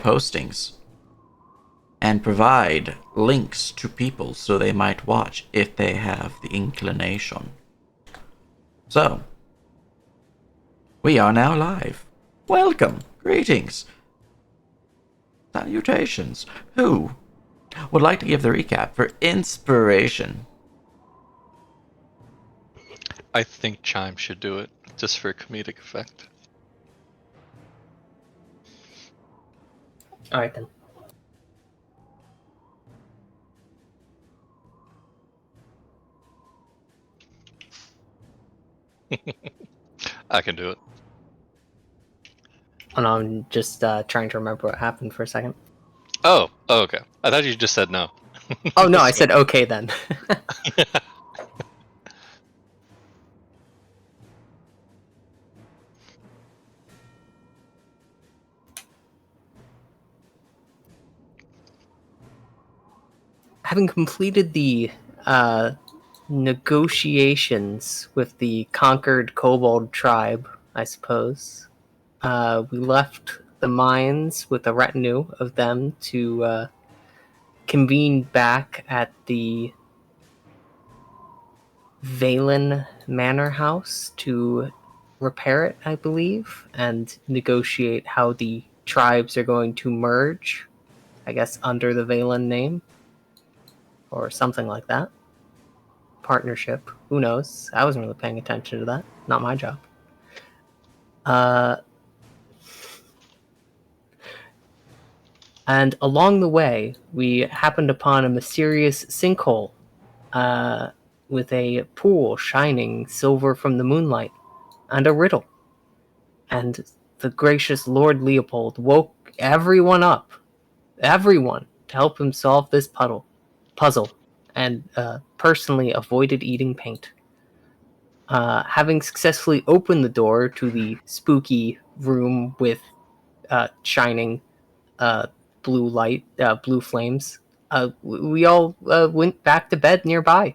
postings and provide links to people so they might watch if they have the inclination. So, we are now live. Welcome, greetings, salutations. Who would like to give the recap for inspiration? I think Chime should do it, just for comedic effect. Alright then. I can do it. And I'm just trying to remember what happened for a second. Oh, okay. I thought you just said no. Oh no, I said okay then. Having completed the negotiations with the conquered kobold tribe, I suppose, we left the mines with a retinue of them to convene back at the Valen Manor House to repair it, I believe, and negotiate how the tribes are going to merge, I guess, under the Valen name. Or something like that. Partnership. Who knows? I wasn't really paying attention to that. Not my job. And along the way, we happened upon a mysterious sinkhole with a pool shining silver from the moonlight, and a riddle. And the gracious Lord Leopold woke everyone up, everyone, to help him solve this puzzle, and personally avoided eating paint. Having successfully opened the door to the spooky room with shining blue light, blue flames, we all went back to bed nearby.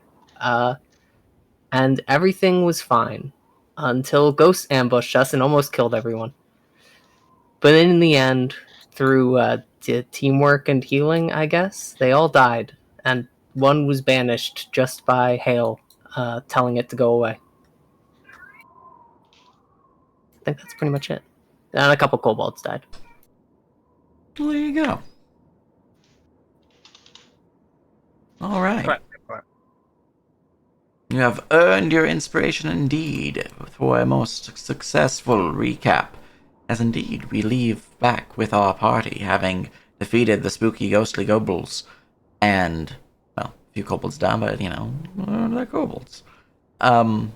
And everything was fine until ghosts ambushed us and almost killed everyone. But in the end, through teamwork and healing, I guess, they all died. And one was banished just by hail, telling it to go away. I think that's pretty much it. And a couple kobolds died. Well, there you go. All right. You have earned your inspiration indeed for a most successful recap, as indeed we leave back with our party, having defeated the spooky ghostly kobolds, and, well, a few kobolds down, but, they're kobolds. So,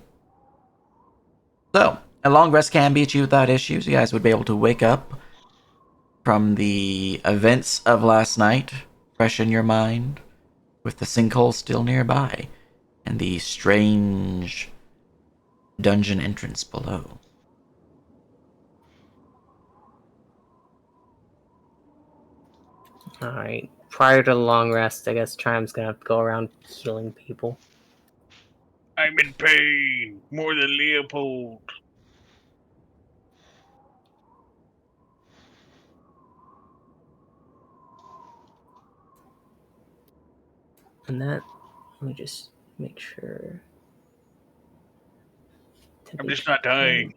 a long rest can be achieved without issues. You guys would be able to wake up from the events of last night, fresh in your mind, with the sinkhole still nearby, and the strange dungeon entrance below. Alright. Prior to the long rest, I guess Chime's gonna have to go around healing people. I'm in pain more than Leopold. And that, let me just make sure. I'm just not dying.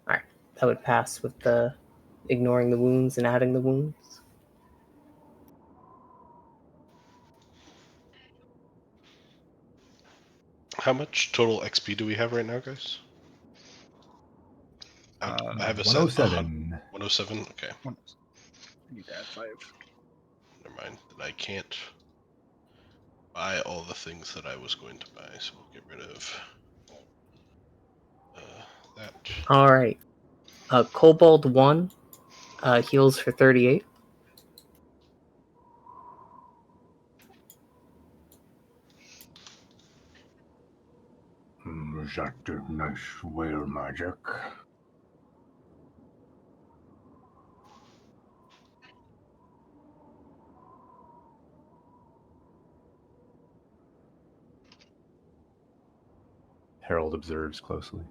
Alright, that would pass with the ignoring the wounds and adding the wounds. How much total XP do we have right now, guys? I have a 107. 107? Okay. I need to add 5. Never mind. Then I can't buy all the things that I was going to buy, so we'll get rid of that. Alright. Kobold 1 heals for 38. Is that the nice whale magic? Harold observes closely.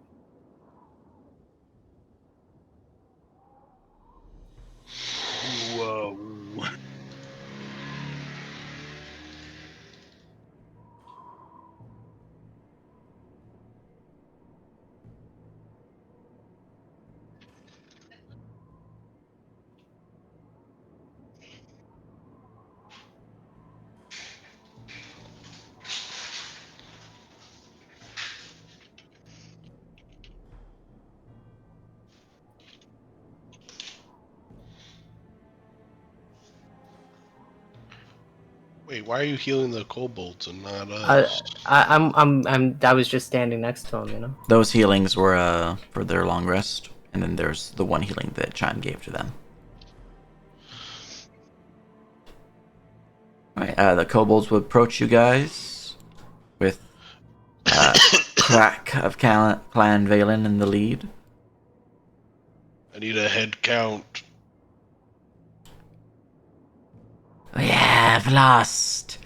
Wait, why are you healing the kobolds and not I, us? I was just standing next to him, you know. Those healings were for their long rest, and then there's the one healing that Chime gave to them. Alright, the kobolds would approach you guys with Crack of Clan Valen in the lead. I need a head count. We have lost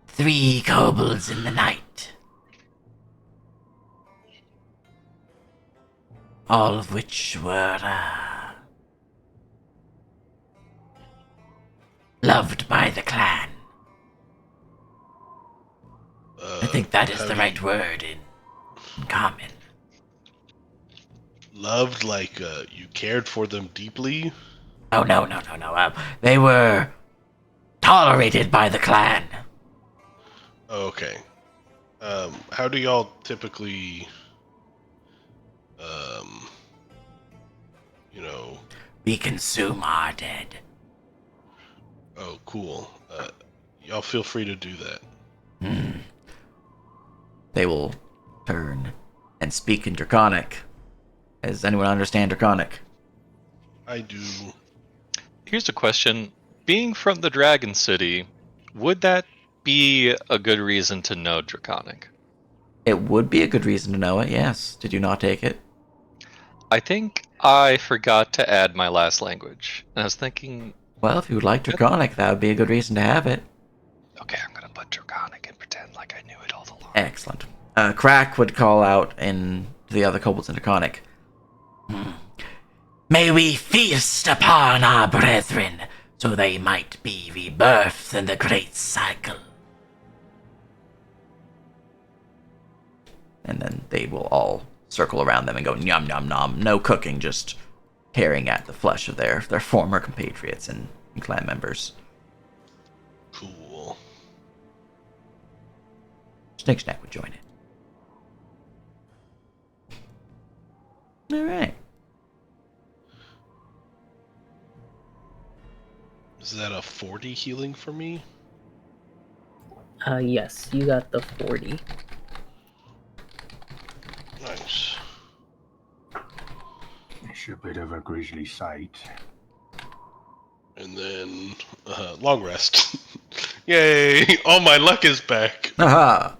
3 kobolds in the night. All of which were loved by the clan. I think that is how the do right you- word in common. Loved, like you cared for them deeply? Oh, no. They were tolerated by the clan. Oh, okay. How do y'all typically, you know... We consume our dead. Oh, cool. Y'all feel free to do that. They will turn and speak in Draconic. Does anyone understand Draconic? I do. Here's a question. Being from the Dragon City, would that be a good reason to know Draconic? It would be a good reason to know it, yes. Did you not take it? I think I forgot to add my last language. And I was thinking, Well, if you would like Draconic, that would be a good reason to have it. okay, I'm gonna put Draconic and pretend like I knew it all along. Excellent. Crack would call out in to the other kobolds in Draconic. May we feast upon our brethren, so they might be rebirthed in the great cycle. And then they will all circle around them and go yum yum nom. No cooking, just tearing at the flesh of their former compatriots and clan members. Cool. Snake Snack would join it. Alright. Is that a 40 healing for me? Yes, you got the 40. Nice. It's a bit of a grisly sight. And then, long rest. Yay! All my luck is back. Aha!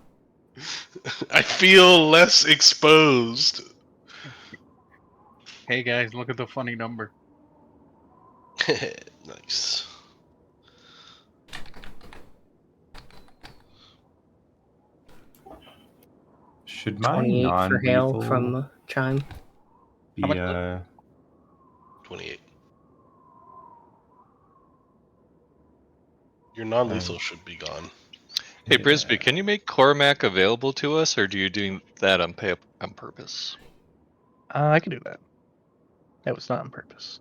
I feel less exposed. Hey guys, look at the funny number. Nice. Should my 28 for hail non-lethal from Chime. be How much 28. Your non-lethal should be gone. Hey, Brisby, can you make Cormac available to us, or do you do that on purpose? I can do that. That was not on purpose.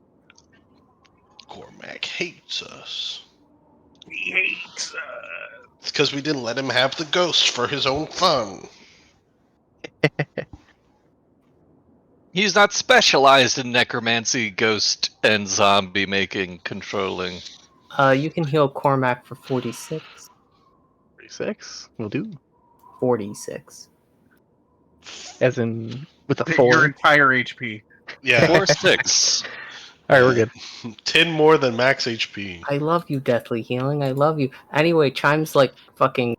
Cormac hates us. He hates It's because we didn't let him have the ghost for his own fun. He's not specialized in necromancy, ghost, and zombie making, controlling. You can heal Cormac for 46. 36 will do. 46. As in with a your 4. entire HP. Yeah, 4-6. All right, we're good. 10 more than max HP. I love you, Deathly Healing. I love you. Anyway, Chime's like fucking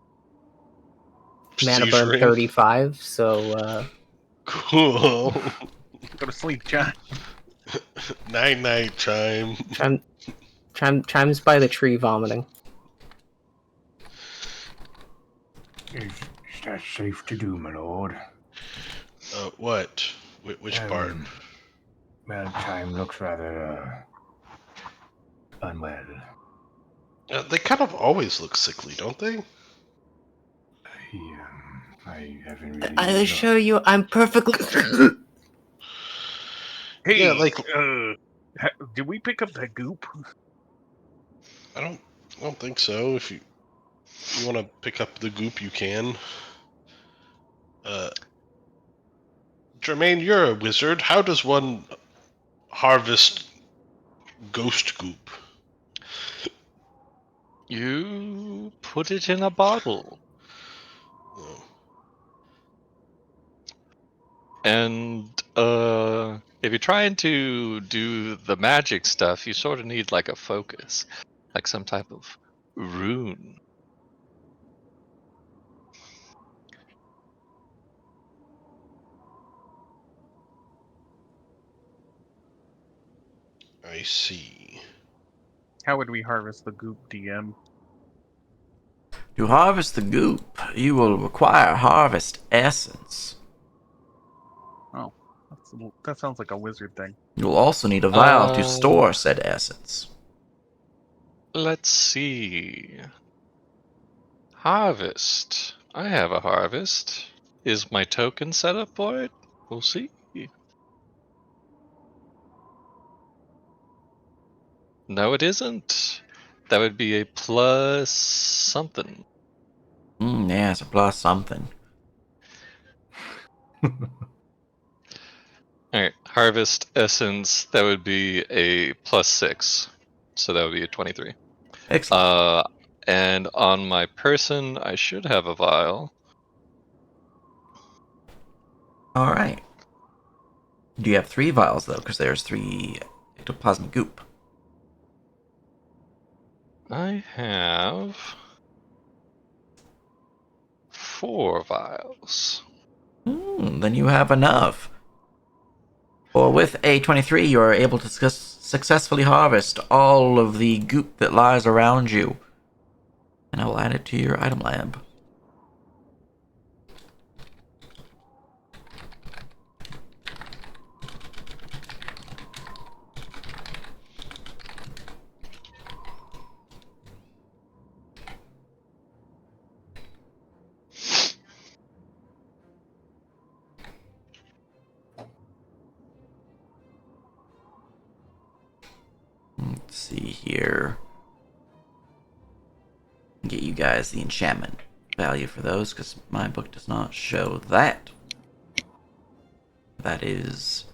mana burn Seizuring. 35, so Cool. Go to sleep, John. Night night, Chime. Chime's by the tree vomiting. Is that safe to do, my lord? What? Which part? Well, Chime looks rather unwell. They kind of always look sickly, don't they? I haven't really. I assure you, I'm perfectly. Hey, Yeah, like- did we pick up that goop? I don't think so. If you want to pick up the goop, you can. Jermaine, you're a wizard. How does one harvest ghost goop? You put it in a bottle. Oh, And if you're trying to do the magic stuff, you sort of need like a focus, like some type of rune. I see. How would we harvest the goop, DM? To harvest the goop, you will require harvest essence. Oh, that sounds like a wizard thing. You'll also need a vial to store said essence. Let's see. Harvest. I have a harvest. Is my token set up for it? We'll see. No, it isn't. That would be a plus something. Yeah, it's a plus something. Alright, harvest essence, that would be a plus 6. So that would be a 23. Excellent. And on my person, I should have a vial. All right. Do you have 3 vials, though? Because there's 3 ectoplasmic goop. I have 4 vials. Then you have enough. For with a 23, you are able to successfully harvest all of the goop that lies around you. And I will add it to your item lab. Let's see here. Get you guys the enchantment value for those, because my book does not show that. That is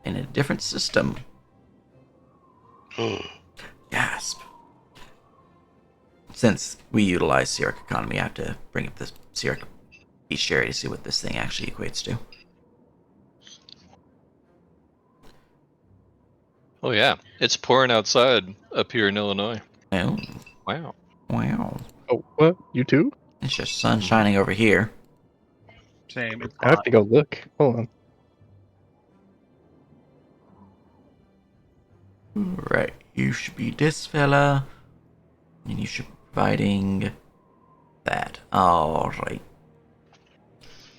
in a different system. Gasp. Since we utilize Syric economy, I have to bring up this Syric bestiary to see what this thing actually equates to. Oh yeah, it's pouring outside up here in Illinois. Oh, Wow. wow. Oh, what? You too? It's just sun shining over here. Same. It's I have hot. to go look. Hold on. Right, you should be this fella. And you should be providing that. Alright.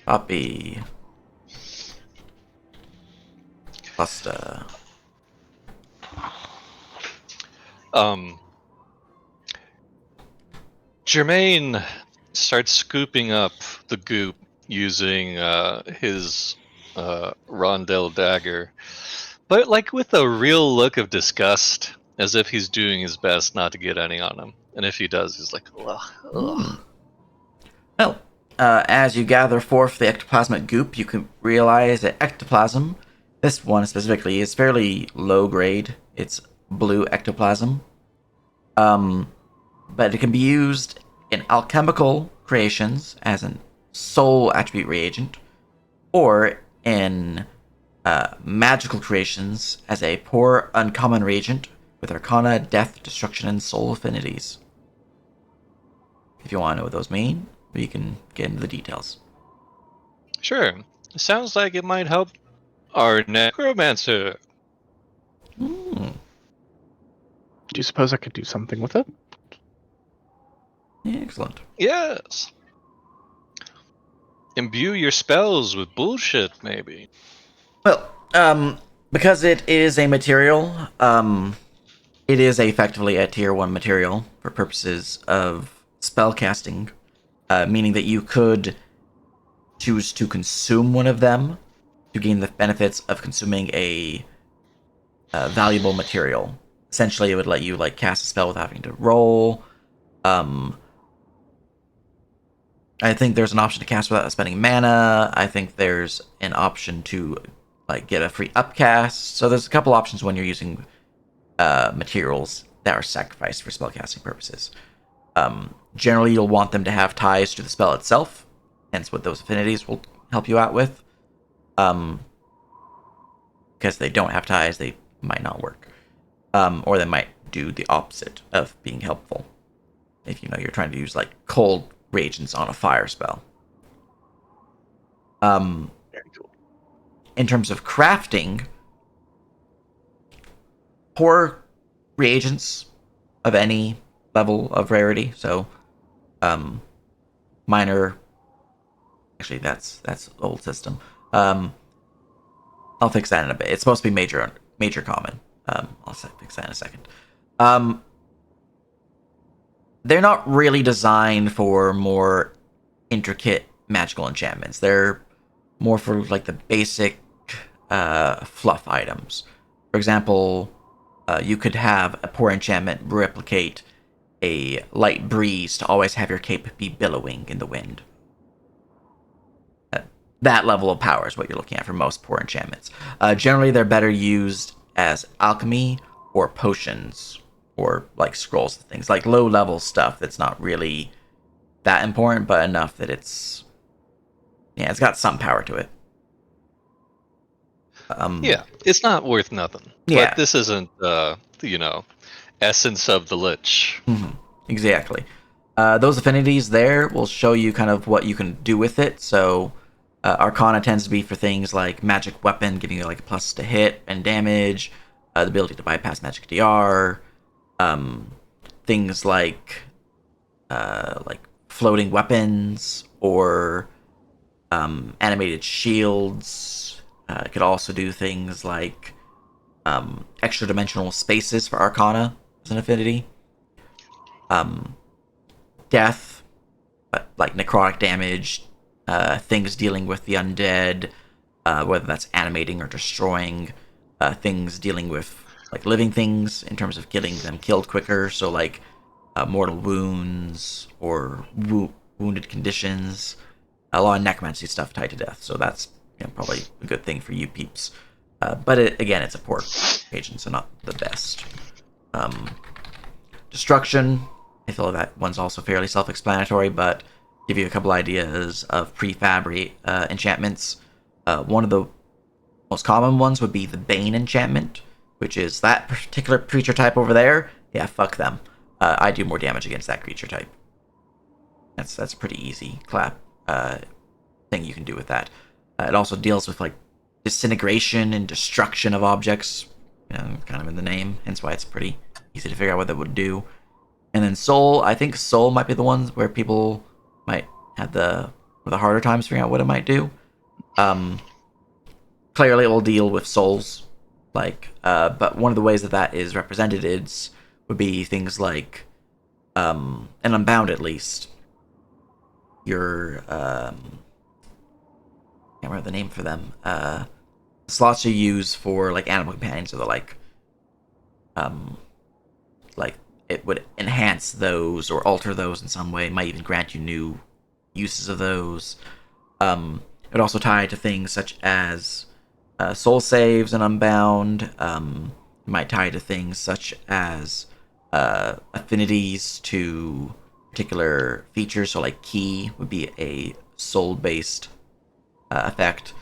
Copy. Pasta. Jermaine starts scooping up the goop using his rondel dagger, but like with a real look of disgust, as if he's doing his best not to get any on him. And if he does, he's like, ugh. Well, as you gather forth the ectoplasmic goop, you can realize that ectoplasm, this one specifically, is fairly low grade. It's blue ectoplasm. But it can be used in alchemical creations as an soul attribute reagent, or in magical creations as a poor uncommon reagent with arcana, death, destruction, and soul affinities. If you want to know what those mean, we can get into the details. Sure. Sounds like it might help our necromancer. Hmm. Do you suppose I could do something with it? Excellent. Yes. Imbue your spells with bullshit, maybe. Well, because it is a material, it is effectively a tier 1 material for purposes of spellcasting, meaning that you could choose to consume one of them to gain the benefits of consuming a valuable material. Essentially, it would let you like cast a spell without having to roll. I think there's an option to cast without spending mana. I think there's an option to like get a free upcast. So there's a couple options when you're using materials that are sacrificed for spellcasting purposes. Generally, you'll want them to have ties to the spell itself, hence what those affinities will help you out with. Because they don't have ties, they might not work. Or they might do the opposite of being helpful. If you're trying to use like cold reagents on a fire spell. Very cool. In terms of crafting, pour reagents of any level of rarity. So, minor. Actually, that's old system. I'll fix that in a bit. It's supposed to be major common. I'll fix that in a second. They're not really designed for more intricate magical enchantments. They're more for like the basic fluff items. For example, you could have a poor enchantment replicate a light breeze to always have your cape be billowing in the wind. That level of power is what you're looking at for most poor enchantments. Generally, they're better used as alchemy or potions or like scrolls and things. Like low-level stuff that's not really that important, but enough that it's got some power to it. Yeah, it's not worth nothing. Yeah. But this isn't, essence of the Lich. Exactly. Those affinities there will show you kind of what you can do with it. So, Arcana tends to be for things like magic weapon, giving you like a plus to hit and damage, the ability to bypass magic DR, things like floating weapons or animated shields. It could also do things like extra dimensional spaces for Arcana as an affinity. Death, like necrotic damage, things dealing with the undead, whether that's animating or destroying, things dealing with like living things in terms of getting them killed quicker, so like mortal wounds or wounded conditions, a lot of necromancy stuff tied to death, so that's probably a good thing for you peeps. But again, it's a poor agent, so not the best. Destruction, I feel like that one's also fairly self-explanatory, but give you a couple ideas of prefab enchantments. One of the most common ones would be the Bane enchantment, which is that particular creature type over there. Yeah, fuck them. I do more damage against that creature type. That's a pretty easy clap thing you can do with that. It also deals with like disintegration and destruction of objects, kind of in the name, hence why it's pretty easy to figure out what that would do. And then Soul, I think Soul might be the ones where people might have the harder times figuring out what it might do. Clearly, it will deal with souls, but one of the ways that is represented would be things like, and Unbound at least. Your can't remember the name for them. Slots you use for like animal companions, so they're like it would enhance those or alter those in some way. It might even grant you new uses of those. It also tied to things such as soul saves and Unbound. It might tie to things such as affinities to particular features. So like Key would be a soul-based effect.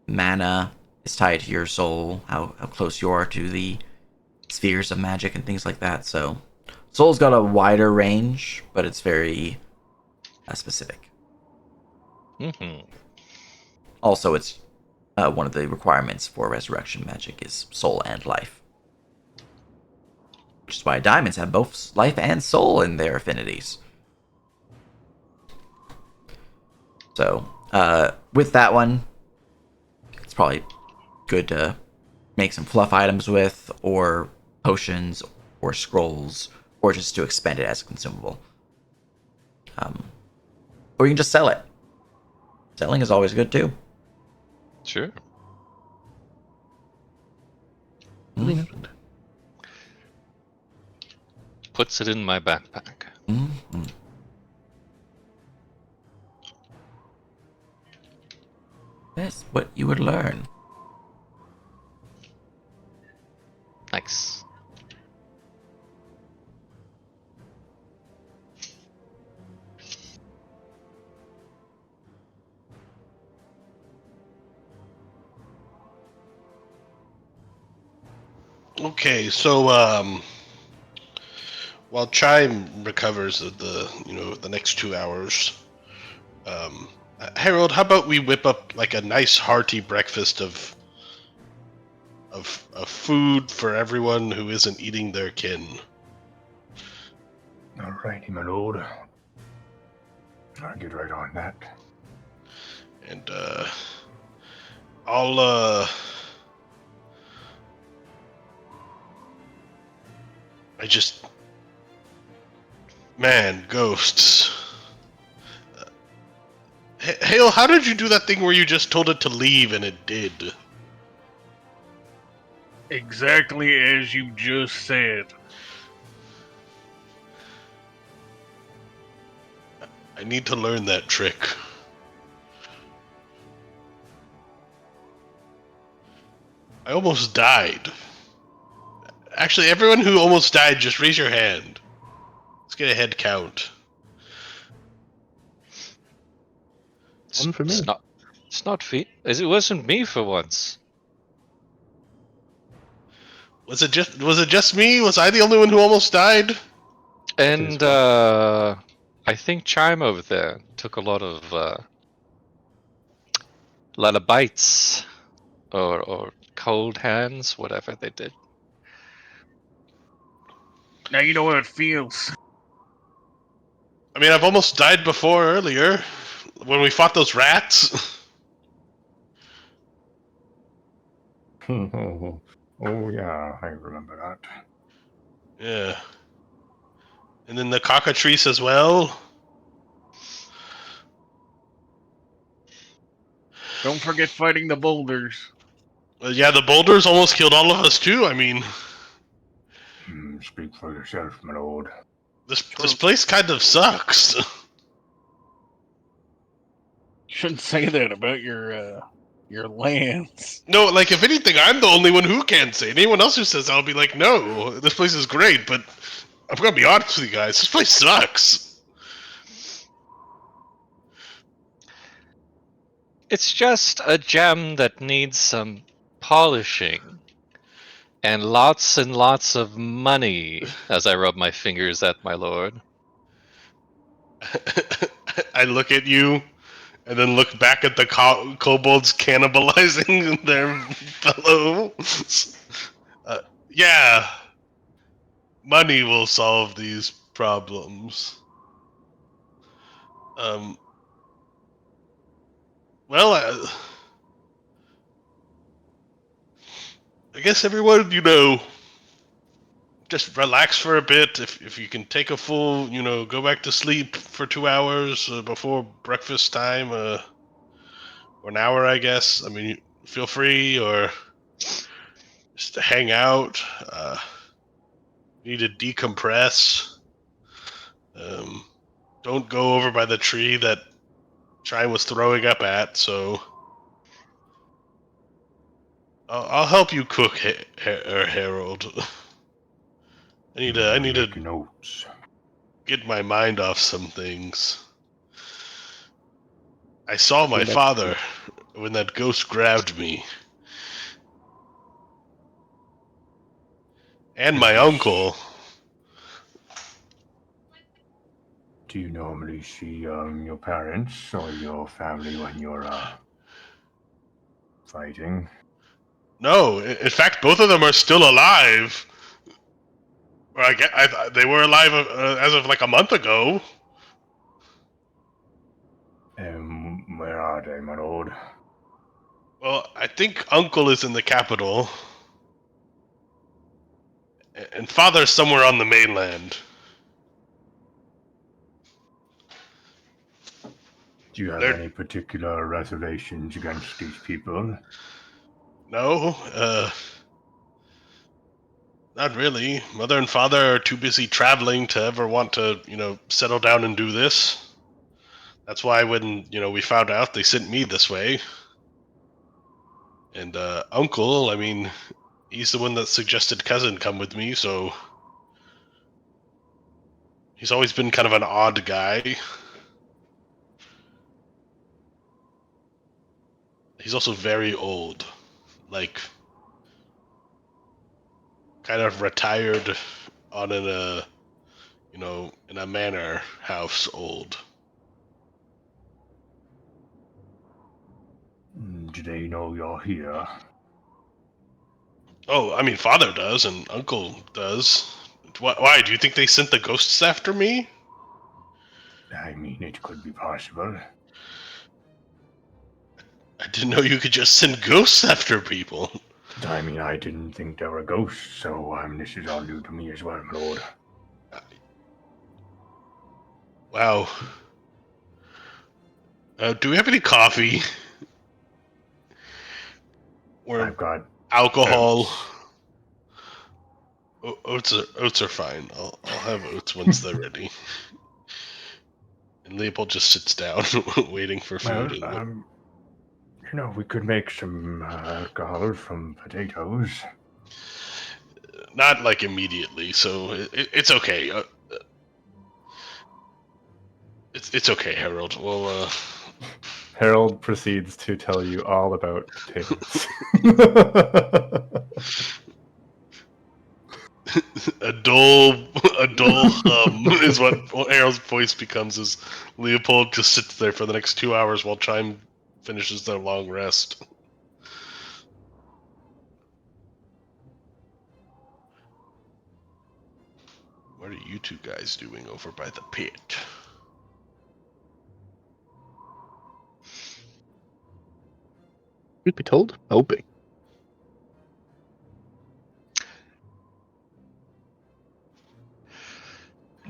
Mana is tied to your soul, how close you are to the spheres of magic and things like that. So Soul's got a wider range, but it's very specific. Also, it's one of the requirements for resurrection magic is soul and life, which is why diamonds have both life and soul in their affinities. So with that one, it's probably good to make some fluff items with, or potions, or scrolls, or just to expend it as a consumable. Or you can just sell it. Selling is always good too. Sure. Really noted. Puts it in my backpack. Mm-hmm. That's what you would learn. Nice. Okay, so while Chime recovers the next 2 hours, Harold, how about we whip up like a nice hearty breakfast of food for everyone who isn't eating their kin. Alrighty, my lord. I'll get right on that. And I'll I just man, ghosts. Hale, how did you do that thing where you just told it to leave and it did? Exactly as you just said. I need to learn that trick. I almost died. Actually, everyone who almost died, just raise your hand. Let's get a head count. One for me. It's not feet. It wasn't me for once. Was it just me? Was I the only one who almost died? And I think Chime over there took a lot of bites or cold hands, whatever they did. Now you know how it feels. I mean, I've almost died before earlier when we fought those rats. Oh, yeah, I remember that. Yeah. And then the cockatrice as well. Don't forget fighting the boulders. Yeah, the boulders almost killed all of us too. I mean, Speak for yourself, my lord. this place kind of sucks. Shouldn't say that about your lands. No, like if anything, I'm the only one who can say it. Anyone else who says I'll be like, no, this place is great, but I'm gonna be honest with you guys, this place sucks. It's just a gem that needs some polishing. And lots of money, as I rub my fingers at my lord. I look at you, and then look back at the kobolds cannibalizing their fellow. Yeah, money will solve these problems. Um, well, I guess everyone, just relax for a bit. If you can take a full, go back to sleep for 2 hours before breakfast time, or an hour, I guess. I mean, feel free, or just to hang out. Need to decompress. Um, don't go over by the tree that Chime was throwing up at. So I'll help you cook, Harold. I need to Make notes. get my mind off some things. I saw my That's father when that ghost grabbed me. And my uncle. Do you normally see your parents or your family when you're fighting? No, in fact, both of them are still alive. Or they were alive as of like a month ago. Where are they, my lord? Well, I think Uncle is in the capital. And Father's somewhere on the mainland. Do you have They're, any particular reservations against these people? no, not really. Mother and Father are too busy traveling to ever want to, settle down and do this. That's why when, we found out, they sent me this way. And Uncle, I mean, he's the one that suggested Cousin come with me, so he's always been kind of an odd guy. He's also very old. Like, kind of retired on in a manor house old. Do they know you're here? Oh, I mean, father does and uncle does. Why? Do you think they sent the ghosts after me? I mean, it could be possible. I didn't know you could just send ghosts after people. I mean, I didn't think there were ghosts, so this is all new to me as well, my lord. Wow. Do we have any coffee? Or I've got alcohol? oats. Oats are fine. I'll have oats once they're ready. And Leopold just sits down, waiting for Well, food. we could make some alcohol from potatoes. Not like immediately, so it's okay. It's okay, Harold. Well, Harold proceeds to tell you all about potatoes. a dull hum is what Harold's voice becomes as Leopold just sits there for the next 2 hours while Chime finishes their long rest. What are you two guys doing over by the pit? Truth be told, hoping.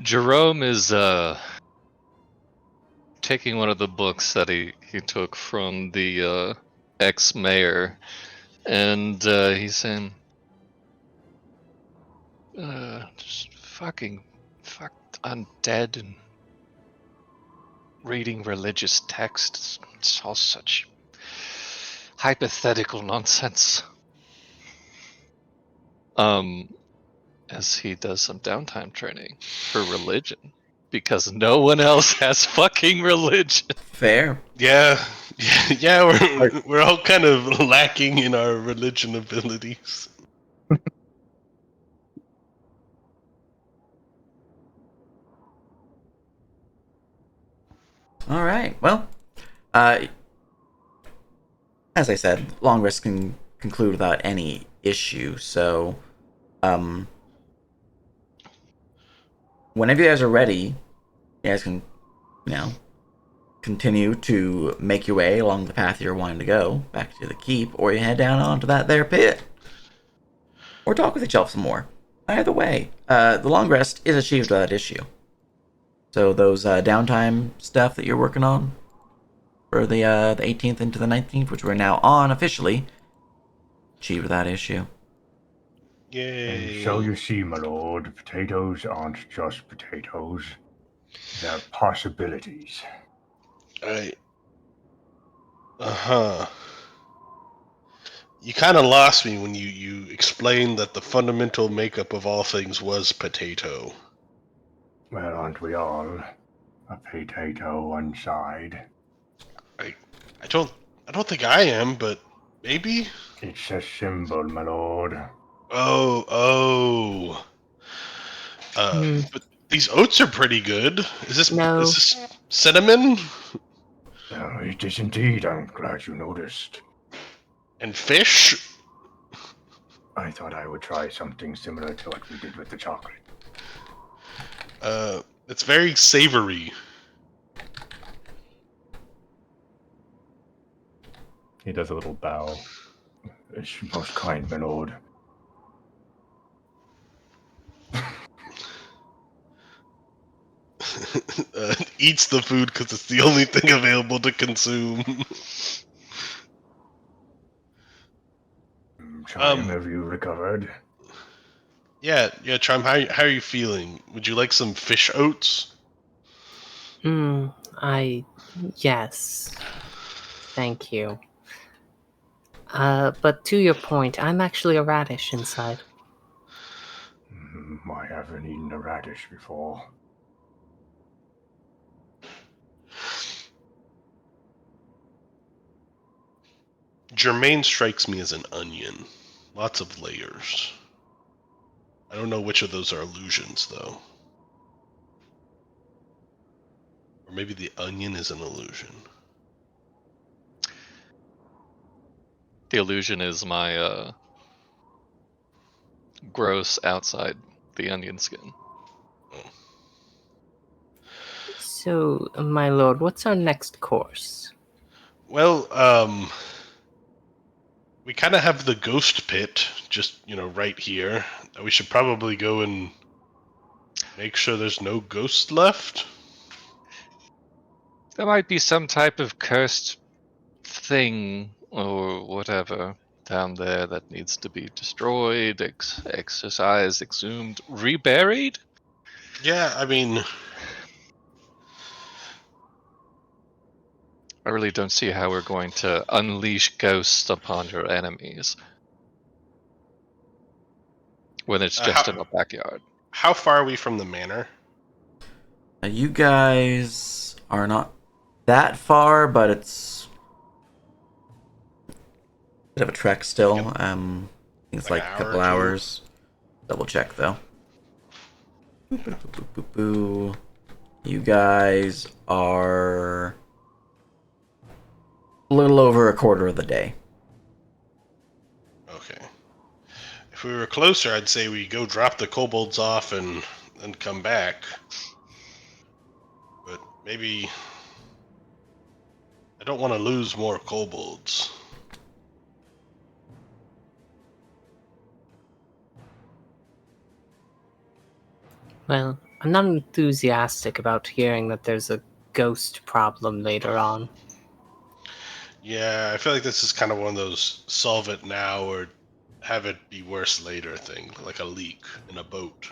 Jerome is taking one of the books that he took from the ex-mayor, and he's saying, just fucking fucked undead and reading religious texts. It's all such hypothetical nonsense. As he does some downtime training for religion, because no one else has fucking religion. Fair. Yeah, we're all kind of lacking in our religion abilities. All right. Well, as I said, long rest can conclude without any issue. So, whenever you guys are ready, you guys can, continue to make your way along the path you're wanting to go back to the keep, or you head down onto that there pit, or talk with each other some more. Either way, the long rest is achieved without issue. So those downtime stuff that you're working on for the 18th into the 19th, which we're now on officially, achieved without issue. Yay! And so you see, my lord, potatoes aren't just potatoes. They're possibilities. You kind of lost me when you explained that the fundamental makeup of all things was potato. Well, aren't we all a potato inside? I don't think I am, but maybe. It's a symbol, my lord. Oh. But these oats are pretty good. Is this cinnamon? It is indeed. I'm glad you noticed. And fish? I thought I would try something similar to what we did with the chocolate. It's very savory. He does a little bow. It's most kind, my lord. Eats the food because it's the only thing available to consume. Chime, have you recovered? Yeah, Chime, how are you feeling? Would you like some fish oats? Yes. Thank you. But to your point, I'm actually a radish inside. I haven't eaten a radish before. Germaine strikes me as an onion. Lots of layers. I don't know which of those are illusions, though. Or maybe the onion is an illusion. The illusion is my gross outside the onion skin. So, my lord, what's our next course? Well, we kind of have the ghost pit just, right here. We should probably go and make sure there's no ghost left. There might be some type of cursed thing or whatever down there that needs to be destroyed, exercised, exhumed, reburied. Yeah, I mean, I really don't see how we're going to unleash ghosts upon your enemies when it's just in a backyard. how far are we from the manor? You guys are not that far, but it's a bit of a trek still. Yep. I think it's Like like an a hour couple or two? hours. Double check though. Boop, boop, boop, boop, boop, boo. You guys are a little over a quarter of the day. Okay. If we were closer, I'd say we go drop the kobolds off and come back. But maybe I don't want to lose more kobolds. Well, I'm not enthusiastic about hearing that there's a ghost problem later on. Yeah, I feel like this is kind of one of those solve it now or have it be worse later thing, like a leak in a boat.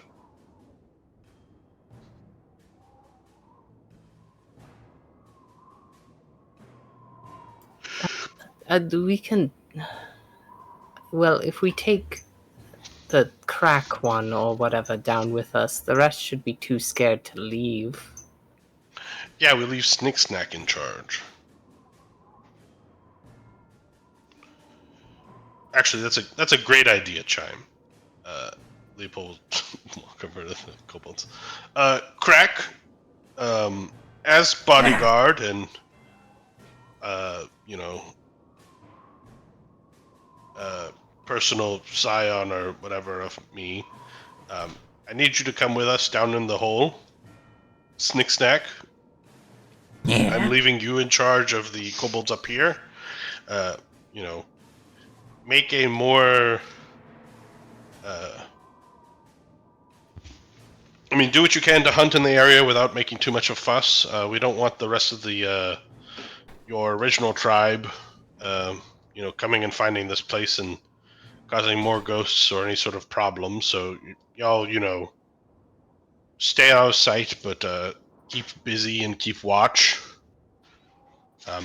We can. Well, if we take the crack one or whatever down with us, the rest should be too scared to leave. Yeah, we leave Snick Snack in charge. Actually, that's a great idea, Chime. Leopold, walk over to the kobolds. Crack, as bodyguard and personal scion or whatever of me, I need you to come with us down in the hole. Snick Snack, Yeah. I'm leaving you in charge of the kobolds up here. Make a more. Do what you can to hunt in the area without making too much of a fuss. We don't want the rest of the your original tribe, coming and finding this place and causing more ghosts or any sort of problem. So y'all, stay out of sight, but keep busy and keep watch.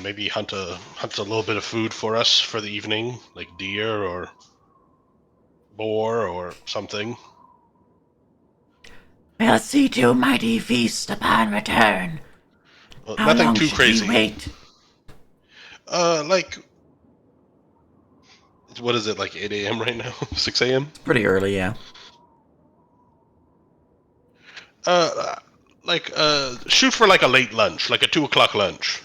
Maybe hunt a little bit of food for us for the evening, like deer or boar or something. We'll see to a mighty feast upon return. Well, How nothing long too should crazy. we wait? Like, what is it, like 8 a.m. right now? 6 a.m.? Pretty early, yeah. Shoot for like a late lunch, like a 2 o'clock lunch.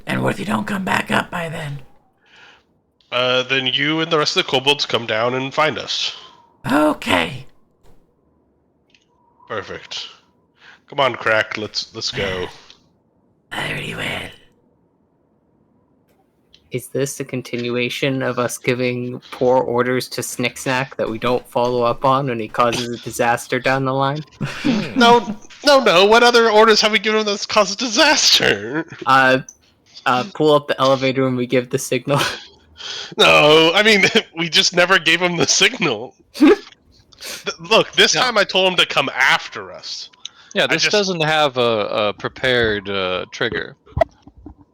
And what if you don't come back up by then? Then you and the rest of the kobolds come down and find us. Okay. Perfect. Come on, Crack, let's go. Very well. Is this a continuation of us giving poor orders to Snick Snack that we don't follow up on and he causes a disaster down the line? No. What other orders have we given that's caused disaster? Pull up the elevator when we give the signal. No, we just never gave him the signal. Look, this time I told him to come after us. Yeah, this doesn't have a prepared trigger.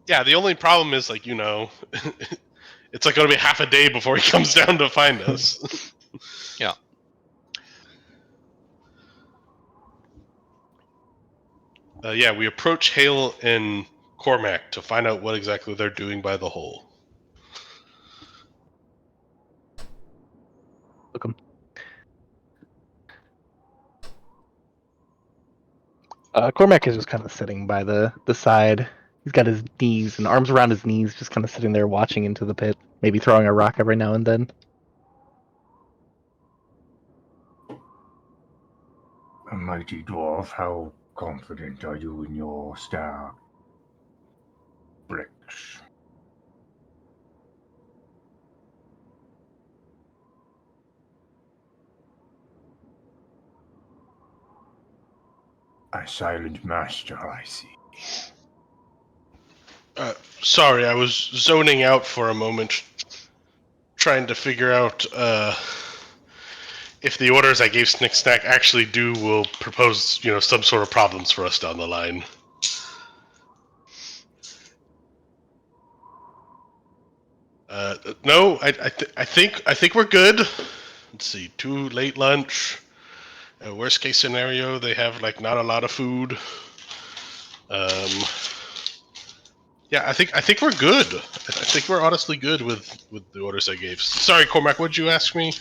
Yeah, the only problem is, it's like going to be half a day before he comes down to find us. Yeah. We approach Hale and Cormac to find out what exactly they're doing by the hole. Look 'em. Cormac is just kind of sitting by the side. He's got his knees and arms around his knees, just kind of sitting there watching into the pit, maybe throwing a rock every now and then. A mighty dwarf, how confident are you in your star bricks? A silent master, I see. Sorry, I was zoning out for a moment, trying to figure out if the orders I gave Snick Snack actually will propose, some sort of problems for us down the line. No, I think we're good. Let's see, 2 late lunch. Worst case scenario, they have not a lot of food. Yeah, I think we're good. I think we're honestly good with the orders I gave. Sorry, Cormac, what'd you ask me?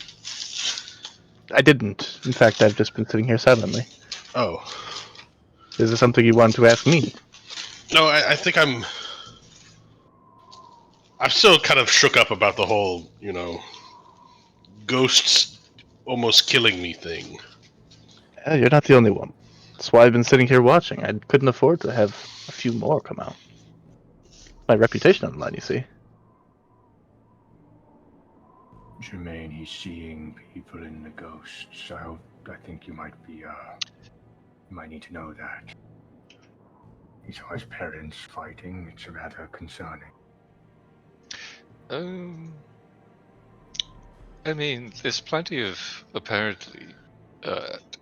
I didn't. In fact, I've just been sitting here silently. Oh, Is there something you want to ask me? no, I think I'm still kind of shook up about the whole, ghosts almost killing me thing. You're not the only one. That's why I've been sitting here watching. I couldn't afford to have a few more come out. My reputation on the line, you see. Jermaine, he's seeing people in the ghosts. I think you might be, you might need to know that. He saw his parents fighting. It's rather concerning. I mean, there's plenty of apparently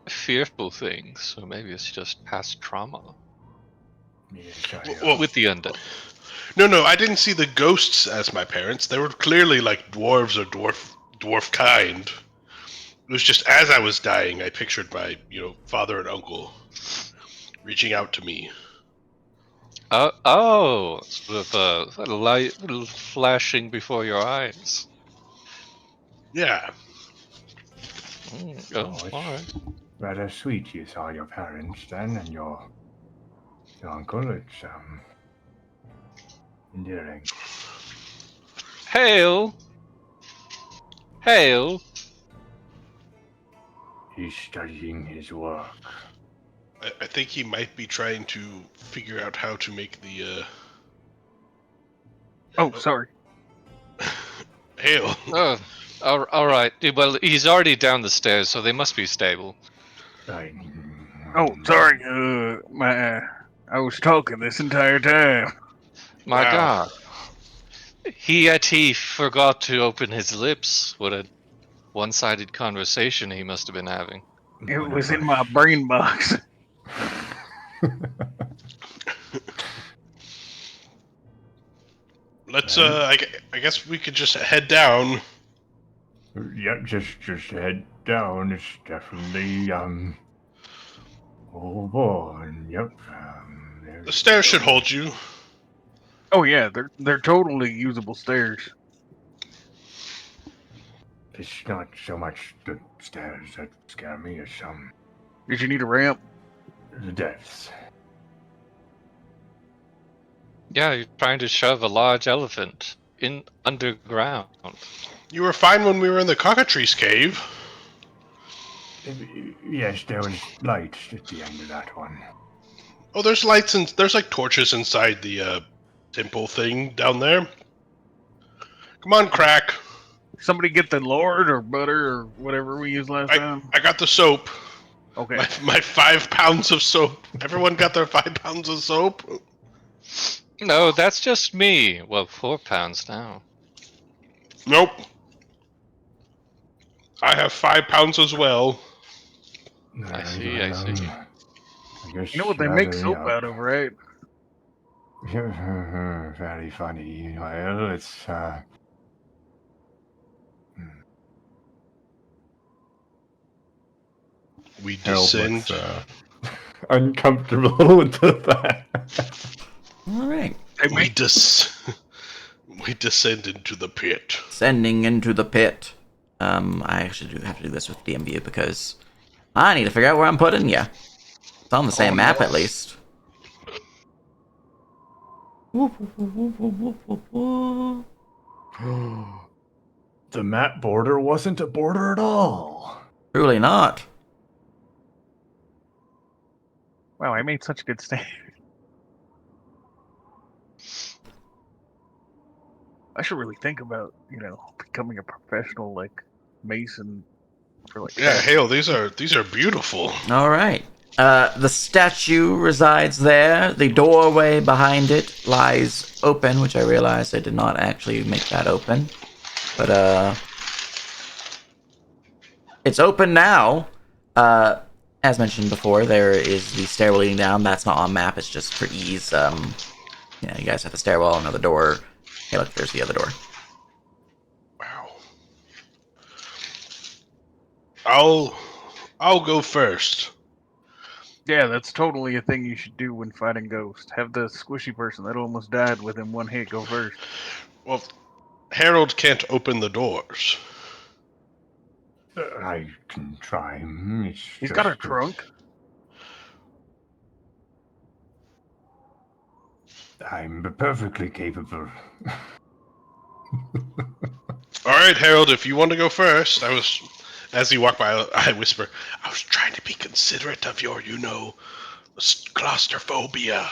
fearful things, so maybe it's just past trauma Yes, Well, with the undead. No, I didn't see the ghosts as my parents. They were clearly like dwarves or dwarf kind. It was just as I was dying, I pictured my, father and uncle reaching out to me. Sort of a light little flashing before your eyes. Yeah. it's Alright. rather sweet you saw your parents then, and your uncle. It's, endearing. Hail! Hail! He's studying his work. I think he might be trying to figure out how to make the, Oh, sorry. hail. Oh, alright. Well, he's already down the stairs, so they must be stable. Right. Oh, sorry. I was talking this entire time. My Wow. god. He forgot to open his lips. What a one-sided conversation he must have been having. It One was of in my us. brain box. Let's, I guess we could just head down. Yep, just head down. It's definitely, oh boy, yep. The stairs should hold you. Oh yeah, they're totally usable stairs. It's not so much the stairs that scare me as Did you need a ramp? the depths. Yeah, you're trying to shove a large elephant in underground. You were fine when we were in the cockatrice cave. Yes, there was lights at the end of that one. Oh, there's lights and there's torches inside the temple thing down there. Come on, Crack. Somebody get the lord or butter or whatever we used last time. I got the soap. Okay. My 5 pounds of soap. Everyone got their 5 pounds of soap? No, that's just me. Well, 4 pounds now. Nope. I have 5 pounds as well. I see, I see. I guess You know what they make soap out of, right? Very funny. Well, it's, We Harold descend. looks uncomfortable with the fact. All right. We descend into the pit. Sending into the pit. I actually do have to do this with DM view because I need to figure out where I'm putting you. It's on the same Oh, map no. at least. The map border wasn't a border at all. Truly not. Wow, I made such a good stand. I should really think about, becoming a professional like mason for like Yeah, that. Hale, these are beautiful. All right. The statue resides there. The doorway behind it lies open, which I realized I did not actually make that open. But it's open now. As mentioned before, there is the stairwell leading down. That's not on map. It's just for ease. You guys have the stairwell, another door. Hey, look, there's the other door. Wow. I'll go first. Yeah, that's totally a thing you should do when fighting ghosts. Have the squishy person that almost died within one hit go first. Well, Harold can't open the doors. I can try. He's got a trunk. I'm perfectly capable. All right, Harold, if you want to go first, as you walk by, I whisper, I was trying to be considerate of your, claustrophobia.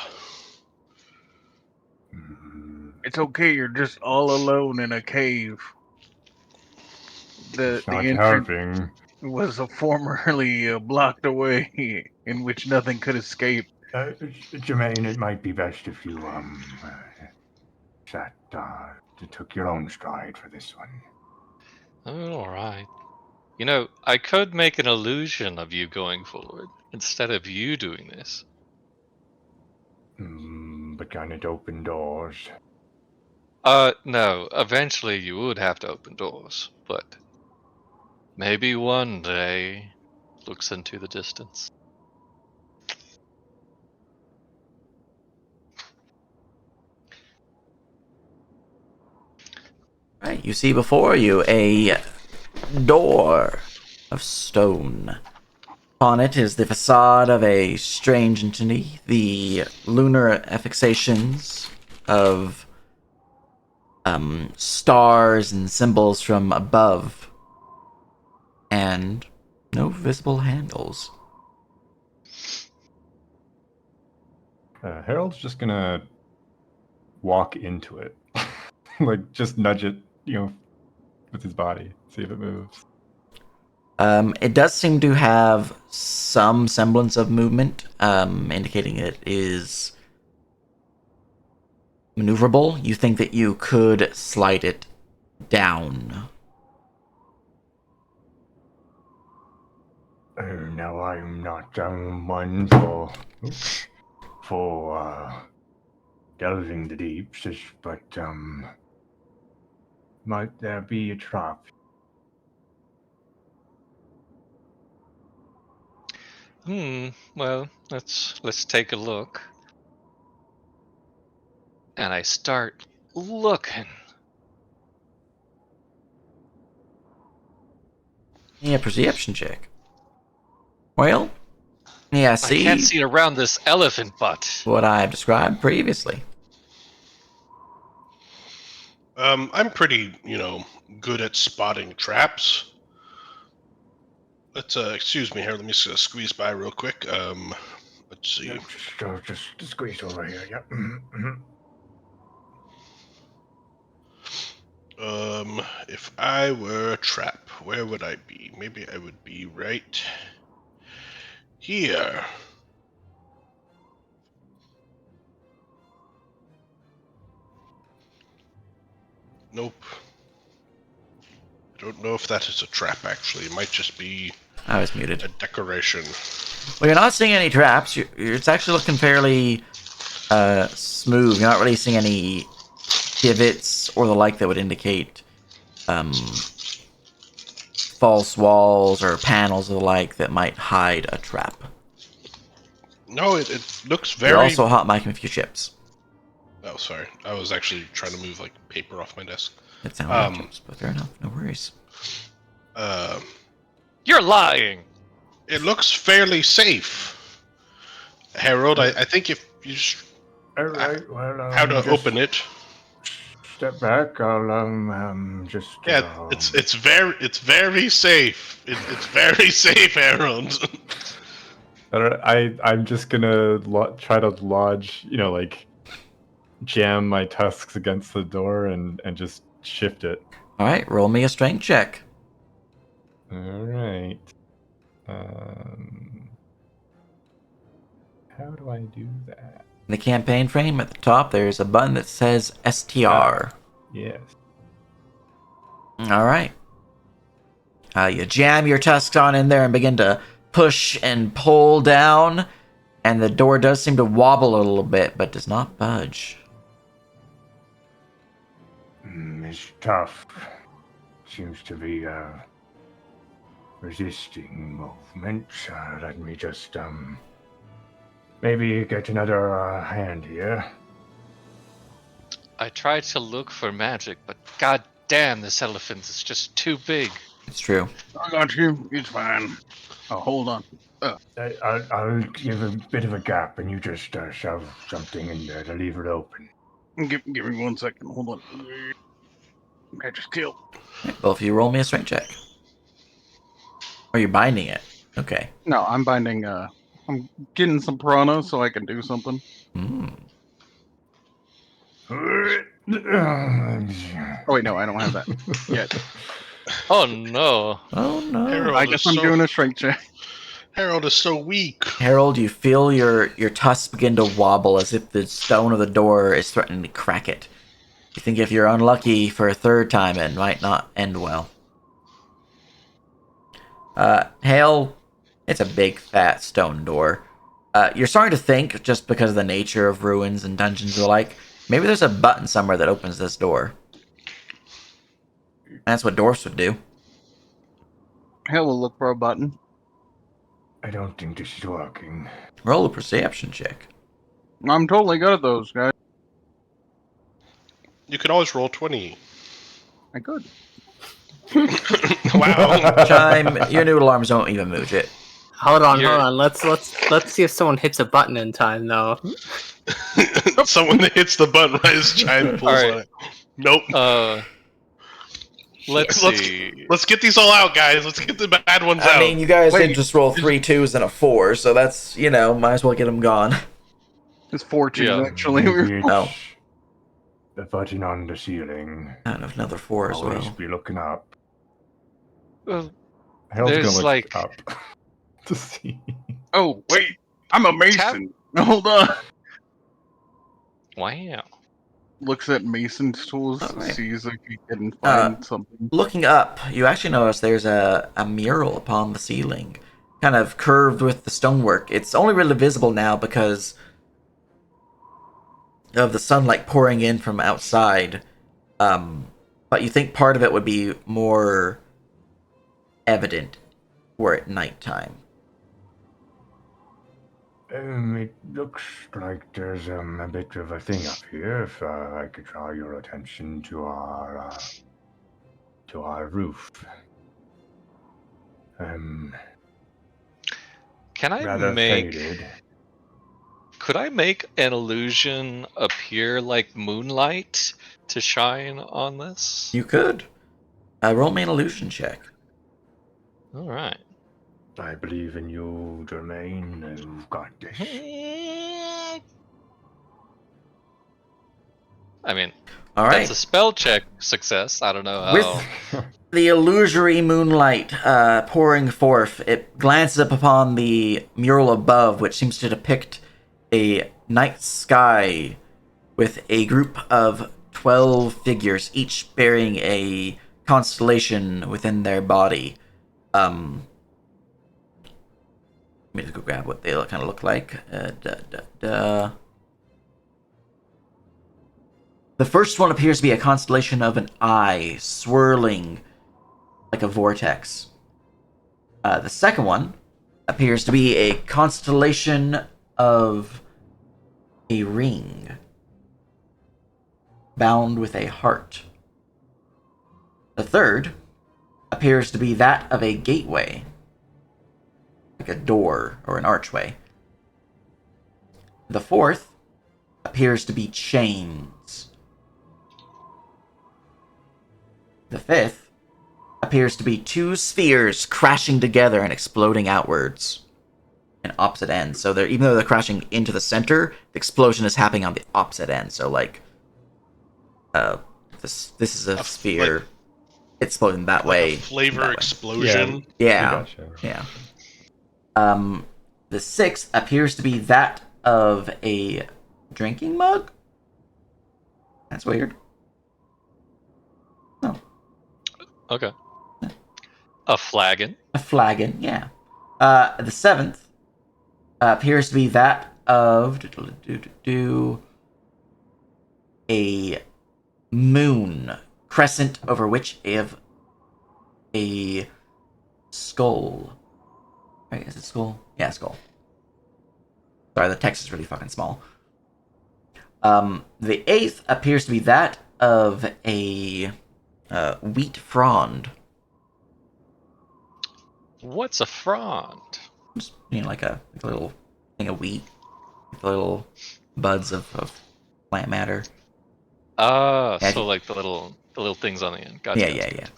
It's okay, you're just all alone in a cave. It's The not entrance helping. was formerly blocked away, in which nothing could escape. Jermaine, it might be best if you took your own stride for this one. Oh, all right. I could make an illusion of you going forward instead of you doing this. But can it open doors? No. Eventually, you would have to open doors, but maybe one day looks into the distance. Right, you see before you a door of stone. On it is the facade of a strange entity, the lunar affixations of stars and symbols from above, and no visible handles. Harold's just gonna walk into it, like just nudge it, with his body, see if it moves. It does seem to have some semblance of movement, indicating it is maneuverable. You think that you could slide it down. Now I'm not one for delving the deeps, but might there be a trap? Well, let's take a look. And I start looking. Yeah, perception check. Well, yeah, I can't see see around this elephant butt. what I have described previously. I'm pretty, good at spotting traps. Let's excuse me here. Let me squeeze by real quick. Let's see. Yeah, just squeeze over here. Yep. If I were a trap, where would I be? Maybe I would be right here. Nope. I don't know if that is a trap, actually. It might just be I was muted. a decoration. Well, you're not seeing any traps. It's actually looking fairly smooth. You're not really seeing any pivots or the like that would indicate false walls or panels or the like that might hide a trap. No, it looks very... You're also hot micing a few chips. Oh, sorry. I was actually trying to move, paper off my desk. It sounded like chips, but fair enough. No worries. You're lying! It looks fairly safe. Harold, I think if you just All right. Well, how to just open it. Step back. I'll just. Yeah, it's very safe. It's very safe, Harold. I'm just gonna try to lodge, like jam my tusks against the door and just shift it. All right, roll me a strength check. All right. How do I do that? In the campaign frame at the top, there's a button that says STR. Yes. All right. You jam your tusks on in there and begin to push and pull down, and the door does seem to wobble a little bit, but does not budge. It's tough. Seems to be resisting movement. Let me just maybe get another hand here. I tried to look for magic, but god damn, this elephant is just too big. It's true. I got you. It's fine. Oh, hold on. I'll give a bit of a gap, and you just shove something in there to leave it open. Give me 1 second. Hold on. Magic skill. Right, both of you roll me a strength check. Or you're binding it. Okay. No, I'm binding. I'm getting some prana so I can do something. Mm. Oh wait, no, I don't have that yet. Oh no. Oh no. Harold I guess I'm doing a strength check. Harold is so weak. Harold, you feel your tusks begin to wobble as if the stone of the door is threatening to crack it. You think if you're unlucky for a third time, it might not end well. Hale, it's a big, fat stone door. You're starting to think, just because of the nature of ruins and dungeons and the like, maybe there's a button somewhere that opens this door. That's what dwarfs would do. Hell, we'll look for a button. I don't think this is working. Roll a perception check. I'm totally good at those, guys. You could always roll 20. I could. Wow. Chime, your noodle arms don't even move it. Hold on. Let's see if someone hits a button in time, though. Someone that hits the button right as Chime pulls Alright. on it. Nope. Let's see. Let's get these all out, guys. Let's get the bad ones out. I mean, you guys Wait. did just roll 3 2s and a 4, so that's, might as well get them gone. It's 4 2 Yeah. actually. Maybe it's Oh. the button on the ceiling. And another 4 as Always well. be looking up. Well, Harold's There's, gonna look like- up to see. Oh wait, I'm a mason. Hold on. wow. Looks at mason's tools, Alright. sees if he can find something. Looking up, you actually notice there's a mural upon the ceiling, kind of curved with the stonework. It's only really visible now because of the sunlight pouring in from outside. But you think part of it would be more evident were it nighttime. It looks like there's a bit of a thing up here. If I could draw your attention to our roof. Can I Rather make? faded. Could I make an illusion appear like moonlight to shine on this? You could. Roll me an illusion check. All right. I believe in you, Jermaine. You've got this. I mean, All right. that's a spell check success. I don't know how. With the illusory moonlight pouring forth, it glances up upon the mural above, which seems to depict a night sky with a group of 12 figures, each bearing a constellation within their body. Let me just go grab what they kind of look like. The first one appears to be a constellation of an eye swirling like a vortex. The second one appears to be a constellation of a ring bound with a heart. The third appears to be that of a gateway, like a door or an archway. The fourth appears to be chains. The fifth appears to be two spheres crashing together and exploding outwards in opposite ends. So even though they're crashing into the center, the explosion is happening on the opposite end. So like, this is a sphere. It's exploding that way. A flavor that way. explosion. Yeah. Gotcha. Yeah. The sixth appears to be that of a drinking mug. That's weird. No. Okay. A flagon. A flagon, yeah. The seventh appears to be that of a moon crescent over which of a skull. Right, is it skull? Yeah, skull. Sorry, the text is really fucking small. The eighth appears to be that of a wheat frond. What's a frond? Just, like a little thing of wheat. With little buds of plant matter. Ah, Yeah, so like the little things on the end. Gotcha. Yeah.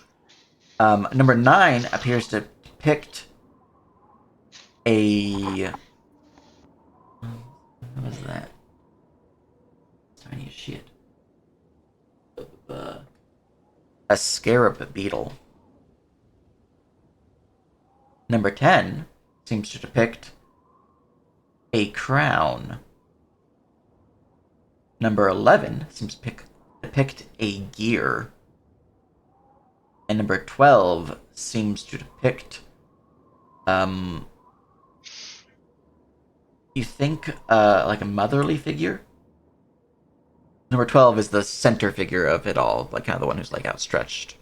Number 9 appears to depict a... What was that? Tiny as shit. A scarab beetle. Number 10 seems to depict a crown. Number 11 seems to depict a gear. And number 12 seems to depict, you think, like a motherly figure? Number 12 is the center figure of it all, like kind of the one who's like outstretched.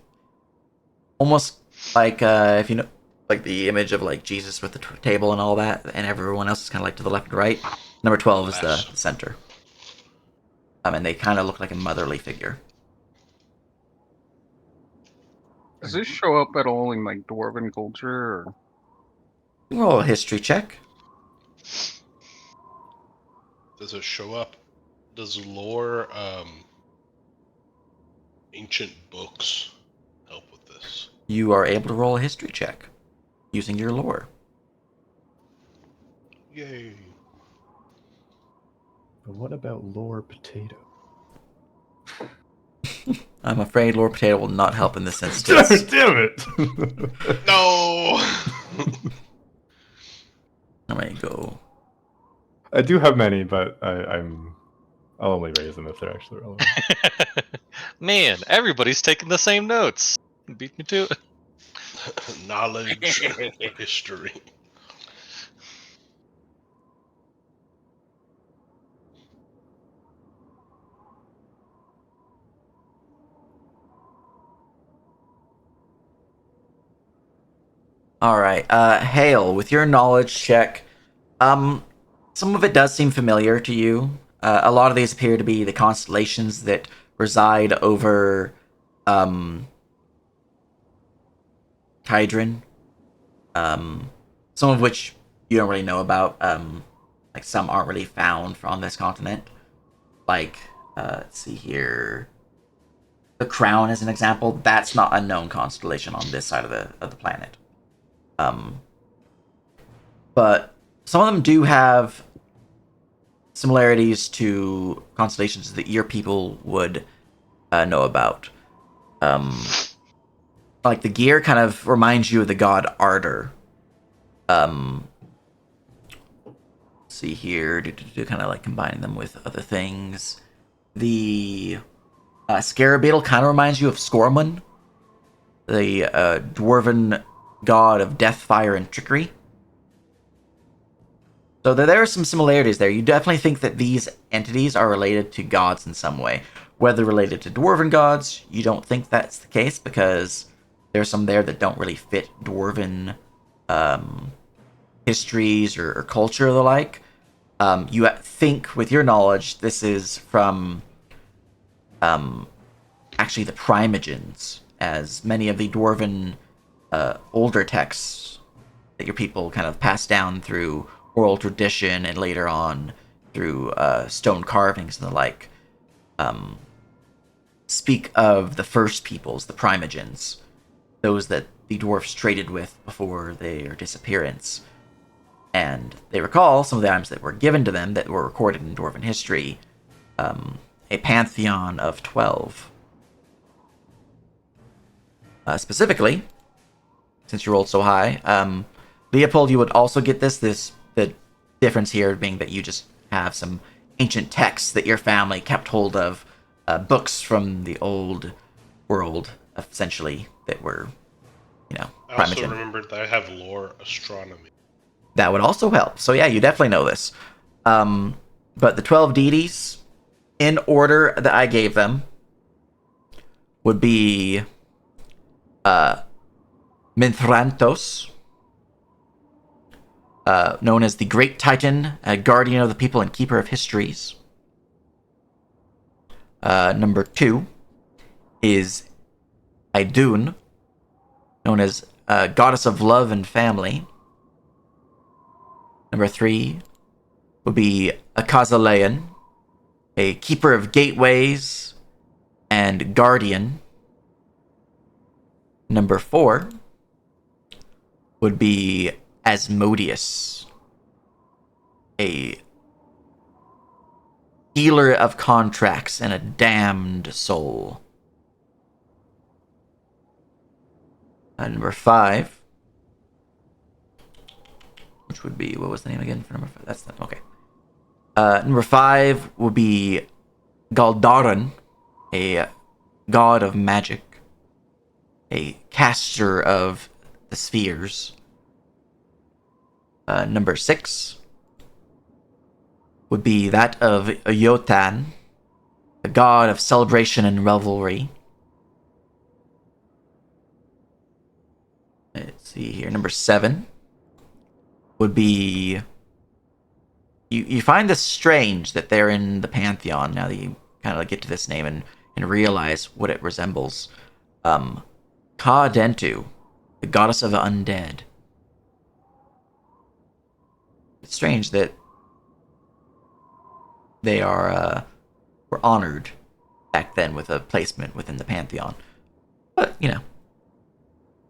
Almost like, if you know, like the image of like Jesus with the table and all that, and everyone else is kind of like to the left and right. Number 12 is the center. And they kind of look like a motherly figure. Does this show up at all in like dwarven culture? Or... Roll a history check. Does it show up? Does lore, ancient books help with this? You are able to roll a history check using your lore. Yay. But what about lore potato? I'm afraid Lord Potato will not help in this instance. Damn it! No! Let me go. I do have many, but I'll only raise them if they're actually relevant. Man, everybody's taking the same notes. Beat me to it. Knowledge, history. Alright, Hale, with your knowledge check, some of it does seem familiar to you. A lot of these appear to be the constellations that reside over, Kydrin. Some of which you don't really know about. Like, some aren't really found on this continent. Like, let's see here. The Crown, as an example, that's not a known constellation on this side of the planet. But some of them do have similarities to constellations that your people would know about. Like the gear kind of reminds you of the god Ardor. See here, kind of like combining them with other things. The Scarab Beetle kind of reminds you of Scorman, the dwarven god of death, fire, and trickery. So there are some similarities there. You definitely think that these entities are related to gods in some way. Whether related to dwarven gods, you don't think that's the case because there's some there that don't really fit dwarven histories or culture or the like. You think, with your knowledge, this is from actually the Primogens, as many of the dwarven older texts that your people kind of passed down through oral tradition and later on through stone carvings and the like, speak of the first peoples, the Primogens, those that the dwarfs traded with before their disappearance. And they recall some of the items that were given to them that were recorded in dwarven history, a pantheon of 12. Specifically, since you rolled so high, Leopold, you would also get this. The difference here being that you just have some ancient texts that your family kept hold of, books from the old world, essentially, that were, I also Primogen. remembered that I have lore astronomy. That would also help. So yeah, you definitely know this. But the 12 deities, in order that I gave them, would be Minthrantos, known as the Great Titan, guardian of the people and keeper of histories. Number 2 is Idun, known as goddess of love and family. Number 3 would be Akazalean, a keeper of gateways and guardian. Number 4 would be Asmodeus, a healer of contracts and a damned soul. Number 5, which would be, what was the name again for number 5? That's not, okay. Number 5 would be Galdaran, a god of magic, a caster of the spheres. Number 6 would be that of Yotan, a god of celebration and revelry. Let's see here. Number 7 would be... You find this strange that they're in the Pantheon now that you kind of get to this name and realize what it resembles. Ka Dentu, the goddess of the undead. It's strange that they were honored back then with a placement within the Pantheon. But,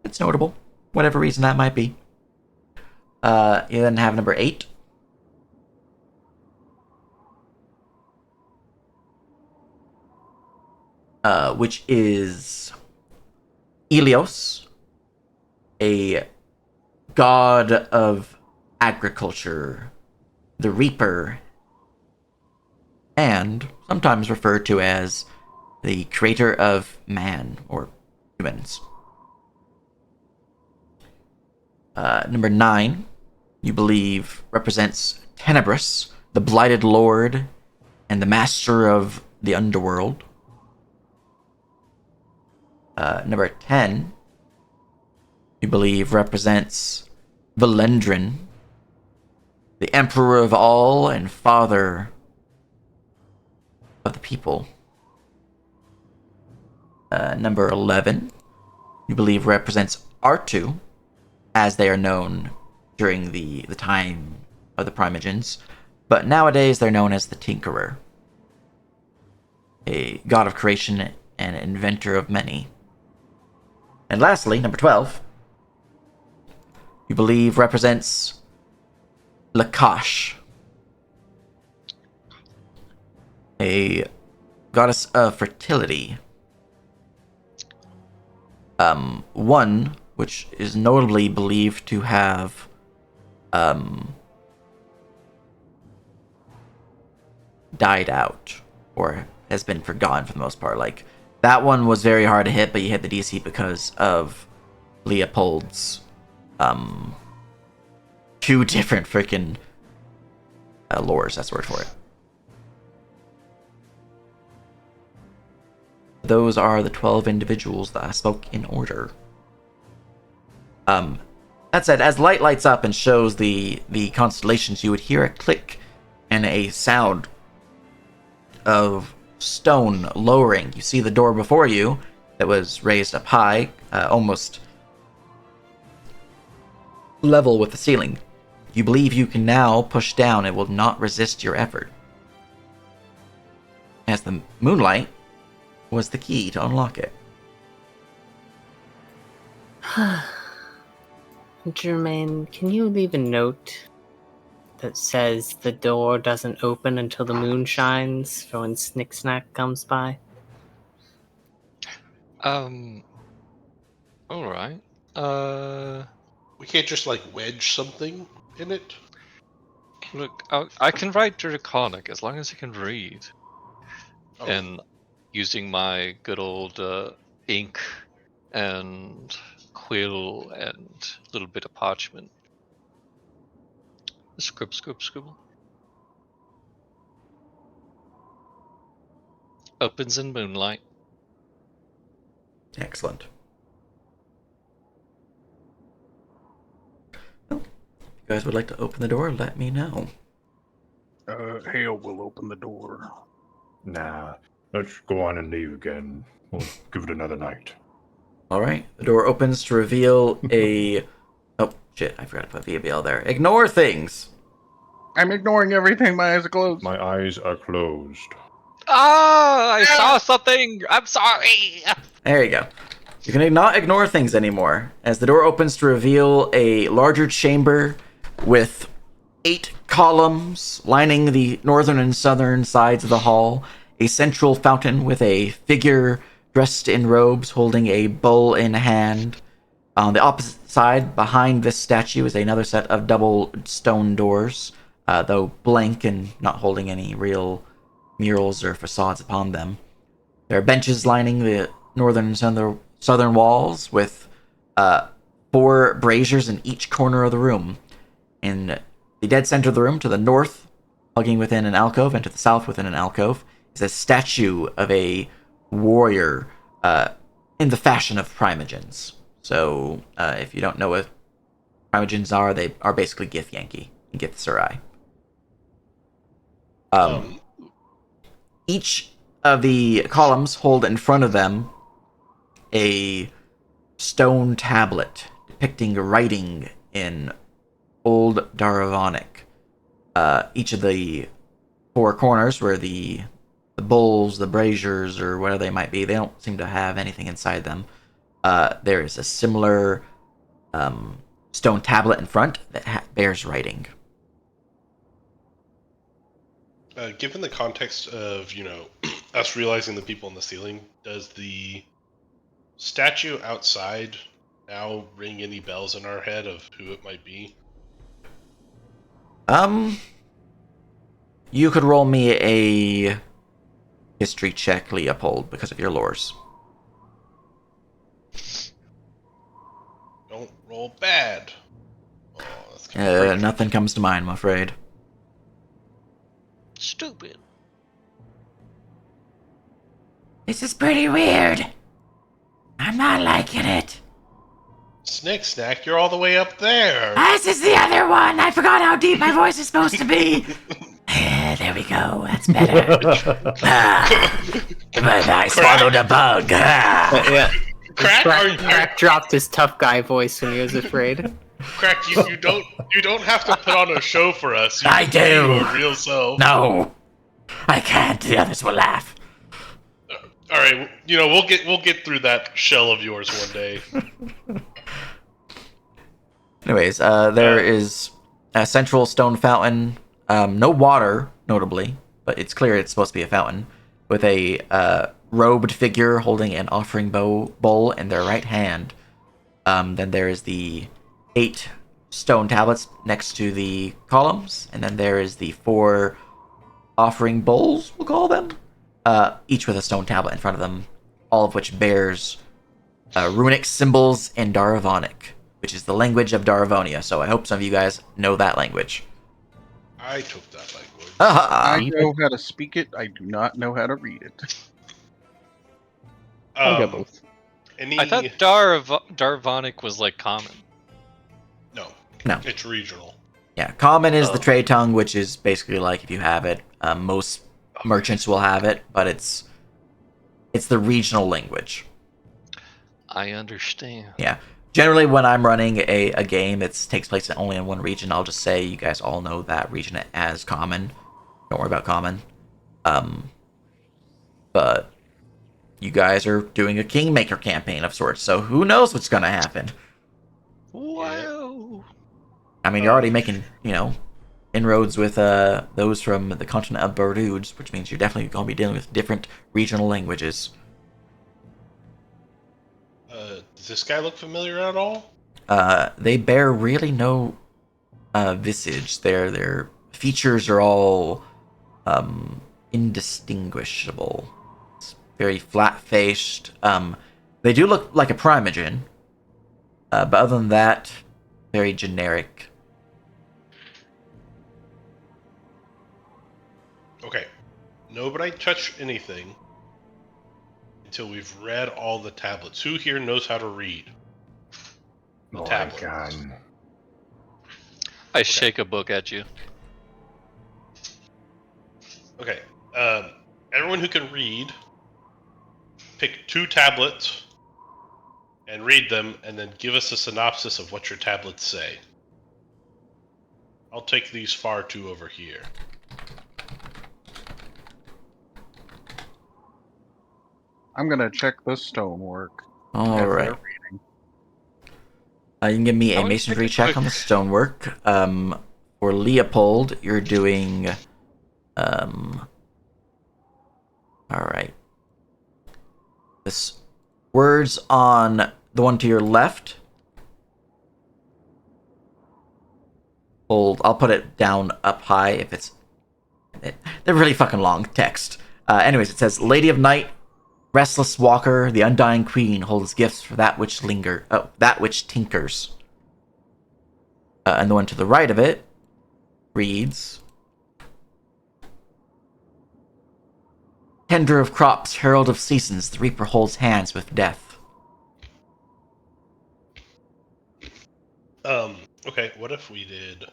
it's notable. Whatever reason that might be. You then have number 8. Which is Ilios, a god of agriculture, the reaper, and sometimes referred to as the creator of man, or humans. Number 9, you believe, represents Tenebris, the blighted lord and the master of the underworld. Number 10, you believe, represents Valendrin, the emperor of all and father of the people. Number 11, you believe, represents Artu, as they are known during the time of the Primogens, but nowadays they're known as the Tinkerer, a god of creation and inventor of many. And lastly, number 12, you believe represents Lakash, a goddess of fertility. One which is notably believed to have died out or has been forgotten for the most part. Like, that one was very hard to hit, but you hit the DC because of Leopold's 2 different freaking lores. That's the word for it. Those are the 12 individuals that I spoke in order. That said, as light lights up and shows the constellations, you would hear a click and a sound of stone lowering. You see the door before you that was raised up high, almost level with the ceiling. you believe you can now push down and will not resist your effort. As the moonlight was the key to unlock it. Jermaine, can you leave a note that says the door doesn't open until the moon shines for when Snick Snack comes by? All right. We can't just like wedge something in it. Look, I can write Draconic as long as I can read, Oh, and using my good old ink and quill and a little bit of parchment. Scribble. Opens in moonlight. Excellent. Well, if you guys would like to open the door, let me know. Hale will open the door. Nah, let's go on and leave again. We'll give it another night. Alright, the door opens to reveal a... Oh, shit, I forgot to put VBL there. Ignore things! I'm ignoring everything. My eyes are closed. My eyes are closed. Ah! I saw something! I'm sorry! There you go. You can not ignore things anymore, as the door opens to reveal a larger chamber with 8 columns lining the northern and southern sides of the hall, a central fountain with a figure dressed in robes holding a bowl in hand. On the opposite side, behind this statue, is another set of double stone doors, though blank and not holding any real murals or facades upon them. There are benches lining the northern and southern walls with 4 braziers in each corner of the room. In the dead center of the room, to the north, hugging within an alcove, and to the south within an alcove, is a statue of a warrior in the fashion of primogens. So, if you don't know what primogens are, they are basically Gith Yankee and Gith Sarai. Each of the columns hold in front of them a stone tablet depicting writing in Old Daravonic. Each of the 4 corners where the bowls, the braziers, or whatever they might be, they don't seem to have anything inside them. There is a similar stone tablet in front that bears writing. Given the context of, us realizing the people on the ceiling, does the statue outside now ring any bells in our head of who it might be? You could roll me a history check, Leopold, because of your lores. Don't roll bad. Oh, that's gonna break. Nothing comes to mind, I'm afraid. Stupid. This is pretty weird. I'm not liking it. Snick Snack, you're all the way up there. This is the other one. I forgot how deep my voice is supposed to be. There we go. That's better. But I swallowed a bug. Yeah. Crack, Crack dropped his tough guy voice when he was afraid. Crack, you don't have to put on a show for us. You I can do. be your real self. No, I can't. The others will laugh. All right, we'll get through that shell of yours one day. Anyways, there is a central stone fountain. No water, notably, but it's clear it's supposed to be a fountain, with a robed figure holding an offering bowl in their right hand. Then there is the 8 stone tablets next to the columns, and then there is the 4 offering bowls, we'll call them, each with a stone tablet in front of them, all of which bears runic symbols in Daravonic, which is the language of Daravonia, so I hope some of you guys know that language. I took that language. I know how to speak it. I do not know how to read it. I'll get both. I thought Darvonic was like common. No, it's regional. Yeah, common is the trade tongue, which is basically like if you have it. Most merchants will have it, but it's the regional language. I understand. Yeah. Generally, when I'm running a game that takes place only in one region, I'll just say you guys all know that region as common. Don't worry about common. But you guys are doing a Kingmaker campaign of sorts, so who knows what's gonna happen? Wow. I mean, you're already making, inroads with those from the continent of Baruj, which means you're definitely going to be dealing with different regional languages. Does this guy look familiar at all? They bear really no visage. Their features are all indistinguishable. It's very flat-faced. They do look like a primogen, but other than that, very generic. Okay. Nobody touch anything until we've read all the tablets. Who here knows how to read? The Oh, tablet. I can. I shake a book at you. Okay. Everyone who can read, pick 2 tablets and read them, and then give us a synopsis of what your tablets say. I'll take these far 2 over here. I'm gonna check the stonework. All as right. they're reading. You can give me I a wanna masonry take a check quick- on the stonework. For Leopold, you're doing. All right. This words on the one to your left. Hold. I'll put it down up high if it's. They're really fucking long text. Anyways, it says, "Lady of Night, restless walker, the undying queen holds gifts for that which that which tinkers." And the one to the right of it reads, "Tender of crops, herald of seasons, the reaper holds hands with death." Okay, what if we did...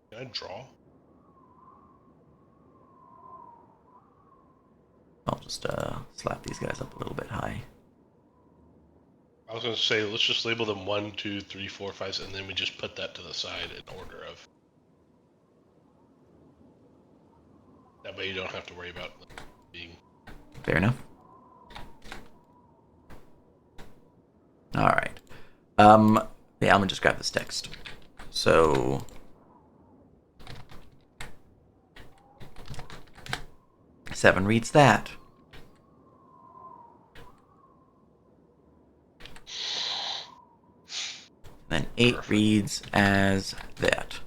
Can I draw? I'll just slap these guys up a little bit high. I was going to say, let's just label them 1, 2, 3, 4, 5, and then we just put that to the side in order of... That way you don't have to worry about being... Fair enough. All right. Yeah, I'm gonna just grab this text. So, 7 reads that. Then 8 Perfect. reads as that.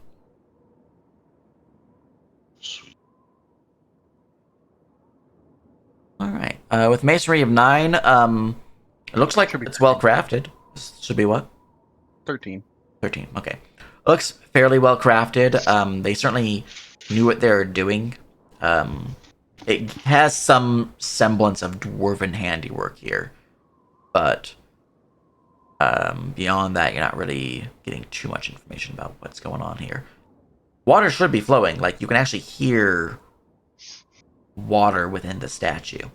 Sweet. All right. With masonry of 9, it looks like Should be it's well crafted. This should be what? 13. 13. Okay. Looks fairly well crafted. They certainly knew what they were doing. It has some semblance of dwarven handiwork here, but beyond that, you're not really getting too much information about what's going on here. Water should be flowing. Like, you can actually hear water within the statue.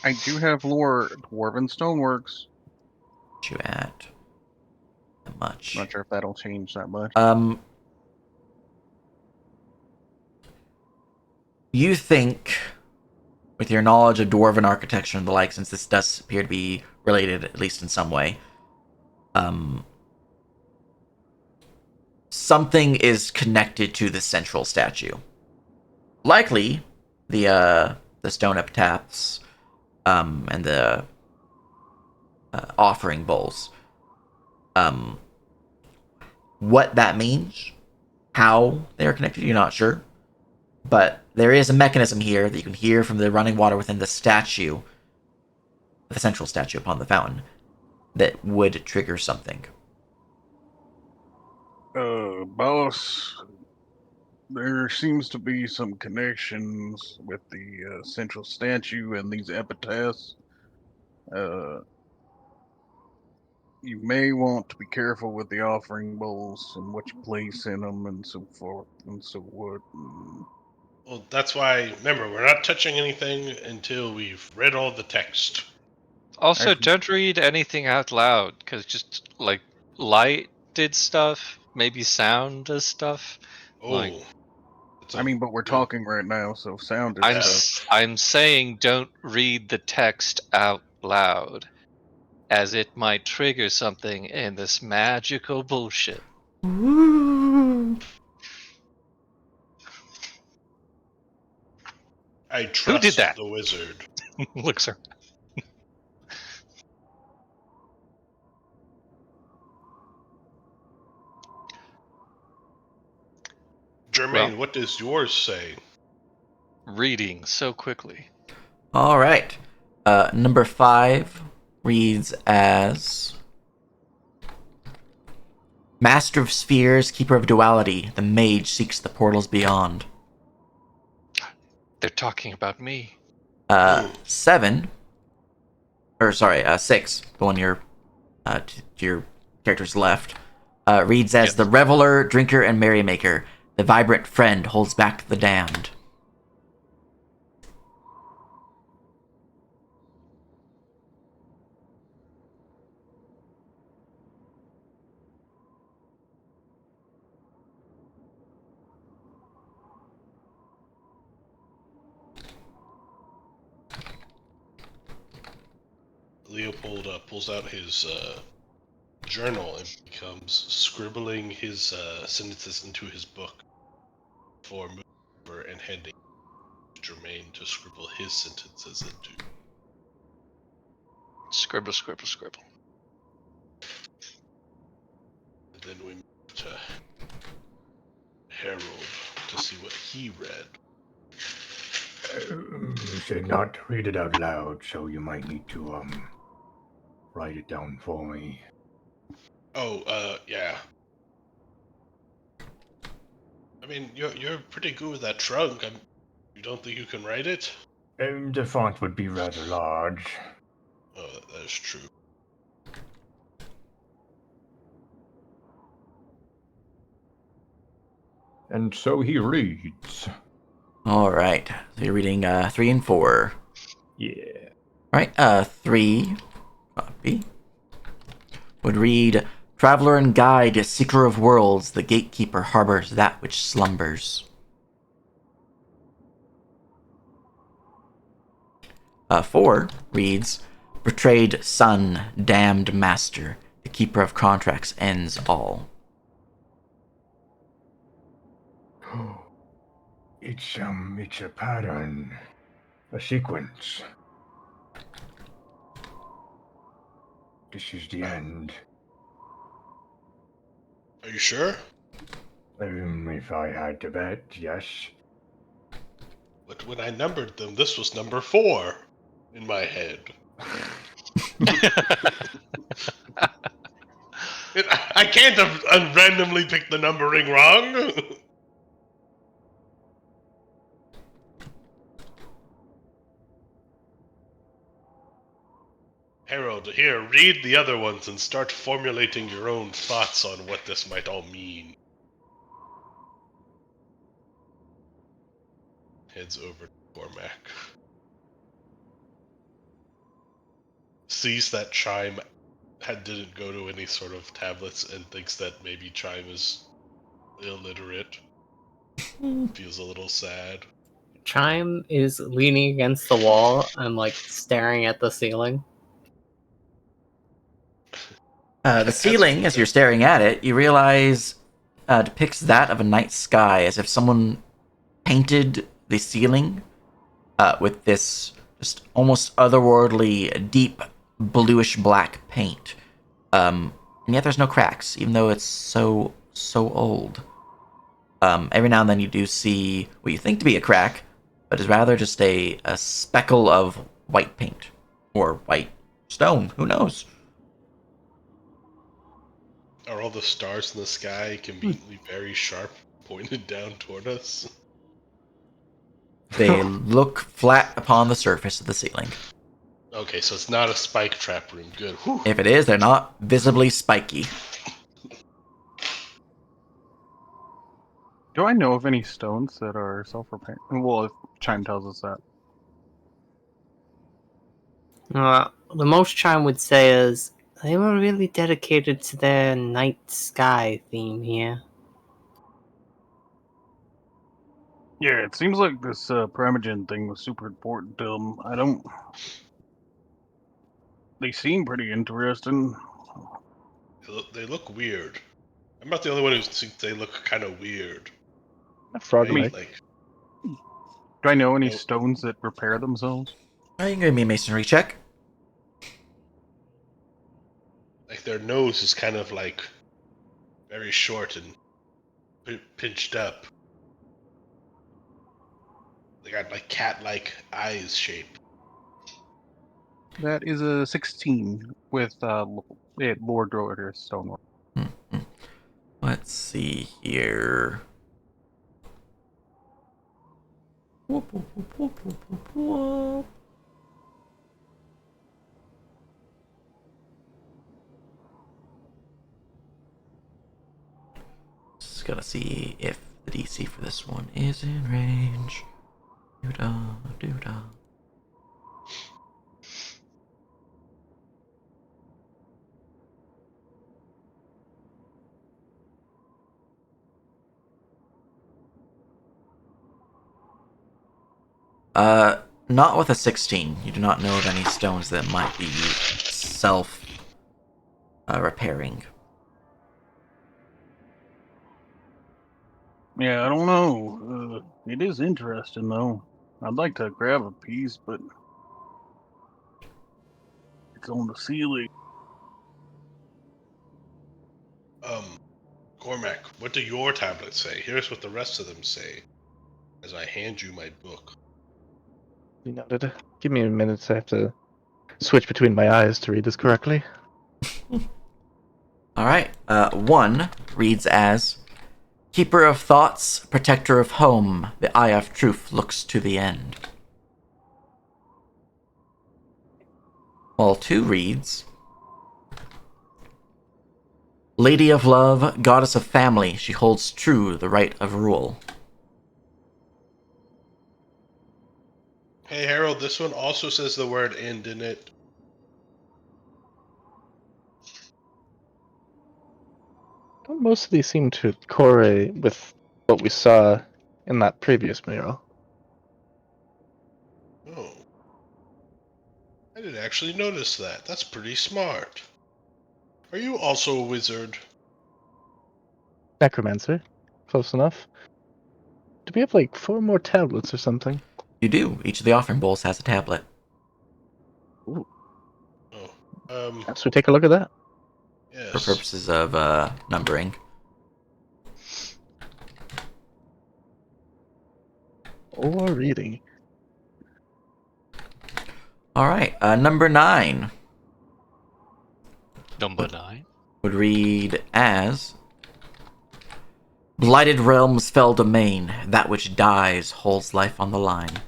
I do have lore dwarven stoneworks. What you at? Not much. Not sure if that'll change that much. You think, with your knowledge of dwarven architecture and the like, since this does appear to be related, at least in some way, something is connected to the central statue. Likely, the stone epitaphs, and the offering bowls. What that means, how they are connected, you're not sure. But there is a mechanism here that you can hear from the running water within the statue, the central statue upon the fountain, that would trigger something. Boss, there seems to be some connections with the central statue and these epitaphs. You may want to be careful with the offering bowls and what you place in them and so forth and so what. Well, that's why. Remember, we're not touching anything until we've read all the text. Also, I've- don't read anything out loud, because just like light did stuff, maybe sound does stuff. Oh, Like, it's I mean, but we're good- talking right now, so sound is stuff. I'm saying don't read the text out loud, as it might trigger something in this magical bullshit. Woo. I Who trust did that? the wizard. Looks her. Jermaine, Well, what does yours say? reading so quickly. All right. Number 5 reads as Master of Spheres, Keeper of Duality. The mage seeks the portals beyond. They're talking about me. 7, or sorry, 6, the one to your character's left, reads as Yes. the reveler, drinker, and merrymaker. The vibrant friend holds back the damned. Leopold pulls out his journal and becomes scribbling his sentences into his book before moving over and handing Jermaine to scribble his sentences into. Scribble, scribble, scribble. And then we move to Harold to see what he read. You said not to read it out loud, so you might need to write it down for me. Oh, yeah. I mean, you're pretty good with that trunk. You don't think you can write it? The font would be rather large. Oh, that is true. And so he reads. All right. So you're reading 3 and 4. Yeah. Right. 3 copy would read Traveler and guide, seeker of worlds, the gatekeeper harbors that which slumbers. 4 reads Betrayed son, damned master, the keeper of contracts ends all. It's a pattern. A sequence. This is the end. Are you sure? If I had to bet, yes. But when I numbered them, this was number 4 in my head. I can't have randomly picked the numbering wrong. Harold, here, read the other ones and start formulating your own thoughts on what this might all mean. Heads over to Cormac. Sees that Chime didn't go to any sort of tablets and thinks that maybe Chime is illiterate. Feels a little sad. Chime is leaning against the wall and like staring at the ceiling. The ceiling, as you're staring at it, you realize depicts that of a night sky, as if someone painted the ceiling with this just almost otherworldly, deep bluish black paint. And yet there's no cracks, even though it's so old. Every now and then you do see what you think to be a crack, but is rather just a speckle of white paint or white stone. Who knows? Are all the stars in the sky conveniently very sharp, pointed down toward us? They look flat upon the surface of the ceiling. Okay, so it's not a spike trap room. Good. Whew. If it is, they're not visibly spiky. Do I know of any stones that are self-repairing? Well, if Chime tells us that. The most Chime would say is they were really dedicated to their night sky theme here. Yeah, it seems like this Primogen thing was super important to them. I don't. They seem pretty interesting. They look weird. I'm not the only one who thinks they look kind of weird. Frog-like. Like, Do I know any No. stones that repair themselves? You can give me a masonry check. like their nose is kind of like very short and pinched up. They got like cat-like eyes shape. That is a 16 with Lord Droider Stonework. Let's see here. Whoop, whoop, whoop, whoop, whoop, whoop, whoop. Just gotta see if the DC for this one is in range. Doo-da, doo-da. Not with a 16. You do not know of any stones that might be self repairing. Yeah, I don't know. It is interesting though. I'd like to grab a piece, but it's on the ceiling. Cormac, what do your tablets say? Here's what the rest of them say. As I hand you my book. You noted. Give me a minute. I have to switch between my eyes to read this correctly. All right. 1 reads as Keeper of thoughts, protector of home, the eye of truth looks to the end. While 2 reads Lady of love, goddess of family, she holds true the right of rule. Hey Harold, this one also says the word end in it. Don't most of these seem to correlate with what we saw in that previous mural? Oh. I didn't actually notice that. That's pretty smart. Are you also a wizard? Necromancer. Close enough. Do we have like 4 more tablets or something? You do. Each of the offering bowls has a tablet. Ooh. Oh. So take a look at that. For Yes. purposes of numbering. Or reading. All right. Number 9 Number 9. would read as Blighted realms fell domain. That which dies holds life on the line.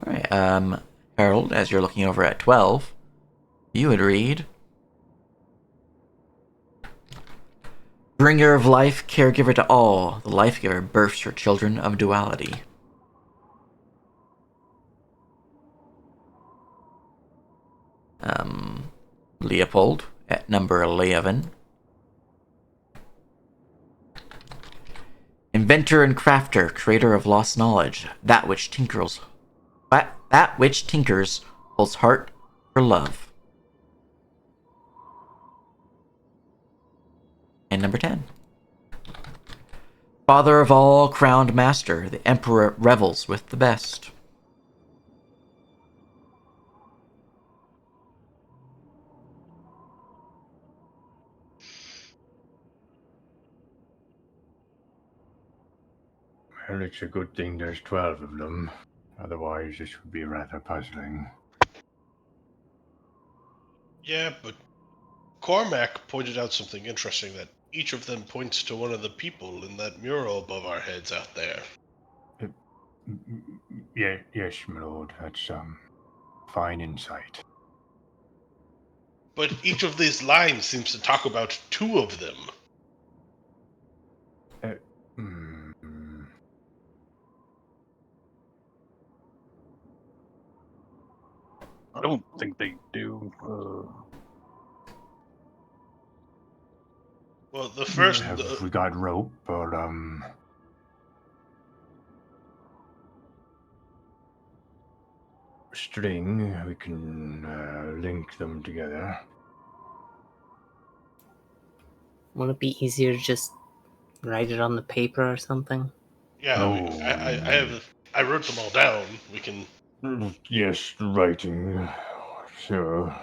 All right. Harold, as you're looking over at 12, you would read Bringer of life, caregiver to all. The life giver births her children of duality. Leopold at number 11. Inventor and crafter, creator of lost knowledge, that which tinkers holds heart for love. And number 10. Father of all, crowned master, the emperor revels with the best. Well, it's a good thing there's 12 of them. Otherwise, this would be rather puzzling. Yeah, but Cormac pointed out something interesting that each of them points to one of the people in that mural above our heads out there. Yeah, yes, my lord. That's fine insight. But each of these lines seems to talk about two of them. Hmm. I don't think they do. Well, the first, Have we got rope or string? We can link them together. Would it be easier to just write it on the paper or something? yeah, Oh. I wrote them all down. We can. Yes, writing. Sure.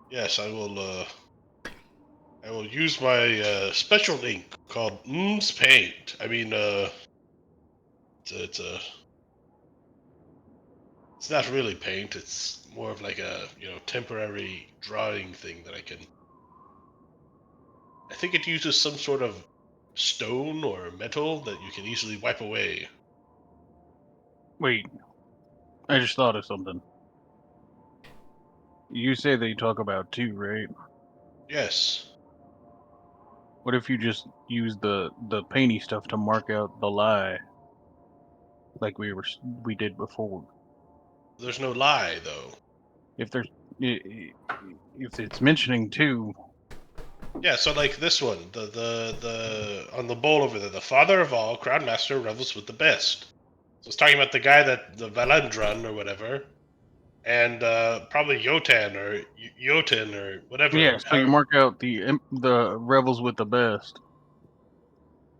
Yes, I will. I will use my special ink called M's Paint. I mean, it's not really paint. It's more of like a temporary drawing thing that I can. I think it uses some sort of stone or metal that you can easily wipe away. Wait, I just thought of something. You say they talk about two, right? Yes. What if you just use the painty stuff to mark out the lie, like we did before? There's no lie though. If there's if it's mentioning two, Yeah, so like this one, the on the bowl over there, the father of all, crown master revels with the best. So it's talking about the guy that the Valandran or whatever, and probably Yotan or Jotun or whatever. yeah. So you mark out the rebels with the best,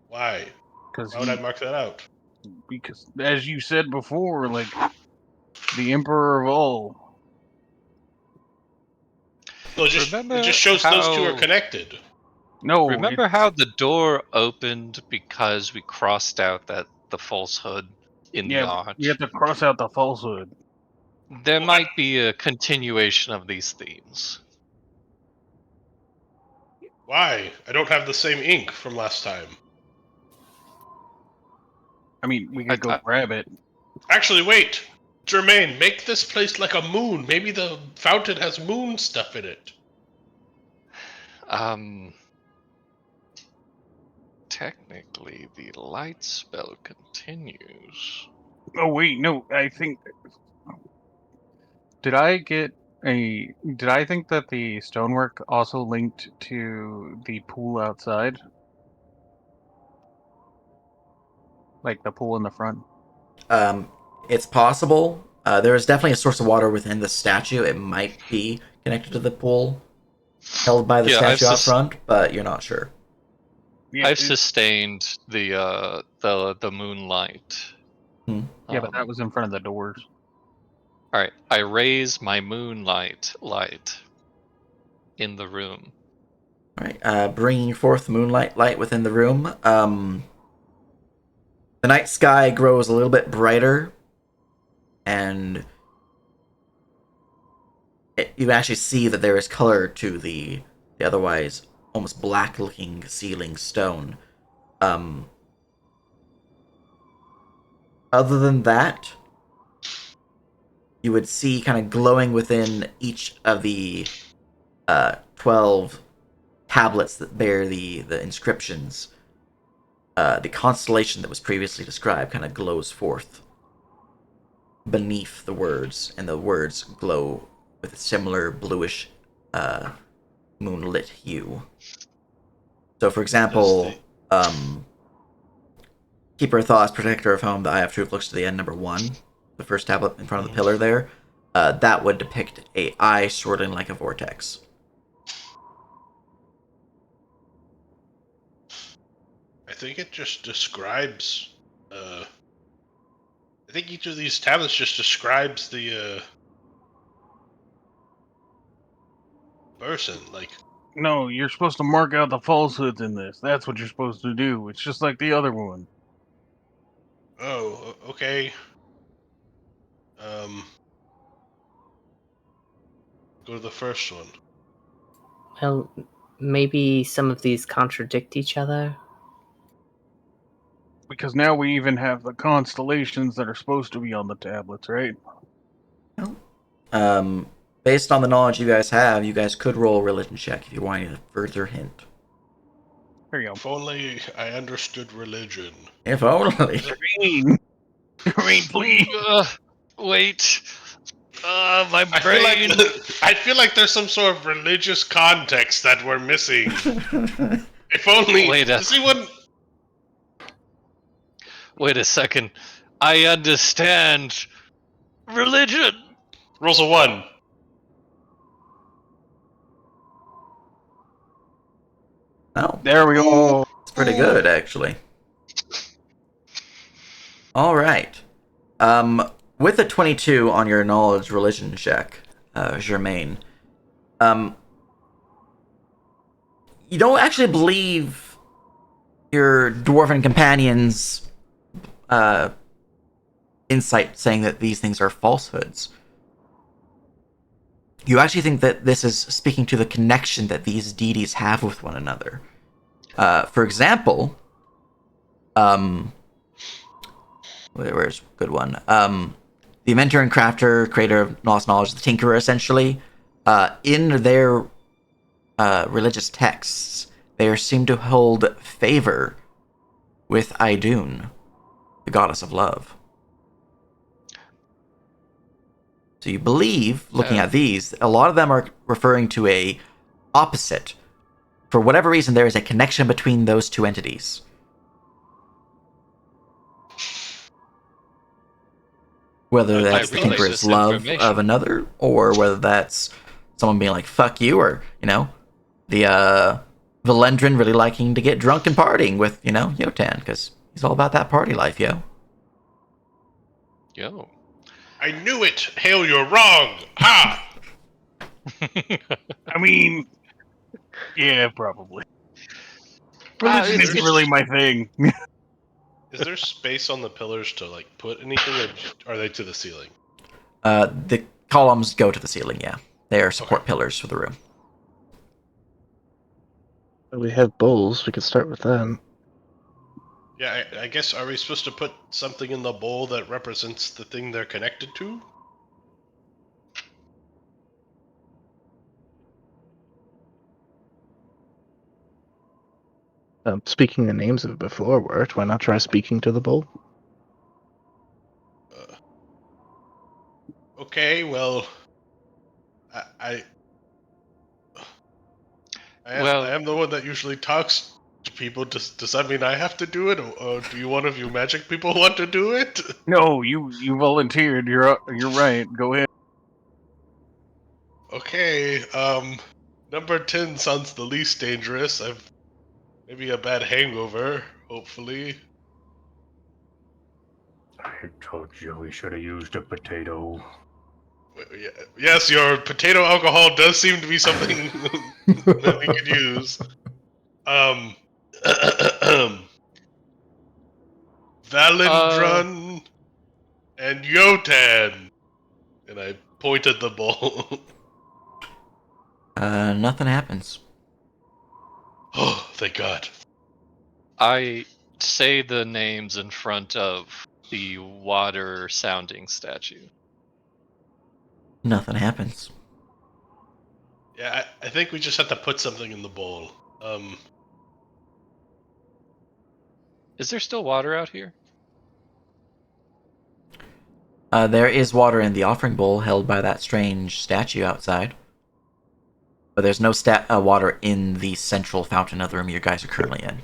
Why? because Why would I mark that out? because as you said before, like the emperor of all. So it Remember just shows those two are how connected. No, remember it's how the door opened because we crossed out the falsehood in the yeah. But you have arch? to cross out the falsehood. There Well, might be a continuation of these themes. why? I don't have the same ink from last time. I mean, we I, could go I, grab it. Actually, wait. Jermaine, make this place like a moon. Maybe the fountain has moon stuff in it. um, technically, the light spell continues. Oh wait, no. I think did I get a? Did I think that the stonework also linked to the pool outside, like the pool in the front? It's possible. There is definitely a source of water within the statue. It might be connected to the pool held by the Yeah, statue out front, but you're not sure. Yeah, I've sustained the moonlight. yeah, but that was in front of the doors. All right, I raise my moonlight light in the room. All right, bringing forth moonlight light within the room. The night sky grows a little bit brighter, and you actually see that there is color to the otherwise almost black-looking ceiling stone. Um, Other than that, you would see kind of glowing within each of the 12 tablets that bear the inscriptions. The constellation that was previously described kind of glows forth beneath the words, and the words glow with a similar bluish moonlit hue. So, for example, Keeper of Thoughts, Protector of Home, the Eye of Truth looks to the end, number 1, the first tablet in front of the pillar there. That would depict a eye swirling like a vortex. I think it just describes. I think each of these tablets just describes the person. Like, No, you're supposed to mark out the falsehoods in this. That's what you're supposed to do. It's just like the other one. oh, okay. Um, go to the first one. Well, maybe some of these contradict each other. Because now we even have the constellations that are supposed to be on the tablets, right? Based on the knowledge you guys have, you guys could roll a religion check if you want a further hint. There you go. If only I understood religion. If only. Rain, please. Wait. My I feel brain. I feel like there's some sort of religious context that we're missing. If only. Wait a- Does anyone? Wait a second. I understand. Religion. Rolls a 1. Oh, There we go. it's pretty good, actually. All right. With a 22 on your knowledge religion check, Germain, you don't actually believe your dwarven companion's insight saying that these things are falsehoods. You actually think that this is speaking to the connection that these deities have with one another. For example, where's a good one? The inventor and crafter, creator of lost knowledge, the tinkerer, essentially, in their religious texts, they seem to hold favor with Idun, the goddess of love. So you believe, looking at these, a lot of them are referring to a opposite. For whatever reason, there is a connection between those two entities. Whether that's the realize tinkerer's this love information. of another, or whether that's someone being like, fuck you, or, the Valendrin really liking to get drunk and partying with, Yotan, because he's all about that party life, yo. Yo. I knew it. Hale, you're wrong. Ha! I mean, yeah, probably. Ah, Religion it's- isn't really my thing. Is there space on the pillars to like put anything, or are they to the ceiling? The columns go to the ceiling, yeah. They are support pillars for the room. We have bowls. We could start with them. Yeah, I guess, are we supposed to put something in the bowl that represents the thing they're connected to? Speaking the names of it before worked. Why not try speaking to the bowl? Okay, well, I Well- I am the one that usually talks to people. Does that mean I have to do it, or do you one of you magic people want to do it? No, you volunteered. You're right. Go ahead. Okay, number 10 sounds the least dangerous. I've maybe a bad hangover, hopefully. I told you we should have used a potato. Yes, your potato alcohol does seem to be something that we could use. Valendrun and Yotan. And I pointed the bowl. Nothing happens. Oh, thank God. I say the names in front of the water sounding statue. Nothing happens. Yeah, I think we just have to put something in the bowl. Is there still water out here? There is water in the offering bowl held by that strange statue outside. But there's no water in the central fountain of the room you guys are currently in.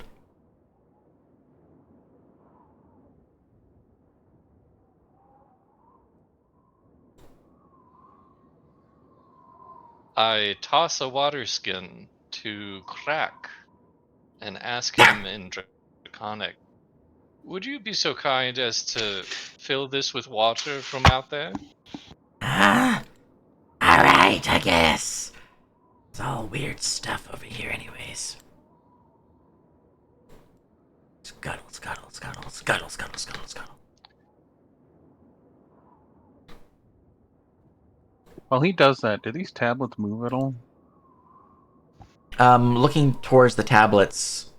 I toss a water skin to Crack and ask him in Draconic, would you be so kind as to fill this with water from out there? Ah, alright, I guess. It's all weird stuff over here anyways. Scuttle, scuttle, scuttle, scuttle, scuttle, scuttle, scuttle. While he does that, do these tablets move at all? Looking towards the tablets,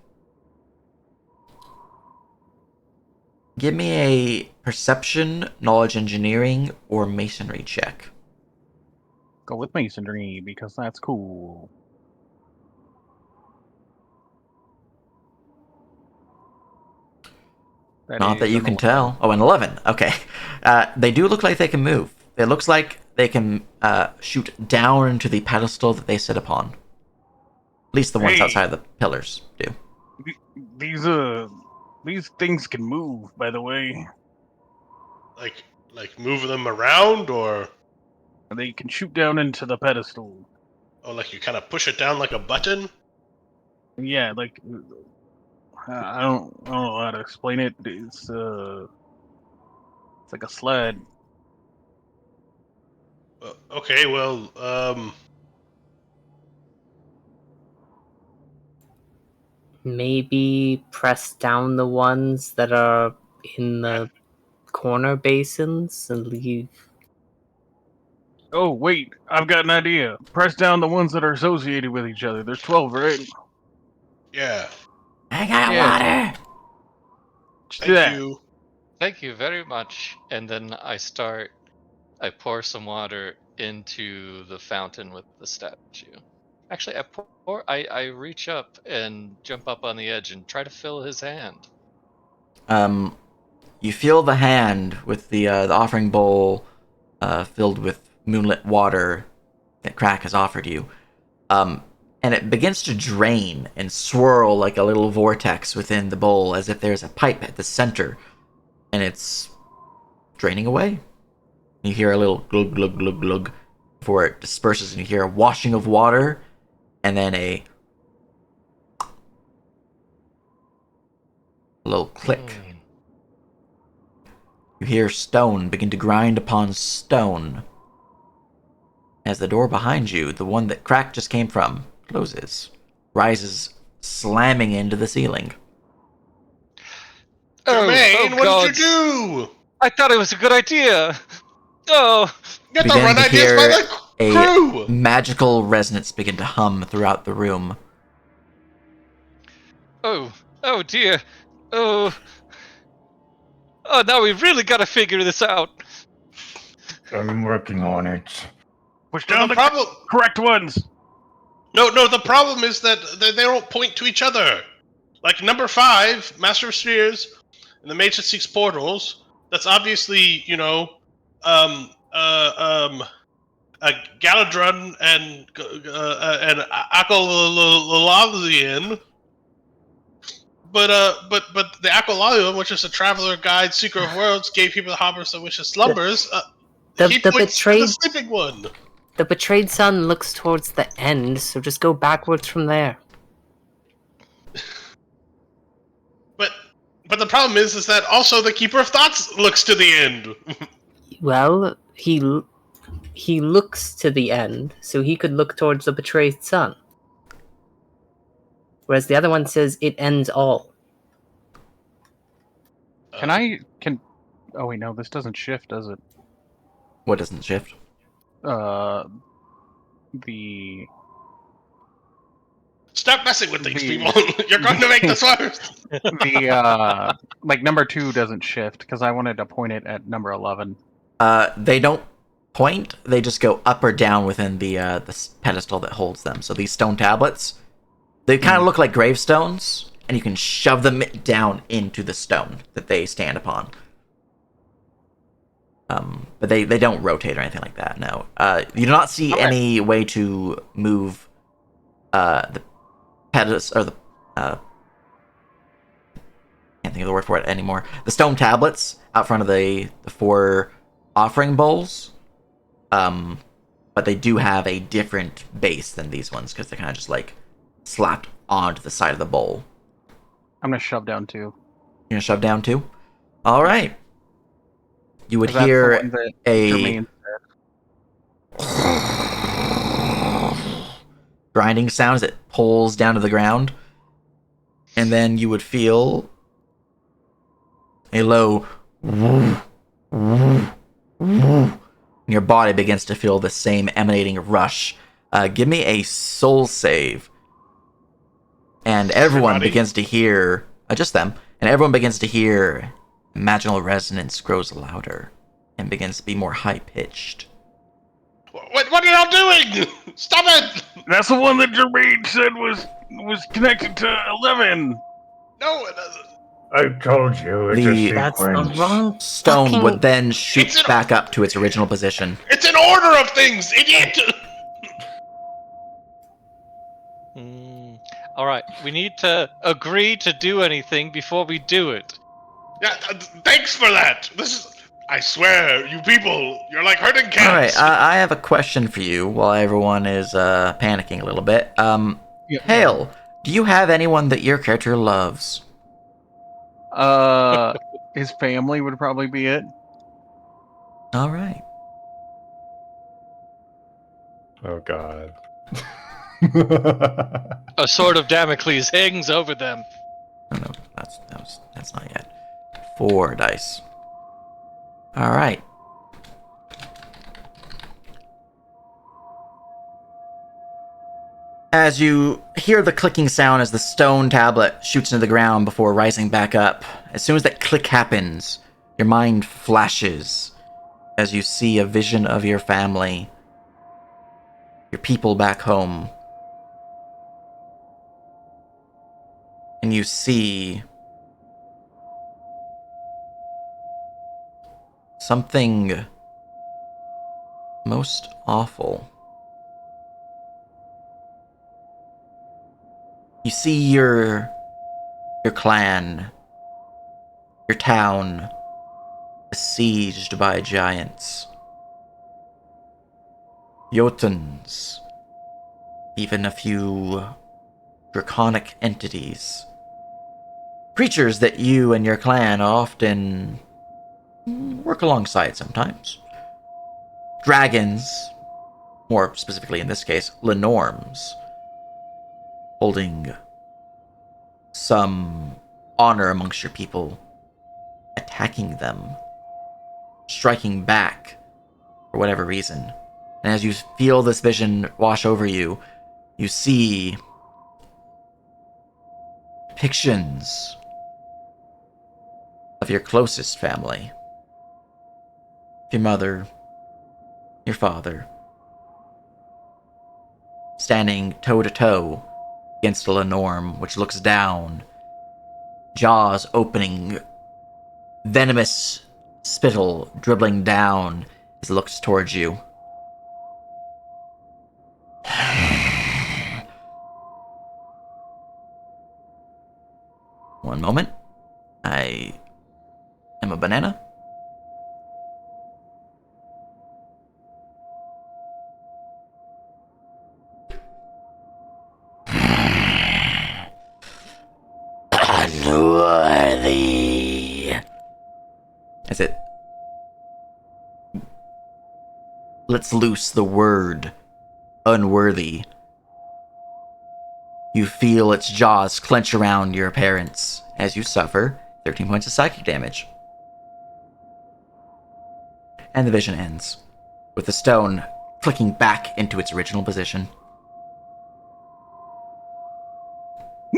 Give me a perception, knowledge engineering, or masonry check. Go with masonry because that's cool. Not that is you an can 11. tell. Oh, an 11. Okay. They do look like they can move. It looks like they can shoot down into the pedestal that they sit upon. At least the ones Hey. outside of the pillars do. These things can move, by the way. Like move them around, or They can shoot down into the pedestal. like you kind of push it down like a button. Yeah, like I don't know how to explain it. It's like a sled. Okay, well, Maybe press down the ones that are in the corner basins and leave. Oh wait, I've got an idea. Press down the ones that are associated with each other. There's 12, right? yeah. I got Yeah. water! Just do Thank that. you. Thank you very much. And then I pour some water into the fountain with the statue. Actually, I reach up and jump up on the edge and try to fill his hand. You feel the hand with the offering bowl filled with moonlit water that Crack has offered you. And it begins to drain and swirl like a little vortex within the bowl as if there's a pipe at the center. And it's draining away. You hear a little glug, glug, glug, glug before it disperses, and you hear a washing of water, and then a little click. You hear stone begin to grind upon stone as the door behind you, the one that Crack just came from, closes, rises, slamming into the ceiling. Jermaine, what God. did you do? I thought it was a good idea. Oh, Get the Begin run to ideas by the a crew. magical resonance begin to hum throughout the room. oh dear. Oh, now we really got to figure this out. I'm working on it. Push No, down the the problem. correct ones. No, the problem is that they don't point to each other. Like number 5, Master of Spheres, and the Mage that Seeks Portals. That's obviously, a Galadron and Akolalian. But the Akolalian, which is a traveler guide, seeker of worlds, gave people the harbors of wishes slumbers. He The points to the sleeping one. The betrayed sun looks towards the end, so just go backwards from there. But the problem is that also the Keeper of Thoughts looks to the end. Well, he looks to the end, so he could look towards the betrayed sun. Whereas the other one says it ends all. Can oh wait, no, this doesn't shift, does it? What doesn't shift? The Stop messing with things, The- people. You're going to make this worse. like number 2 doesn't shift because I wanted to point it at number 11. They don't point. They just go up or down within the pedestal that holds them. So these stone tablets, they kind of look like gravestones, and you can shove them down into the stone that they stand upon. But they don't rotate or anything like that. No. You do not see Okay. any way to move the pedestal or the can't think of the word for it anymore. The stone tablets out front of the 4 offering bowls. But they do have a different base than these ones because they're kind of just like slapped onto the side of the bowl. I'm gonna shove down 2. You're gonna shove down 2? All right. You would 'Cause that's the hear one that a Jermaine grinding sound as it pulls down to the ground, and then you would feel a low and your body begins to feel the same emanating rush. Give me a soul save. And everyone Everybody? begins to hear, just them, and everyone begins to hear Imaginal resonance grows louder and begins to be more high-pitched. What are y'all doing? Stop it! That's the one that Jermaine said was connected to 11. No, I told you, it's The- a That's the sequence. wrong Stone fucking... would then shoot It's an- back up to its original position. it's an order of things, idiot! All right, we need to agree to do anything before we do it. Yeah, thanks for that. I swear, you people, you're like herding All cats. right, I have a question for you while everyone is panicking a little bit. Yeah. Hale, do you have anyone that your character loves? His family would probably be it. All right. Oh God. A sword of Damocles hangs over them. Oh, no, that's not yet. 4 dice. All right. As you hear the clicking sound as the stone tablet shoots into the ground before rising back up, as soon as that click happens, your mind flashes as you see a vision of your family, your people back home. And you see something most awful. You see your clan, your town, besieged by giants, Jotuns, even a few draconic entities. Creatures that you and your clan often work alongside sometimes. Dragons, more specifically in this case, Lenorms, holding some honor amongst your people, attacking them, striking back for whatever reason. And as you feel this vision wash over you, you see depictions of your closest family. Your mother, your father, standing toe to toe against a Lenorm, which looks down, jaws opening, venomous spittle dribbling down as it looks towards you. One moment. I am a banana. Unworthy. As it lets loose the word unworthy, you feel its jaws clench around your parents as you suffer 13 points of psychic damage. And the vision ends, with the stone clicking back into its original position.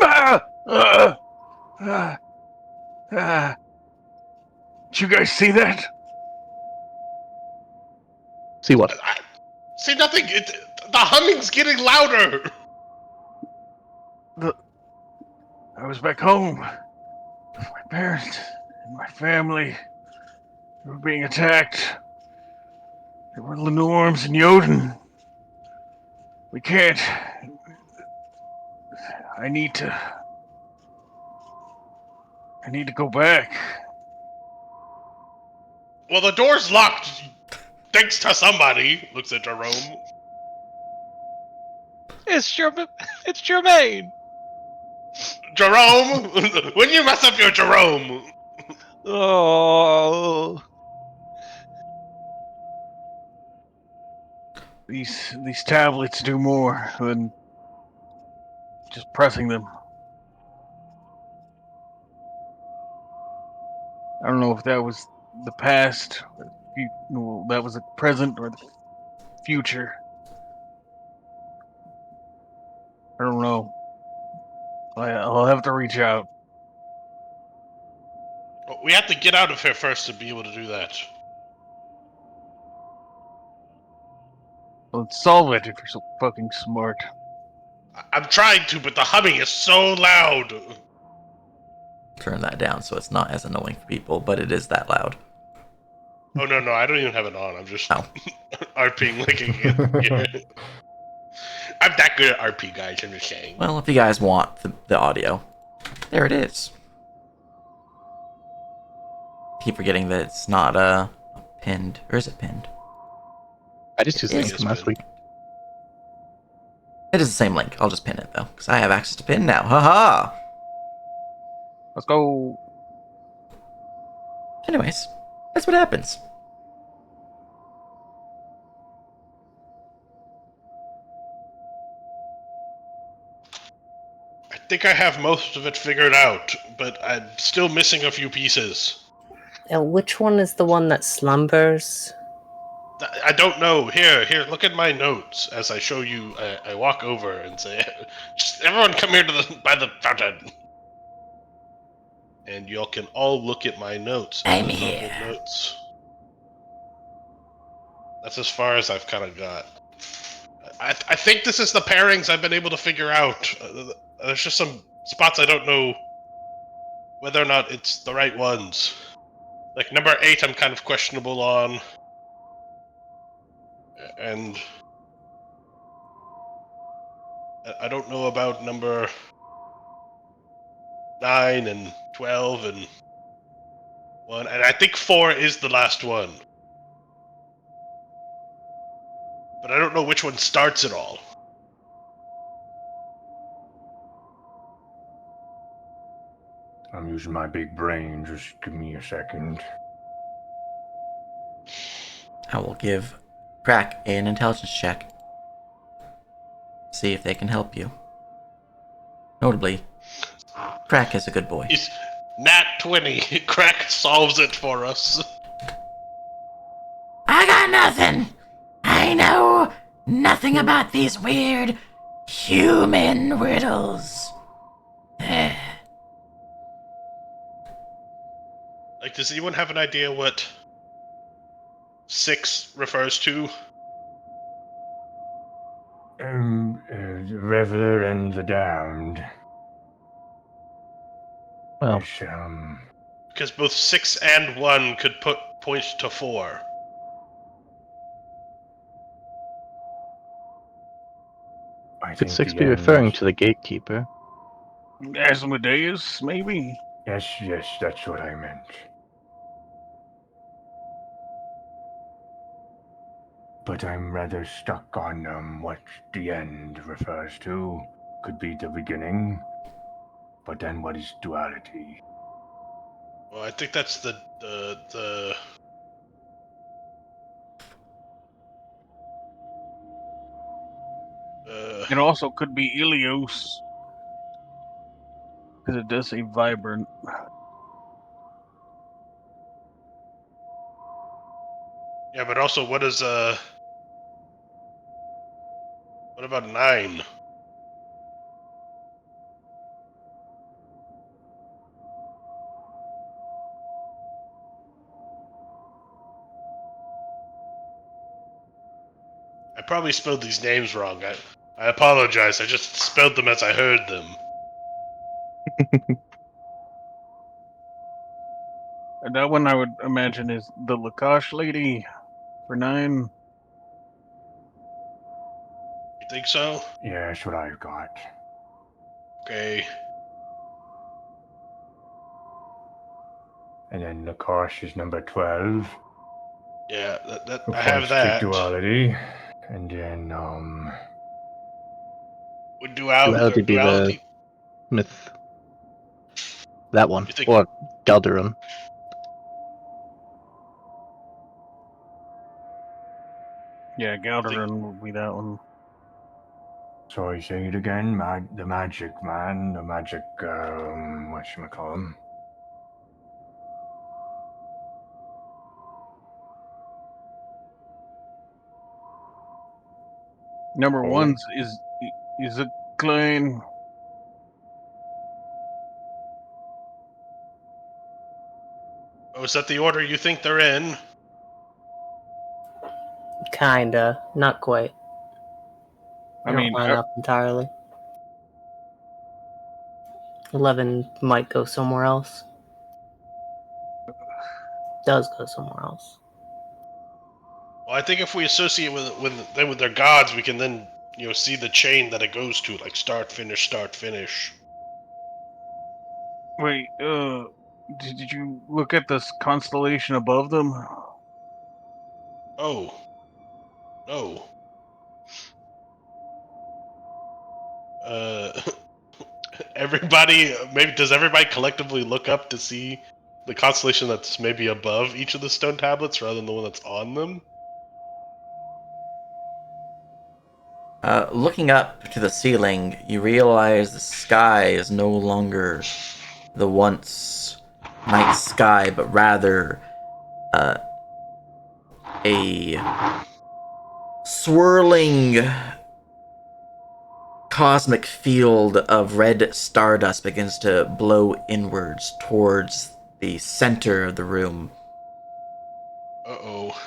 Ah! Ah! Ah! Did you guys see that? See what? See nothing. The humming's getting louder. I was back home. My parents and my family were being attacked. There were Lenorms and Jotun. We can't. I need to go back. Well, the door's locked. Thanks to somebody. Looks at Jerome. It's Jermaine. Jerome, when you mess up your Jerome. Oh. These tablets do more than just pressing them. I don't know if that was the past, or that was the present, or the future. I don't know. I'll have to reach out. But we have to get out of here first to be able to do that. Let's solve it if you're so fucking smart. I'm trying to, but the humming is so loud. Turn that down so it's not as annoying for people, but it is that loud. Oh no, I don't even have it on. I'm just Oh. RPing like again. I'm that good at RP, guys. I'm just saying. Well, if you guys want the audio, there it is. Keep forgetting that it's not pinned, or is it pinned? I just used the It link is from last week. It is the same link. I'll just pin it though, because I have access to pin now. Haha. Let's go. Anyways, that's what happens. I think I have most of it figured out, but I'm still missing a few pieces. Which one is the one that slumbers? I don't know. Here, look at my notes as I show you. I walk over and say, "Just everyone come here by the fountain." And y'all can all look at my notes. I'm Those are here. good notes. That's as far as I've kind of got. I think this is the pairings I've been able to figure out. There's just some spots I don't know whether or not it's the right ones. Like number 8, I'm kind of questionable on. And I don't know about number 9 and 12 and 1. And I think 4 is the last one. But I don't know which one starts it all. I'm using my big brain. Just give me a second. I will give Crack an intelligence check. See if they can help you. Notably, Crack is a good boy. He's Nat 20. Crack solves it for us. I got nothing. I know nothing about these weird human riddles. Like, does anyone have an idea what 6 refers to? The Reveler and the Damned. Well, It's, Because both 6 and 1 could point to 4. I could think 6 the be end- referring to the gatekeeper? Asmodeus, maybe? Yes, that's what I meant. But I'm rather stuck on what the end refers to. Could be the beginning, but then what is duality? Well, I think that's the It also could be Ilios. Because it does say vibrant. yeah, but also what is what about 9? I probably spelled these names wrong. I apologize. I just spelled them as I heard them. And that one I would imagine is the Lakash lady for 9. You think so? Yeah, that's what I've got. Okay. And then Nakash is number 12. Yeah, that Who I have points to that. duality. And then, Would Duality be the myth. That one. You think- Or Galderon. Yeah, Galderon would be that one. sorry, say it again. The magic man, the magic, whatchamacallem? Number Oh. 1's is a Klein. Oh, is that the order you think they're in? Kinda, not quite. I They don't mean, line up entirely. 11 might go somewhere else. Does go somewhere else. Well, I think if we associate with them with their gods, we can then see the chain that it goes to, like start finish start finish. wait, did you look at this constellation above them? Oh, no. Uh, everybody, maybe does everybody collectively look up to see the constellation that's maybe above each of the stone tablets rather than the one that's on them? Looking up to the ceiling, you realize the sky is no longer the once night sky, but rather a swirling cosmic field of red stardust begins to blow inwards towards the center of the room. Uh-oh.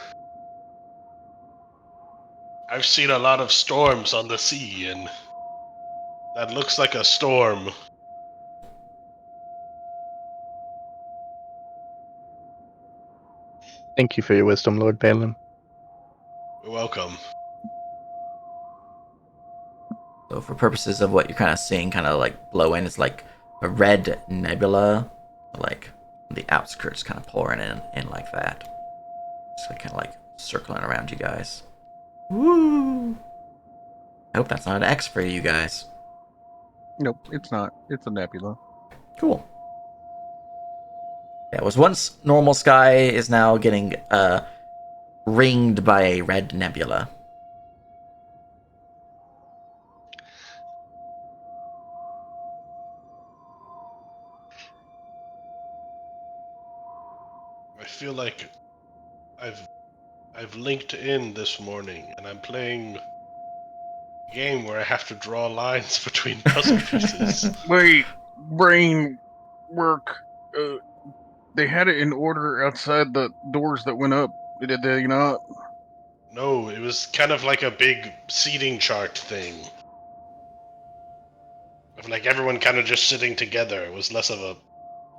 I've seen a lot of storms on the sea, and that looks like a storm. Thank you for your wisdom, Lord Balin. You're welcome. So, for purposes of what you're kind of seeing, kind of like blow in, it's like a red nebula, like the outskirts kind of pouring in like that. Just like, kind of like circling around you guys. Woo! I hope that's not an X for you guys. Nope, it's not. It's a nebula. Cool. Yeah, it was once normal sky is now getting ringed by a red nebula. I feel like I've linked in this morning, and I'm playing a game where I have to draw lines between puzzle pieces. Wait, brain work. They had it in order outside the doors that went up. Did they not? No, it was kind of like a big seating chart thing. Of like everyone kind of just sitting together. It was less of a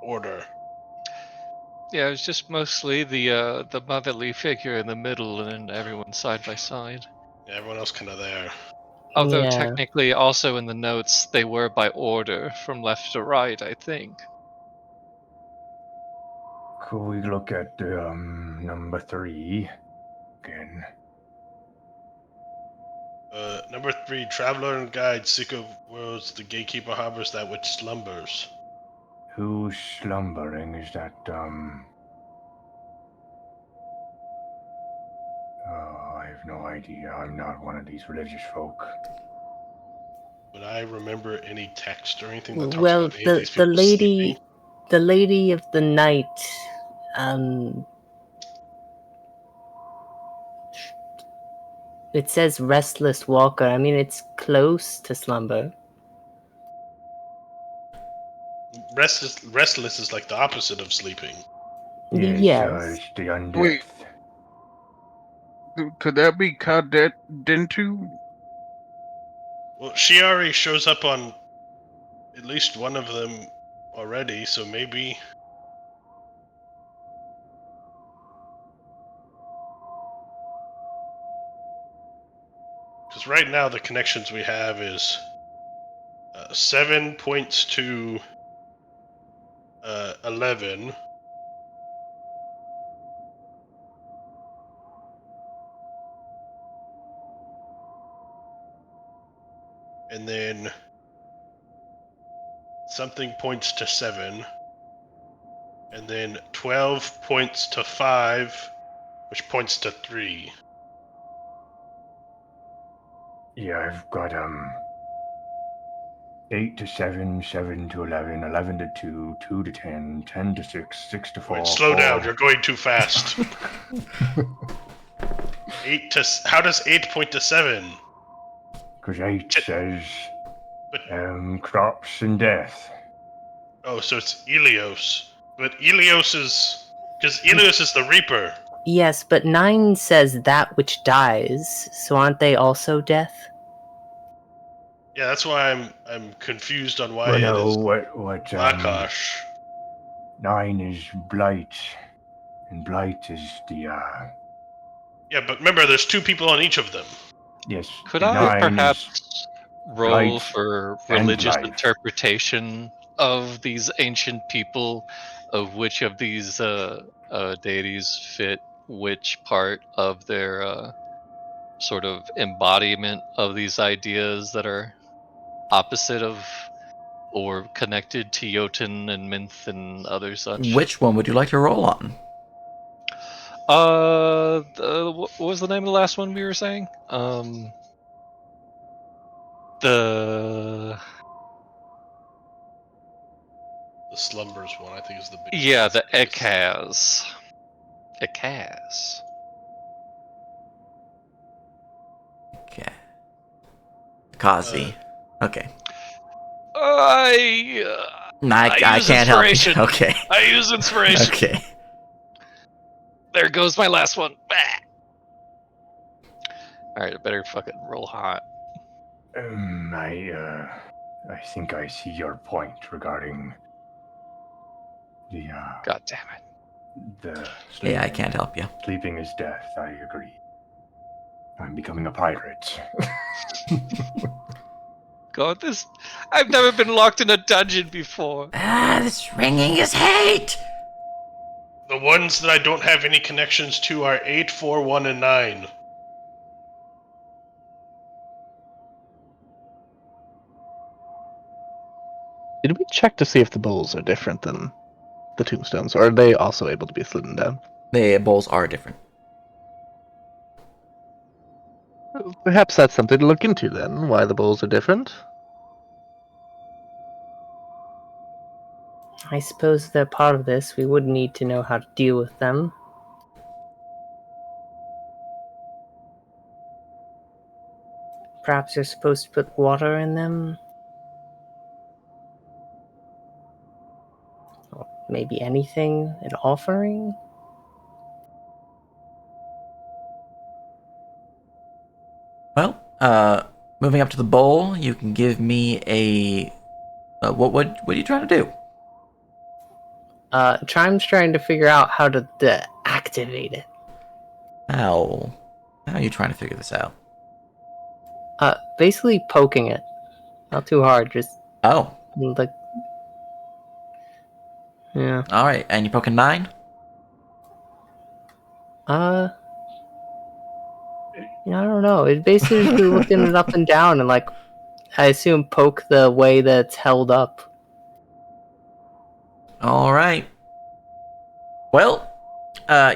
order. Yeah, it was just mostly the motherly figure in the middle, and then everyone side by side. Yeah, everyone else kind of there. Although Yeah. technically, also in the notes, they were by order from left to right, I think. Could we look at number 3 again? Number 3, traveler and guide, sick of worlds, the gatekeeper harbors that which slumbers. Who's slumbering? Is that Oh, I have no idea. I'm not one of these religious folk. Would I remember any text or anything that talks Well, about any of these the people lady, sleeping? the lady of the night, it says restless walker. I mean, it's close to slumber. Restless is like the opposite of sleeping. Yes. It's the undead. Wait. Could that be Dentu? Well, she already shows up on at least one of them already, so maybe. Because right now the connections we have is 7 points to 11. And then something points to 7. And then 12 points to 5, which points to 3. Yeah, I've got 8 to 7, 7 to 11, 11 to 2, 2 to 10, 10 to 6, 6 to 4. Wait, slow down, 4. you're going too fast. 8 to. How does 8 point to 7? Because 8 says But crops and death. oh, so it's Elios. But Elios is Because Ilios is the Reaper. Yes, but 9 says that which dies, so aren't they also death? Yeah, that's why I'm confused on why Well, it no, is what 9 is blight, and blight is the Yeah, but remember, there's 2 people on each of them. yes. Could the I 9 is perhaps roll blight for and religious life. interpretation of these ancient people, of which of these deities fit which part of their sort of embodiment of these ideas that are opposite of or connected to Jotun and Minth and other such? Which one would you like to roll on? What was the name of the last one we were saying? The The slumbers one, I think, is the biggest. yeah, the Ekaz. Ekaz. Okay. Kazi. Okay. I I use can't help you. inspiration. Okay. I use inspiration. Okay. There goes my last one. Alright, I better fucking roll hot. I think I see your point regarding the God damn it. the sleeping. Yeah, I can't help you. Sleeping is death. I agree. I'm becoming a pirate. God, I've never been locked in a dungeon before. This ringing is hate! The ones that I don't have any connections to are 8, 4, 1, and 9. Did we check to see if the bowls are different than the tombstones, or are they also able to be slidden down? The bowls are different. Perhaps that's something to look into then, why the bowls are different. I suppose they're part of this. We would need to know how to deal with them. Perhaps you're supposed to put water in them? Or maybe anything? An offering? Well, moving up to the bowl, you can give me a. What are you trying to do? Chime's trying to figure out how to activate it. How are you trying to figure this out? Basically poking it. Not too hard, just Oh, like... Yeah. all right. And you're poking 9. I don't know. It basically just be looking it up and down and, like, I assume poke the way that it's held up. All right. Well,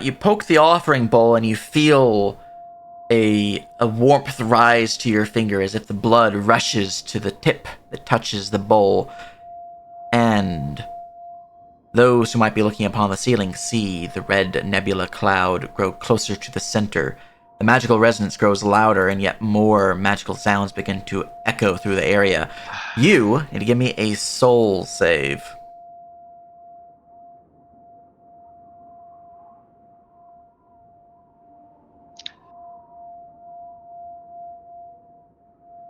you poke the offering bowl and you feel a warmth rise to your finger as if the blood rushes to the tip that touches the bowl. And those who might be looking upon the ceiling see the red nebula cloud grow closer to the center. The magical resonance grows louder, and yet more magical sounds begin to echo through the area. You need to give me a soul save.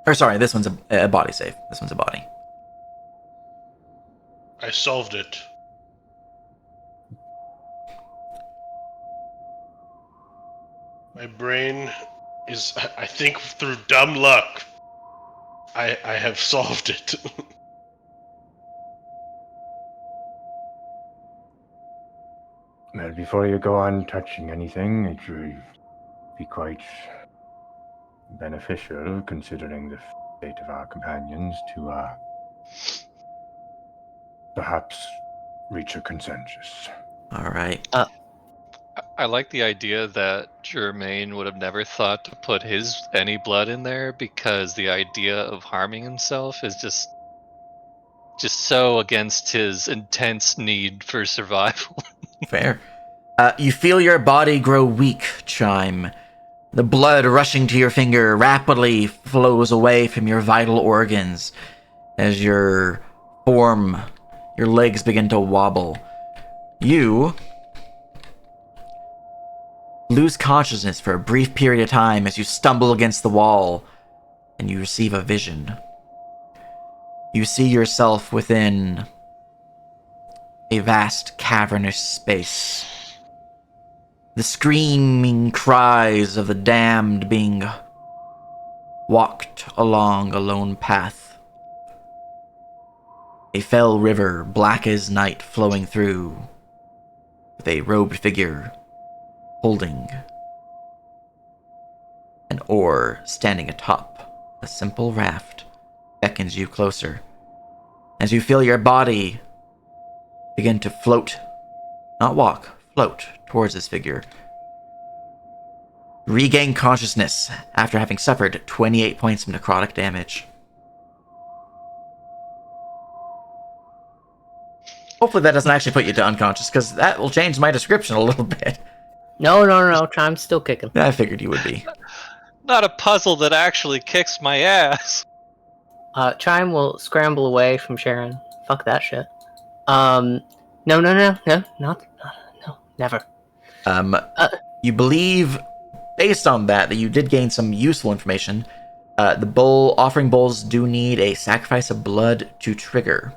Or sorry, this one's a body save. This one's a body. I solved it. My brain is, I think, through dumb luck, I have solved it. Well, before you go on touching anything, it would be quite beneficial, considering the fate of our companions, to perhaps reach a consensus. All right. I like the idea that Germain would have never thought to put any blood in there, because the idea of harming himself is just so against his intense need for survival. Fair. You feel your body grow weak, Chime. The blood rushing to your finger rapidly flows away from your vital organs as your legs begin to wobble. You lose consciousness for a brief period of time as you stumble against the wall and you receive a vision. You see yourself within a vast cavernous space. The screaming cries of the damned being walked along a lone path. A fell river, black as night, flowing through, with a robed figure holding an oar standing atop a simple raft beckons you closer. As you feel your body begin to float, not walk, float towards this figure. Regain consciousness after having suffered 28 points of necrotic damage. Hopefully that doesn't actually put you to unconscious, because that will change my description a little bit. No. Chime's still kicking. I figured you would be. Not a puzzle that actually kicks my ass. Chime will scramble away from Sharon. Fuck that shit. No, never. You believe, based on that you did gain some useful information. The offering bowls do need a sacrifice of blood to trigger.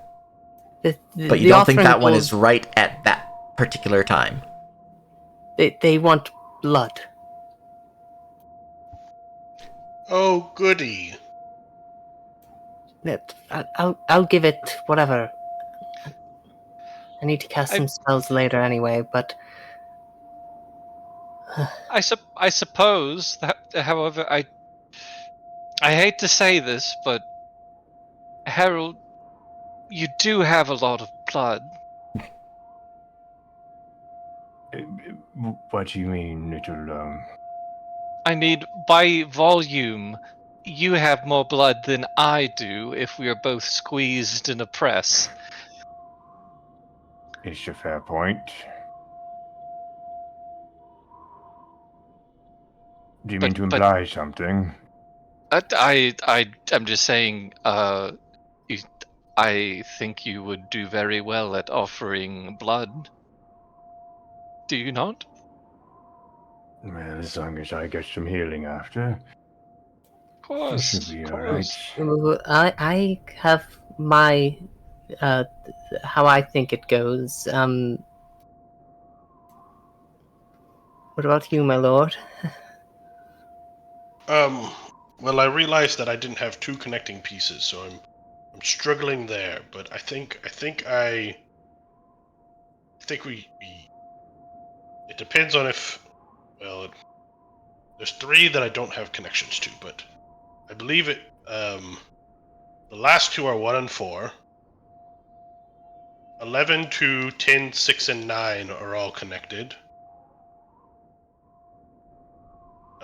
But you don't think that one is right at that particular time. They want blood. Oh, goody. I'll give it whatever. I need to cast some spells later anyway, but... I suppose that, however, I hate to say this, but Harold, you do have a lot of blood. What do you mean, little, I mean, by volume, you have more blood than I do if we are both squeezed in a press. It's a fair point. Do you mean to imply something? I'm just saying, I think you would do very well at offering blood. Do you not? Well, as long as I get some healing after. Of course. Should be Of alright. course. I have my... how I think it goes. What about you, my lord? Well, I realized that I didn't have two connecting pieces, so I'm struggling there. But I think we. It depends on if. Well, there's three that I don't have connections to, but I believe it. The last two are 1 and 4. 11, 2, 10, 6, and 9 are all connected.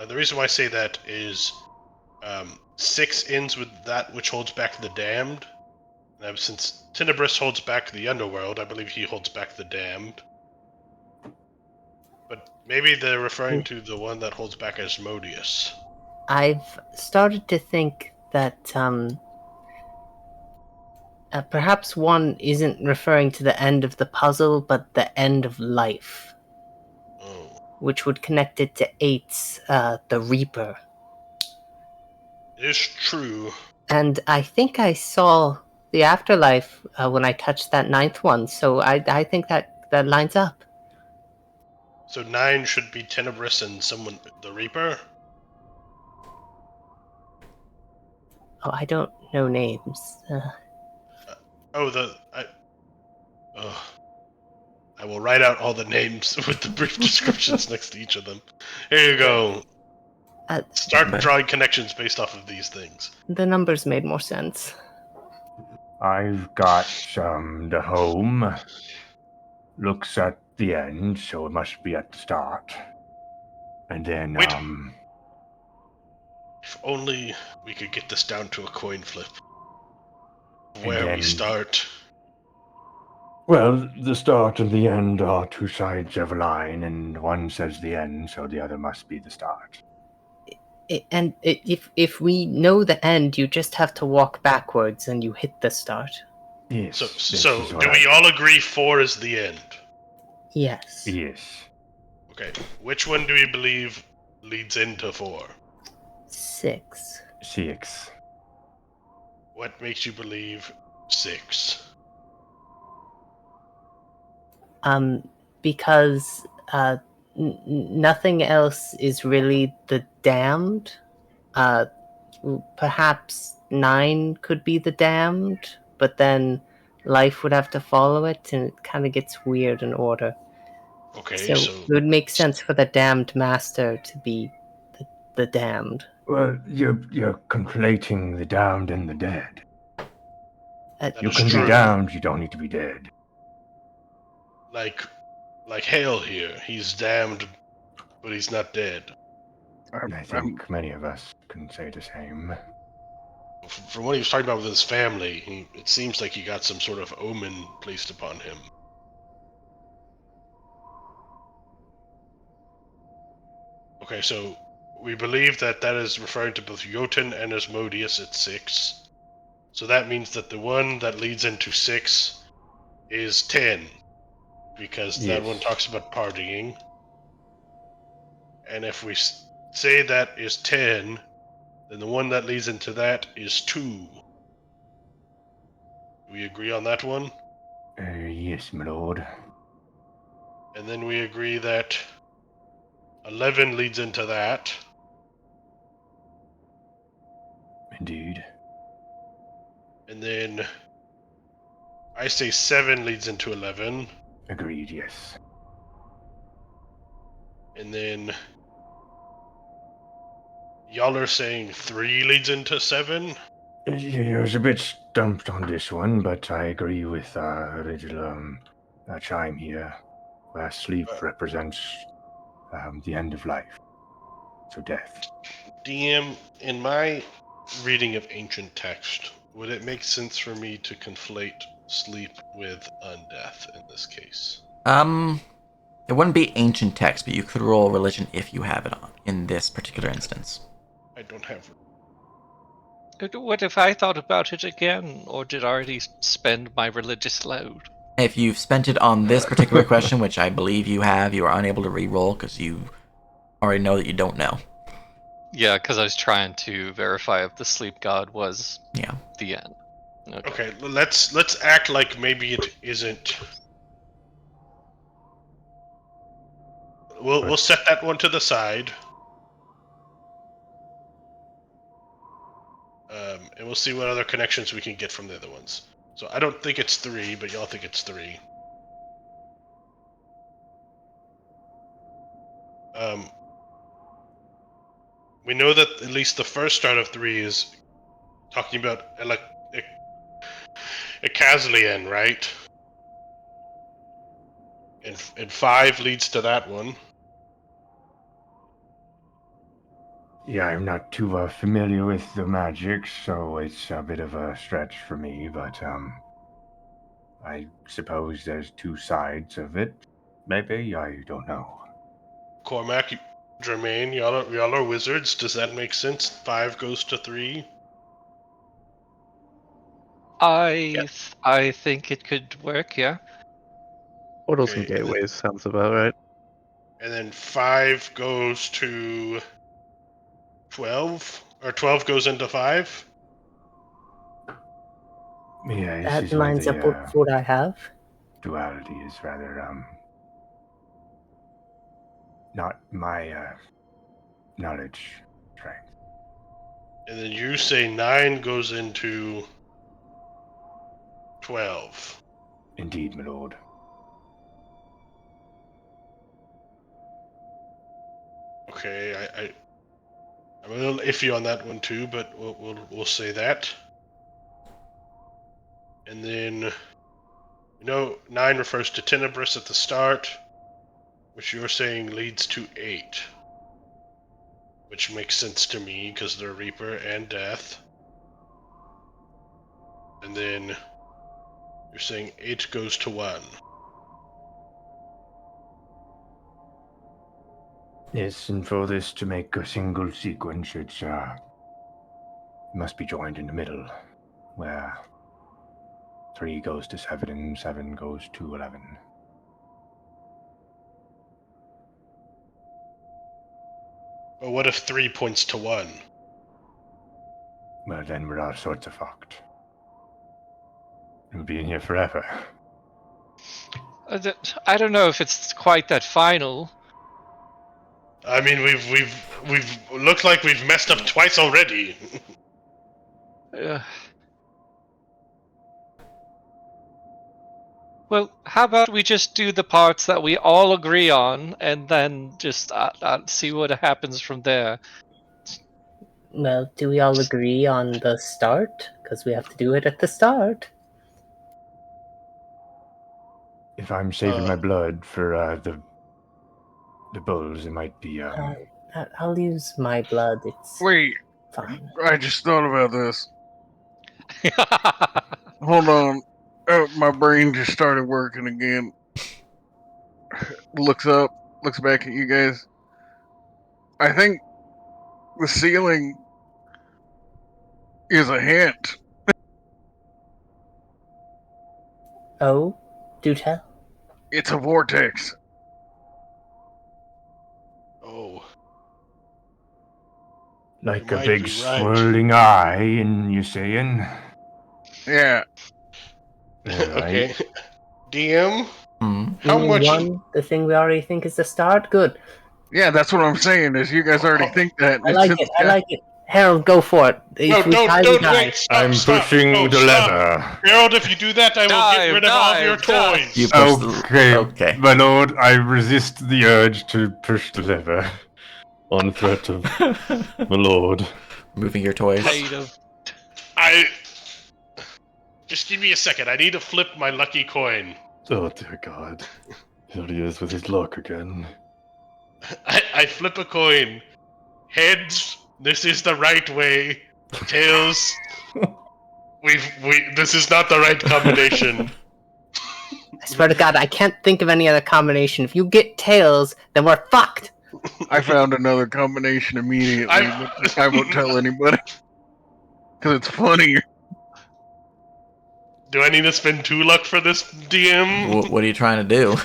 The reason why I say that is 6 ends with that which holds back the damned. Since Tenebris holds back the underworld, I believe he holds back the damned. But maybe they're referring to the one that holds back Asmodeus. I've started to think that perhaps one isn't referring to the end of the puzzle, but the end of life. Oh. Which would connect it to 8's the Reaper. It's true. And I think I saw the afterlife when I touched that 9th one, so I think that lines up. So 9 should be Tenebris and someone, the Reaper? Oh, I don't know names. I will write out all the names with the brief descriptions next to each of them. Here you go. Start drawing connections based off of these things. The numbers made more sense. I've got the home. Looks at the end, so it must be at the start. And then, Wait. If only we could get this down to a coin flip. Where we start. Well, the start and the end are two sides of a line, and one says the end, so the other must be the start. If we know the end, you just have to walk backwards and you hit the start. Yes. So do we all agree 4 is the end? Yes. Yes. Okay, which one do we believe leads into 4? 6. 6. What makes you believe 6? Because nothing else is really the damned. Perhaps 9 could be the damned, but then life would have to follow it, and it kind of gets weird in order. Okay, So it would make sense for the damned master to be the damned. Well, you're conflating the damned and the dead. that You is can true. be damned, you don't need to be dead. Like Hale here, he's damned, but he's not dead. I think many of us can say the same. From what he was talking about with his family, it seems like he got some sort of omen placed upon him. Okay, so we believe that is referring to both Jotun and Asmodeus at 6. So that means that the one that leads into 6 is 10, because that one Yes. talks about partying. And if we say that is 10, then the one that leads into that is 2. Do we agree on that one? Yes, my lord. And then we agree that 11 leads into that. Indeed. And then I say 7 leads into 11. Agreed, yes. And then y'all are saying 3 leads into 7? I was a bit stumped on this one, but I agree with original chime here, where sleep represents the end of life, so death. DM, in my reading of ancient text, would it make sense for me to conflate sleep with undeath in this case? It wouldn't be ancient text, but you could roll religion if you have it on in this particular instance. I don't have. What if I thought about it again, or did I already spend my religious load? If you've spent it on this particular question, which I believe you have, you are unable to re-roll because you already know that you don't know. Yeah, because I was trying to verify if the sleep god was Yeah. the end. Okay, let's act like maybe it isn't. We'll set that one to the side. And we'll see what other connections we can get from the other ones. So I don't think it's 3, but y'all think it's 3. We know that at least the first start of 3 is talking about Ekazlian, right? And 5 leads to that one. Yeah, I'm not too familiar with the magic, so it's a bit of a stretch for me, but I suppose there's 2 sides of it. Maybe, I don't know. Cormac, Jermaine, y'all are wizards. Does that make sense? 5 goes to 3. I think it could work. Yeah. Portals Okay, and gateways sounds about right. And then 5 goes to 12, or 12 goes into 5. Yeah, this That is where lines up with the what I have. duality is rather not my knowledge strength. And then you say 9 goes into 12. Indeed, my lord. Okay, I'm a little iffy on that one too, but we'll say that. And then 9 refers to Tenebris at the start, which you're saying leads to 8, which makes sense to me because they're Reaper and Death. And then you're saying 8 goes to 1. Yes, and for this to make a single sequence, it must be joined in the middle, where 3 goes to 7 and 7 goes to 11. Or what if 3 points to 1? Well, then we're all sorts of fucked. We'll be in here forever. I don't know if it's quite that final. I mean, we've looked like we've messed up twice already. Uh, well, how about we just do the parts that we all agree on, and then just see what happens from there. Well, do we all agree on the start? Because we have to do it at the start. If I'm saving my blood for the bulls, it might be I'll use my blood. It's Wait, fine. I just thought about this. Hold on. My brain just started working again. Looks up, looks back at you guys. I think the ceiling is a hint. Oh, do tell. It's a vortex. Oh. like You a might big be right. swirling eye, and you saying? Yeah. Okay. DM, Hmm. how much? The thing we already think is the start? Good. Yeah, that's what I'm saying, is you guys already think that. I like it. I like it. Harold, go for it. No, If we die, we don't die. wait. Stop, I'm stop. pushing No, the stop. lever. Harold, if you do that, I will get rid of all of your toys. You push Okay, Okay. my lord, I resist the urge to push the lever. On threat of my lord. Moving your toys. Kind of. Just give me a second. I need to flip my lucky coin. Oh dear God. Here he is with his luck again. I flip a coin. Heads, this is the right way. Tails, this is not the right combination. I swear to God, I can't think of any other combination. If you get tails, then we're fucked. I found another combination immediately, but I won't tell anybody. Because it's funnier. Do I need to spend 2 luck for this, DM? What are you trying to do?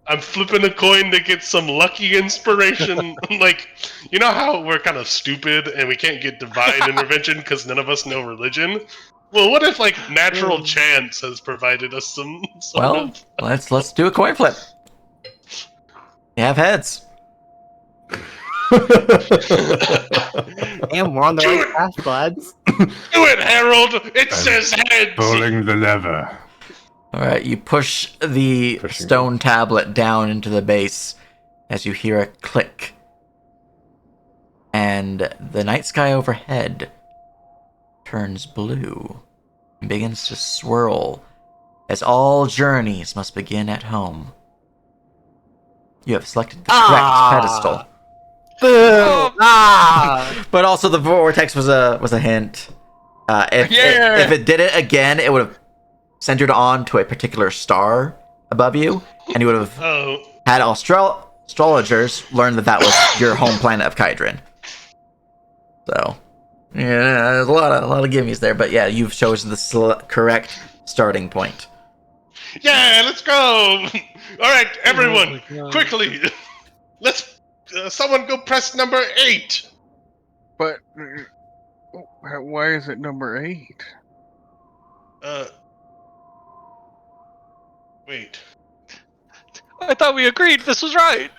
I'm flipping a coin to get some lucky inspiration. Like, you know how we're kind of stupid and we can't get divine intervention because none of us know religion? Well, what if, like, natural chance has provided us some sort Well, of... let's do a coin flip. You have heads. Damn, we're on the Do right it! path, lads. Do it, Harold! It says heads! Pulling the lever. All right, you push the Pushing stone tablet down into the base as you hear a click. And the night sky overhead turns blue and begins to swirl as all journeys must begin at home. You have selected the correct pedestal. Boo! Ah! But also the vortex was a hint. If it did it again, it would have centered on to a particular star above you, and you would have had astrologers learn that was your home planet of Kydrin. So, yeah, there's a lot of gimmies there, but yeah, you've chosen the correct starting point. Yeah, let's go! Alright, everyone, quickly! Let's... someone go press number 8! But why is it number 8? Wait. I thought we agreed this was right.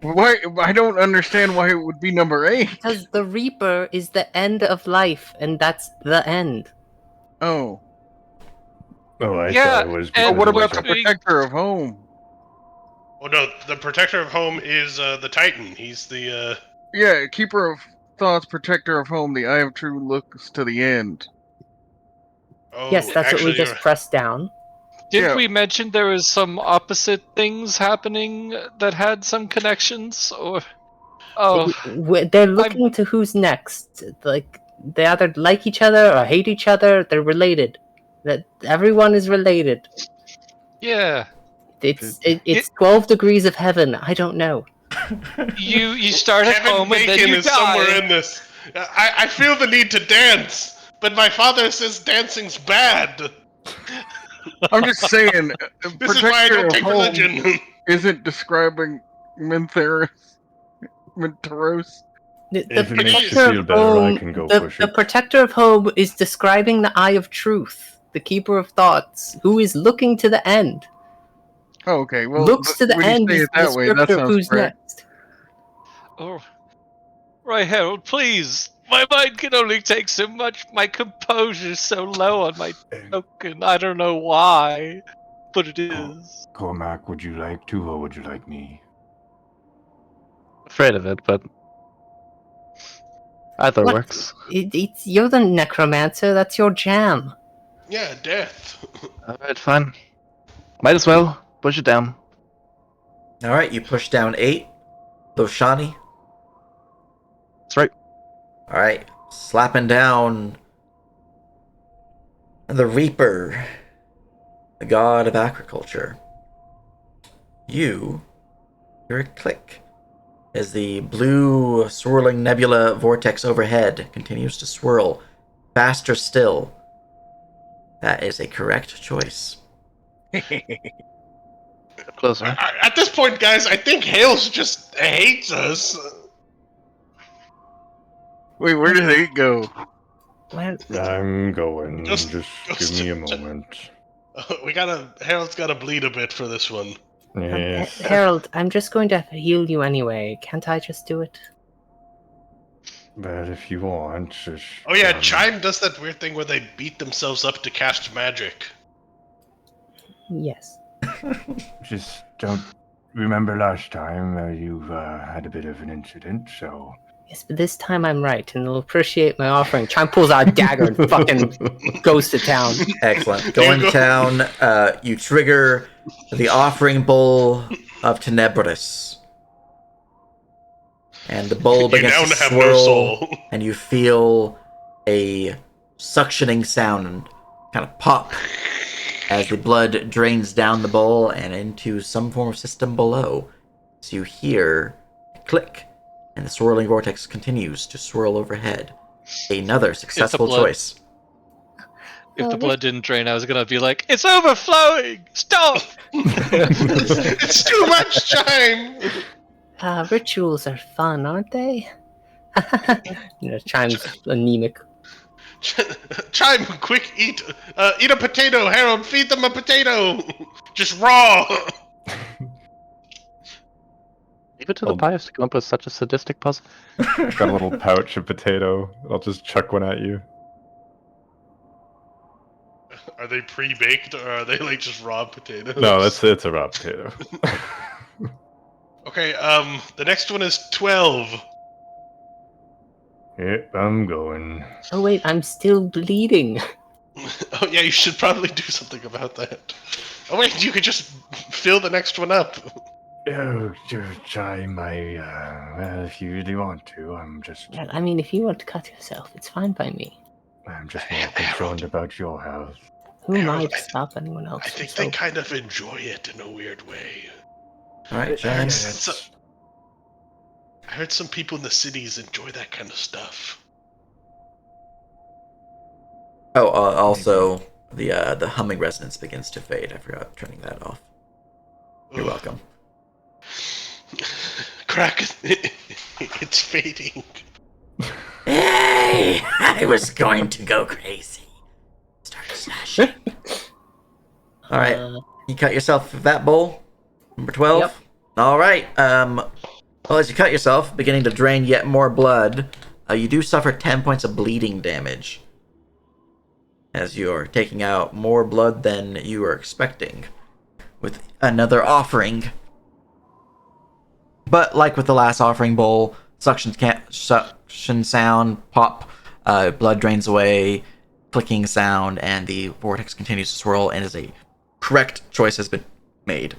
Why? I don't understand why it would be number 8. Because the Reaper is the end of life, and that's the end. Oh. Oh, I Yeah, thought it was. and But what because about it the was being- protector of home? Oh no, the protector of home is the Titan. He's the Yeah, keeper of thoughts, protector of home. The eye of true looks to the end. Oh, Yes, that's what we actually, just pressed down. Didn't Yeah. we mention there was some opposite things happening that had some connections? Or They're looking to who's next. Like, they either like each other or hate each other. They're related. That everyone is related. yeah, It's 12 degrees of heaven. I don't know. you start at Kevin home and then Bacon you is somewhere die. in this. I feel the need to dance, but my father says dancing's bad. I'm just saying, This is why I protector don't of take home religion. isn't describing Mintheros. If it makes you Protector feel of better, I Home- can go the, push the it. Protector of Home is describing the Eye of Truth, the Keeper of Thoughts, who is looking to the end. Oh, okay. Well, Looks to the when you end say is it the that way, that descriptor of sounds who's correct. next. Oh, right, Harold, please. My mind can only take so much. My composure's so low on my token. I don't know why, but it is. Cormac, would you like to, or would you like me? Afraid of it, but either What? works. You're the necromancer. That's your jam. Yeah, death. Alright, fine. Might as well push it down. All right, you push down 8. Loshani. That's right. All right, slapping down the Reaper, the god of agriculture. You hear a click as the blue swirling nebula vortex overhead continues to swirl faster still. That is a correct choice. Closer. At this point, guys, I think Hales just hates us. Wait, where did they go? Well, I'm going. Just- Just give just- me a moment. Harold's gotta bleed a bit for this one. Yes. Harold, I'm just going to heal you anyway. Can't I just do it? But if you want, just. Oh yeah, Chime does that weird thing where they beat themselves up to cast magic. Yes. Just don't. Remember last time you had a bit of an incident, so. Yes, but this time I'm right, and they'll appreciate my offering. Chime pulls out a dagger and fucking goes to town. Excellent. Going to town, you trigger the offering bowl of Tenebris. And the bowl You begins now to have swirl, no soul. and you feel a suctioning sound kind of pop as the blood drains down the bowl and into some form of system below. So you hear a click, and the swirling vortex continues to swirl overhead. Another successful blood- choice. If the blood didn't drain, I was gonna be like, "It's overflowing! Stop!" It's too much, Chime. Rituals are fun, aren't they? Chime's anemic. Chime, quick, eat a potato. Harold, feed them a potato. Just raw. Leave it to the pious to come up with such a sadistic puzzle. Got a little pouch of potato. I'll just chuck one at you. Are they pre-baked or are they like just raw potatoes? No, it's a raw potato. Okay. The next one is 12. Yep, I'm going. Oh wait, I'm still bleeding. Oh yeah, you should probably do something about that. Oh wait, you could just fill the next one up. Oh, Chime, well, if you really want to, I'm Well, I mean, if you want to cut yourself, it's fine by me. just more concerned about your health. Who am I Harold, to stop anyone else? I think So- they kind of enjoy it in a weird way. Alright, I James. heard some people in the cities enjoy that kind of stuff. Oh, also, the humming resonance begins to fade. I forgot turning that off. You're Ugh. welcome. Crack, it's fading. Hey! I was going to go crazy. Start slashing. Alright, you cut yourself with that bowl? Number 12? Yep. Alright, well, as you cut yourself, beginning to drain yet more blood, you do suffer 10 points of bleeding damage. As you are taking out more blood than you were expecting. With another offering. But like with the last offering bowl, suction sound, pop, blood drains away, clicking sound, and the vortex continues to swirl, and as a correct choice has been made.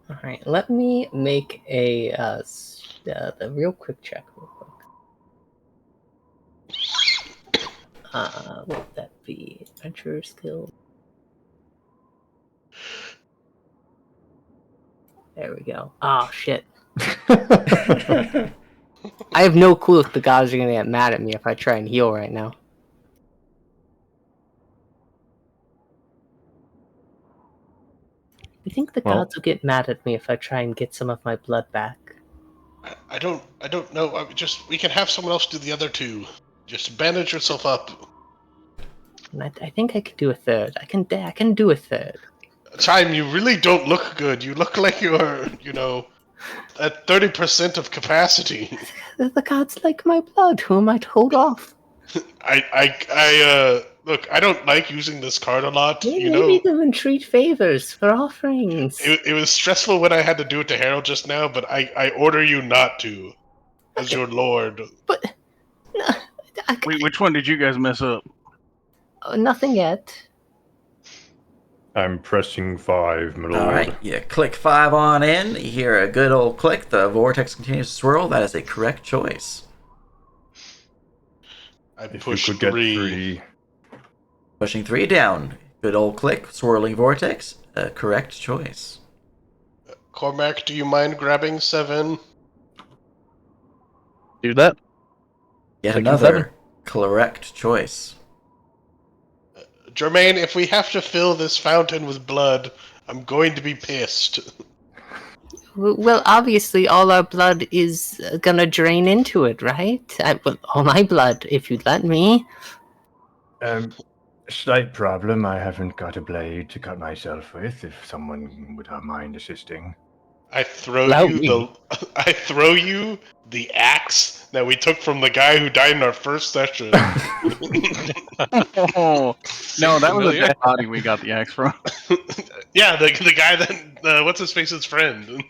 All right, let me make a real quick check. Real quick. What would that be? Adventure skill. There we go. Oh shit. I have no clue if the gods are gonna get mad at me if I try and heal right now. You think the Well- gods will get mad at me if I try and get some of my blood back? I don't know. We can have someone else do the other two. Just bandage yourself up. And I think I can do a third. I can do a third. Chime, you really don't look good. You look like you're, at 30% of capacity. The gods like my blood. Who am I to hold off? Look, I don't like using this card a lot. Maybe give and treat favors for offerings. It was stressful when I had to do it to Harold just now, but I order you not to, as your lord. But no, Wait, which one did you guys mess up? nothing yet. I'm pressing 5, my lord. All right, you click 5 on in. You hear a good old click. The vortex continues to swirl. That is a correct choice. I If push you could 3. get 3. Pushing 3 down. Good old click. Swirling vortex. A correct choice. Cormac, do you mind grabbing 7? Do that. Yet Taking another 7. correct choice. Jermaine, if we have to fill this fountain with blood, I'm going to be pissed. Well, obviously, all our blood is gonna drain into it, right? Well, all my blood, if you'd let me. Slight problem. I haven't got a blade to cut myself with. If someone would mind assisting. I throw Allow you me. I throw you the axe that we took from the guy who died in our first session. Oh, no, that was a Familiar? dead body we got the axe from. Yeah, the guy that what's his face's friend.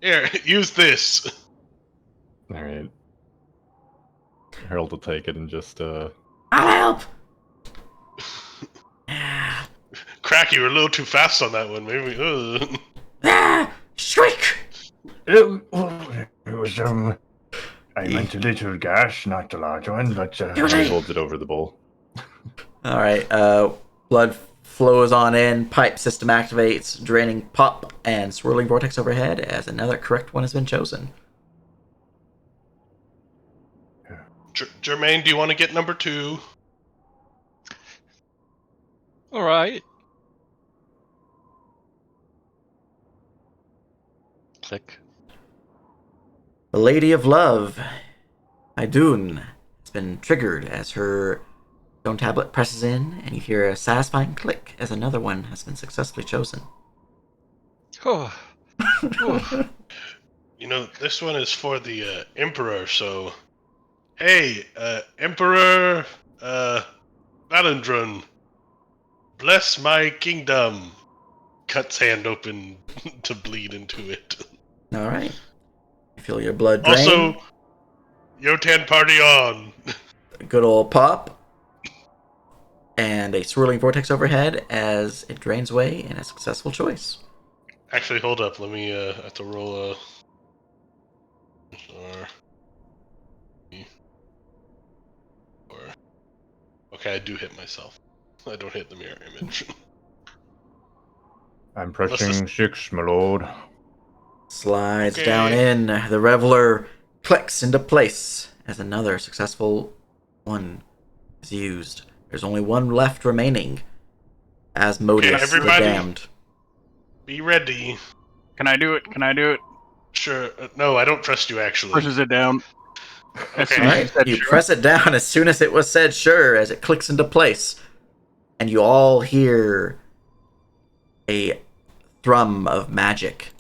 Here, use this. Alright. Harold will take it and just, I'll help! Crack, you were a little too fast on that one. Maybe. Shriek! It was, I meant a little gash, not a large one, but, he holds it over the bowl. Alright, blood flows on in, pipe system activates, draining pop and swirling vortex overhead as another correct one has been chosen. Jermaine, do you want to get number 2? All right. Click. The Lady of Love, Idun, has been triggered as her stone tablet presses in, and you hear a satisfying click as another one has been successfully chosen. Oh. Oh. This one is for the Emperor, so... Hey, Emperor, Valandrun, bless my kingdom. Cuts hand open to bleed into it. Alright. You feel your blood drain. Also, Yotan party on. A good old pop. And a swirling vortex overhead as it drains away in a successful choice. Actually, hold up. Let me, have to roll a... Okay, I do hit myself. I don't hit the mirror image. I'm pressing 6, my lord. Slides Okay. down in. The Reveler clicks into place as another successful one is used. There's only one left remaining. Asmodeus the everybody. Damned. Be ready. Can I do it? Can I do it? Sure. No, I don't trust you, actually. Pushes it down. As soon Okay. as Alright, said you sure. press it down as soon as it was said sure, as it clicks into place. And you all hear a thrum of magic.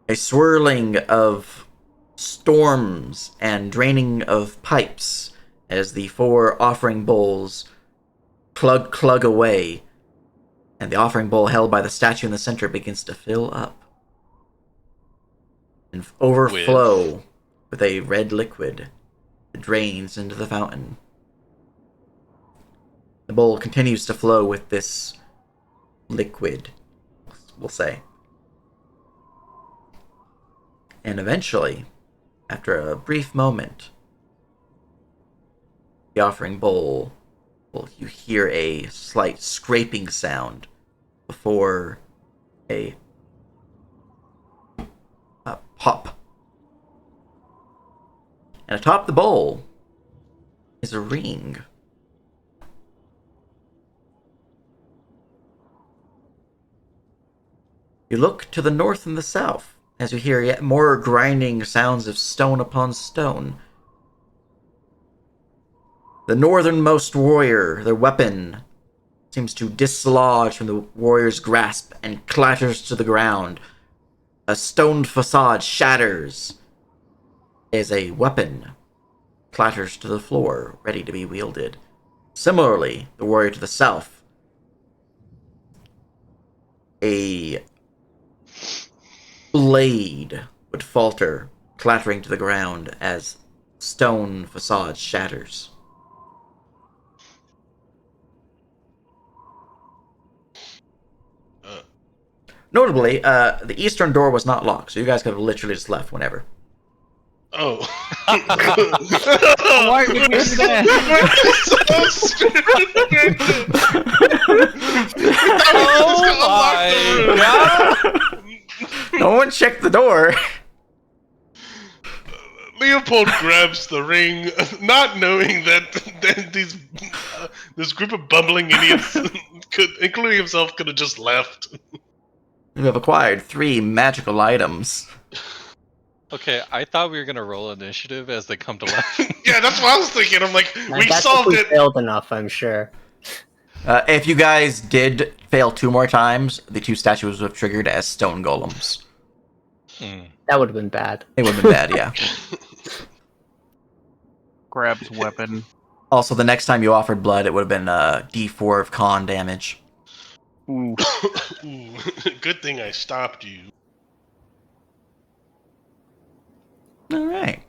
A swirling of storms and draining of pipes as the 4 offering bowls clug away, and the offering bowl held by the statue in the center begins to fill up and overflow with a red liquid that drains into the fountain. The bowl continues to flow with this liquid, we'll say. And eventually, after a brief moment, the offering bowl, you hear a slight scraping sound before a pop. And atop the bowl is a ring. You look to the north and the south, as you hear yet more grinding sounds of stone upon stone. The northernmost warrior, their weapon, seems to dislodge from the warrior's grasp and clatters to the ground. A stone facade shatters as a weapon clatters to the floor, ready to be wielded. Similarly, the warrior to the south, a blade would falter, clattering to the ground as stone facade shatters. Notably, the eastern door was not locked, so you guys could have literally just left whenever. Oh. Why would we do that? Oh my god! No one checked the door. Leopold grabs the ring, not knowing that this group of bumbling idiots, including himself, could have just left. You have acquired 3 magical items. Okay, I thought we were gonna roll initiative as they come to life. Yeah, that's what I was thinking. I'm like, we That's solved if we it. failed enough, I'm sure. If you guys did fail 2 more times, the 2 statues would have triggered as stone golems. That would have been bad. It would have been bad, yeah. Grabs weapon. Also, the next time you offered blood, it would have been D4 of con damage. Ooh. Ooh, good thing I stopped you. Alright.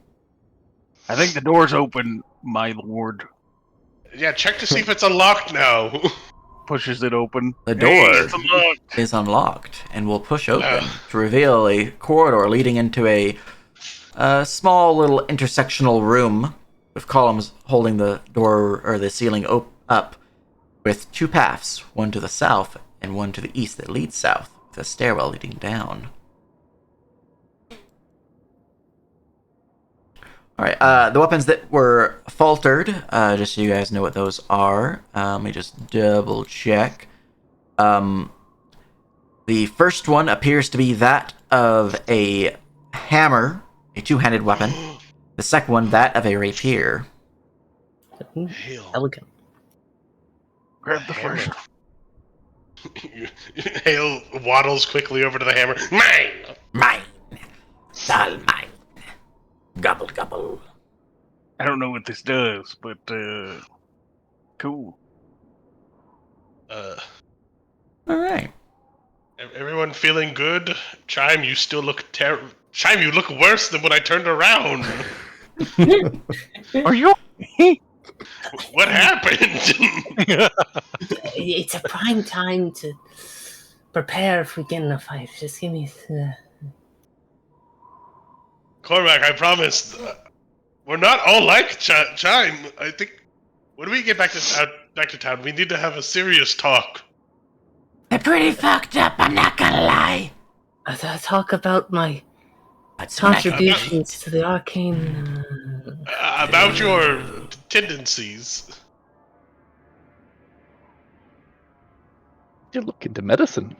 I think the door's open, my lord. Yeah, check to see if it's unlocked now. Pushes it open. The Hey, door it's unlocked. is unlocked and will push open to reveal a corridor leading into a small little intersectional room with columns holding the door or the ceiling up, with 2 paths, one to the south and one to the east that leads south, with a stairwell leading down. Alright, the weapons that were faltered, just so you guys know what those are, let me just double check. The first one appears to be that of a hammer, a 2-handed weapon. The second one, that of a rapier. Hell. Elegant. Grab the first. Hale waddles quickly over to the hammer. Mine! Mine! All mine! Gobble, gobble. I don't know what this does, but cool. Alright. Everyone feeling good? Chime, you still look Chime, you look worse than when I turned around. Are you? What happened? It's a prime time to prepare if we get in a fight. Just give me... Cormac, I promise. We're not all like Chime. I think when we get back to town, we need to have a serious talk. They're pretty fucked up, I'm not gonna lie. Talk about my contributions to the arcane... About your tendencies. You look into medicine.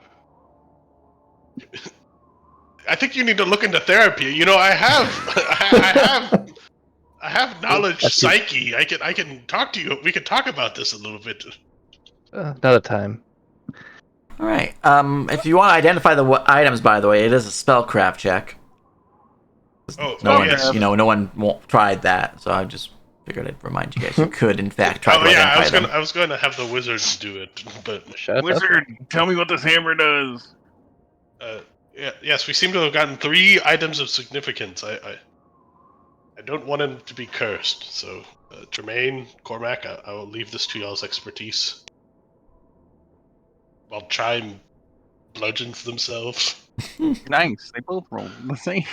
I think you need to look into therapy. You know, I have knowledge psyche. I can talk to you. We can talk about this a little bit. Not a time. Alright, if you want to identify the items, by the way, it is a spellcraft check. No one, yes. no one tried that, so I just figured I'd remind you guys. You could, in fact, try to identify them. I was going to have the wizards do it, but Wizard, tell me what this hammer does. Yes, we seem to have gotten 3 items of significance. I don't want him to be cursed, so Tremaine, Cormac, I will leave this to y'all's expertise. While Chime bludgeons themselves. Nice. They both rolled the same.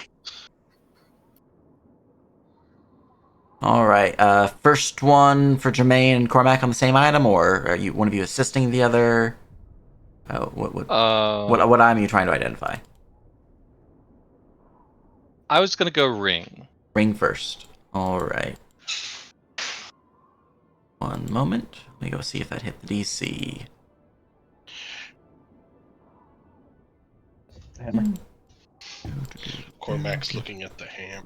Alright, first one for Jermaine and Cormac on the same item, or are you one of you assisting the other? What item are you trying to identify? I was gonna go ring. Ring first. Alright. One moment. Let me go see if that hit the DC. Hammer. Cormac's looking at the ham.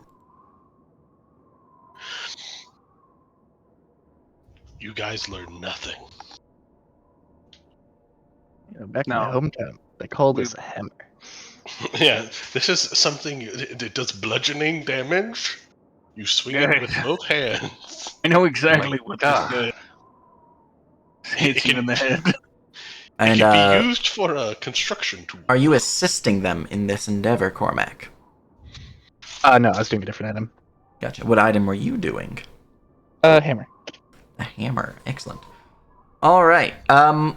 You guys learn nothing. Back in No. my hometown, they called We- this a hammer. Yeah, this is something. It does bludgeoning damage. You swing it with both hands. I know exactly Oh my what God. this does. Hits you in the head. It And can be used for a construction tool. are you assisting them in this endeavor, Cormac? No, I was doing a different item. Gotcha. What item were you doing? Hammer. A hammer. Excellent. All right. Oh,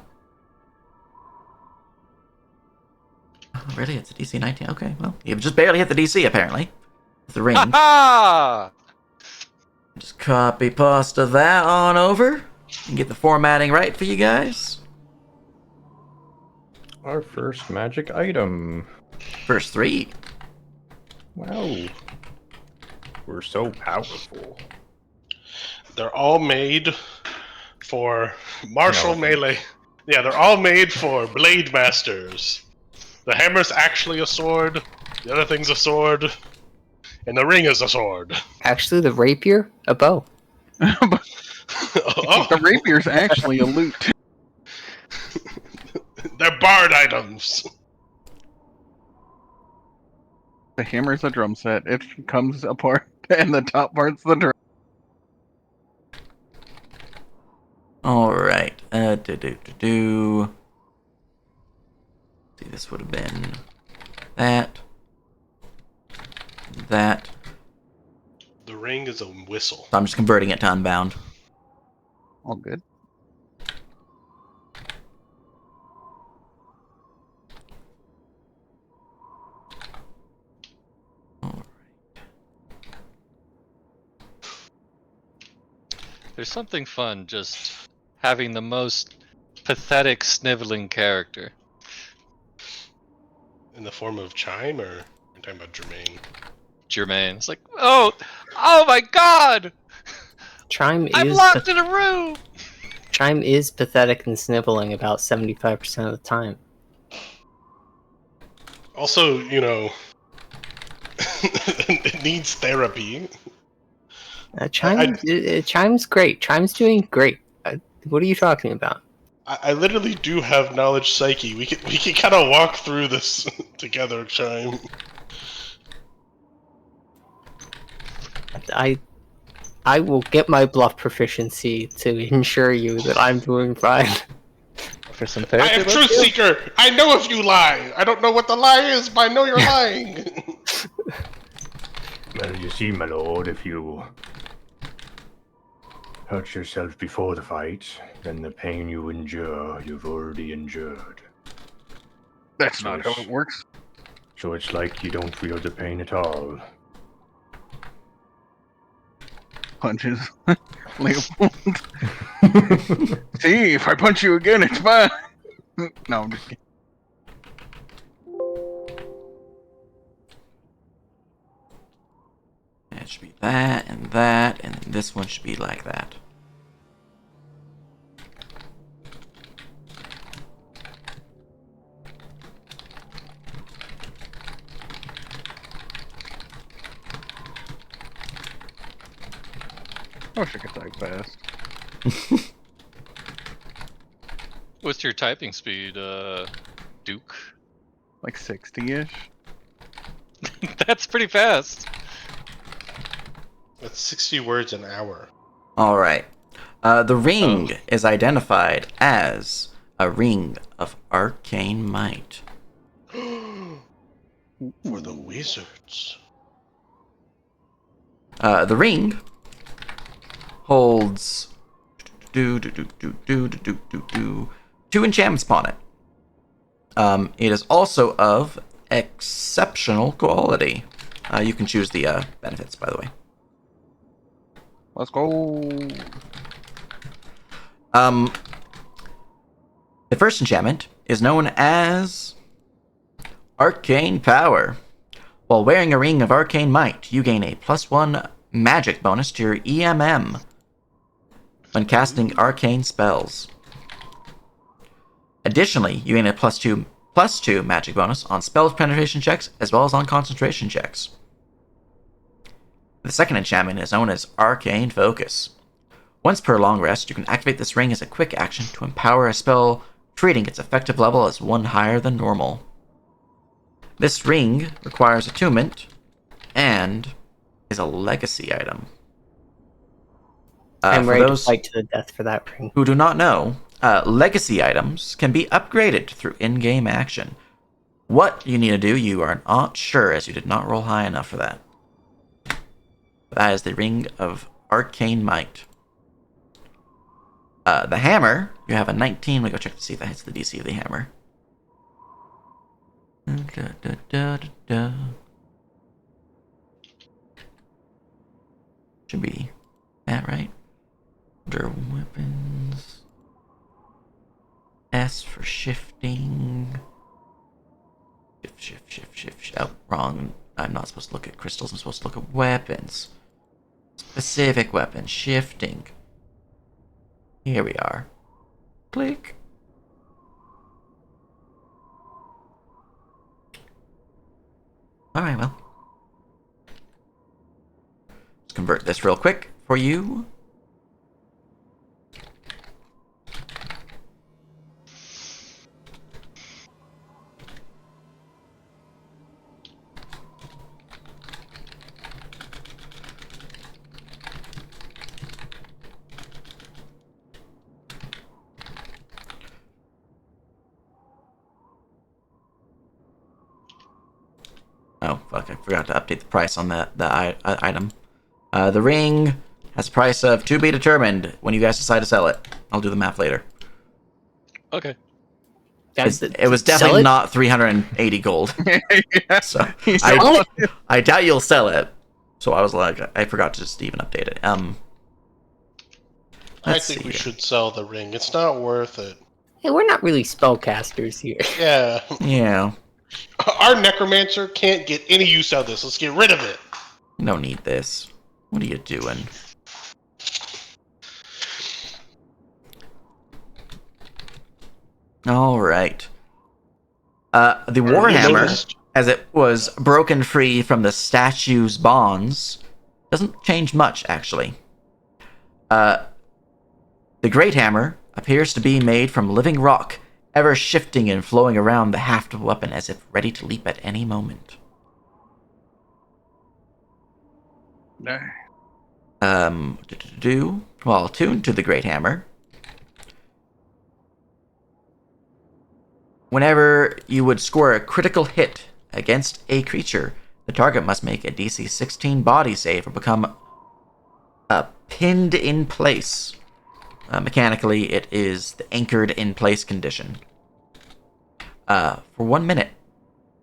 really? It's a DC 19. Okay. Well, you've just barely hit the DC apparently. With the ring. Ha! Just copy pasta that on over and get the formatting right for you guys. Our first magic item. First 3. Wow. We're so powerful. They're all made for martial No. melee. Yeah, they're all made for blade masters. The hammer's actually a sword. The other thing's a sword. And the ring is a sword. Actually, the rapier, a bow. Oh, The rapier's actually a loot. they're bard items. The hammer's a drum set. It comes apart, and the top part's the drum. All right. See, this would have been that. That. The ring is a whistle. So I'm just converting it to unbound. All good. There's something fun just having the most pathetic sniveling character. In the form of chime, or you're talking about Jermaine? Jermaine. It's like, oh my God! Chime I'm is locked in a room! Chime is pathetic and sniveling about 75% of the time. Also, you know, it needs therapy. Chime's great. Chime's doing great. What are you talking about? I literally do have knowledge psyche. We can kind of walk through this together, Chime. I will get my bluff proficiency to ensure you that I'm doing fine. For some I therapy. am let's truth go. seeker. I know if you lie. I don't know what the lie is, but I know you're lying. Well, you see, my lord, if you hurt yourself before the fight, then the pain you endure, you've already endured. That's not how it works. So it's like you don't feel the pain at all. Punches. Like a wound. See, if I punch you again, it's fine. No, I'm just kidding. It should be that, and then this one should be like that. I wish I could type fast. What's your typing speed, Duke? Like 60-ish. That's pretty fast. That's 60 words an hour. All right. The ring is identified as a ring of arcane might. For the wizards. The ring holds two enchantments upon it. It is also of exceptional quality. You can choose the benefits, by the way. Let's go. The first enchantment is known as Arcane Power. While wearing a ring of arcane might, you gain a +1 magic bonus to your EMM when casting arcane spells. Additionally, you gain a +2 +2 magic bonus on spell penetration checks as well as on concentration checks. The second enchantment is known as Arcane Focus. Once per long rest, you can activate this ring as a quick action to empower a spell, treating its effective level as 1 higher than normal. This ring requires attunement and is a legacy item. I'm For ready to those fight to the death for that ring. who do not know, legacy items can be upgraded through in-game action. What you need to do, you are not sure, as you did not roll high enough for that. That is the Ring of Arcane Might. The hammer, you have a 19. Let me go check to see if that hits the DC of the hammer. Should be that, right? Under weapons. S for shifting. Shift. Oh, wrong. I'm not supposed to look at crystals. I'm supposed to look at weapons. Specific weapons. Shifting. Here we are. Click. Alright, well. Let's convert this real quick for you. Oh, fuck, I forgot to update the price on the item. The ring has a price of to be determined when you guys decide to sell it. I'll do the math later. Okay. It was definitely not 380 gold. So I doubt you'll sell it. So I was like, I forgot to just even update it. I think we should sell the ring. It's not worth it. Hey, we're not really spellcasters here. Yeah. Yeah. Our necromancer can't get any use out of this. Let's get rid of it. No need this. What are you doing? All right. The Warhammer, as it was broken free from the statue's bonds, doesn't change much, actually. The Great Hammer appears to be made from living rock, ever shifting and flowing around the haft of the weapon as if ready to leap at any moment. While attuned to the Great Hammer, whenever you would score a critical hit against a creature, the target must make a DC 16 body save or become pinned in place. Mechanically, it is the anchored in place condition. For 1 minute,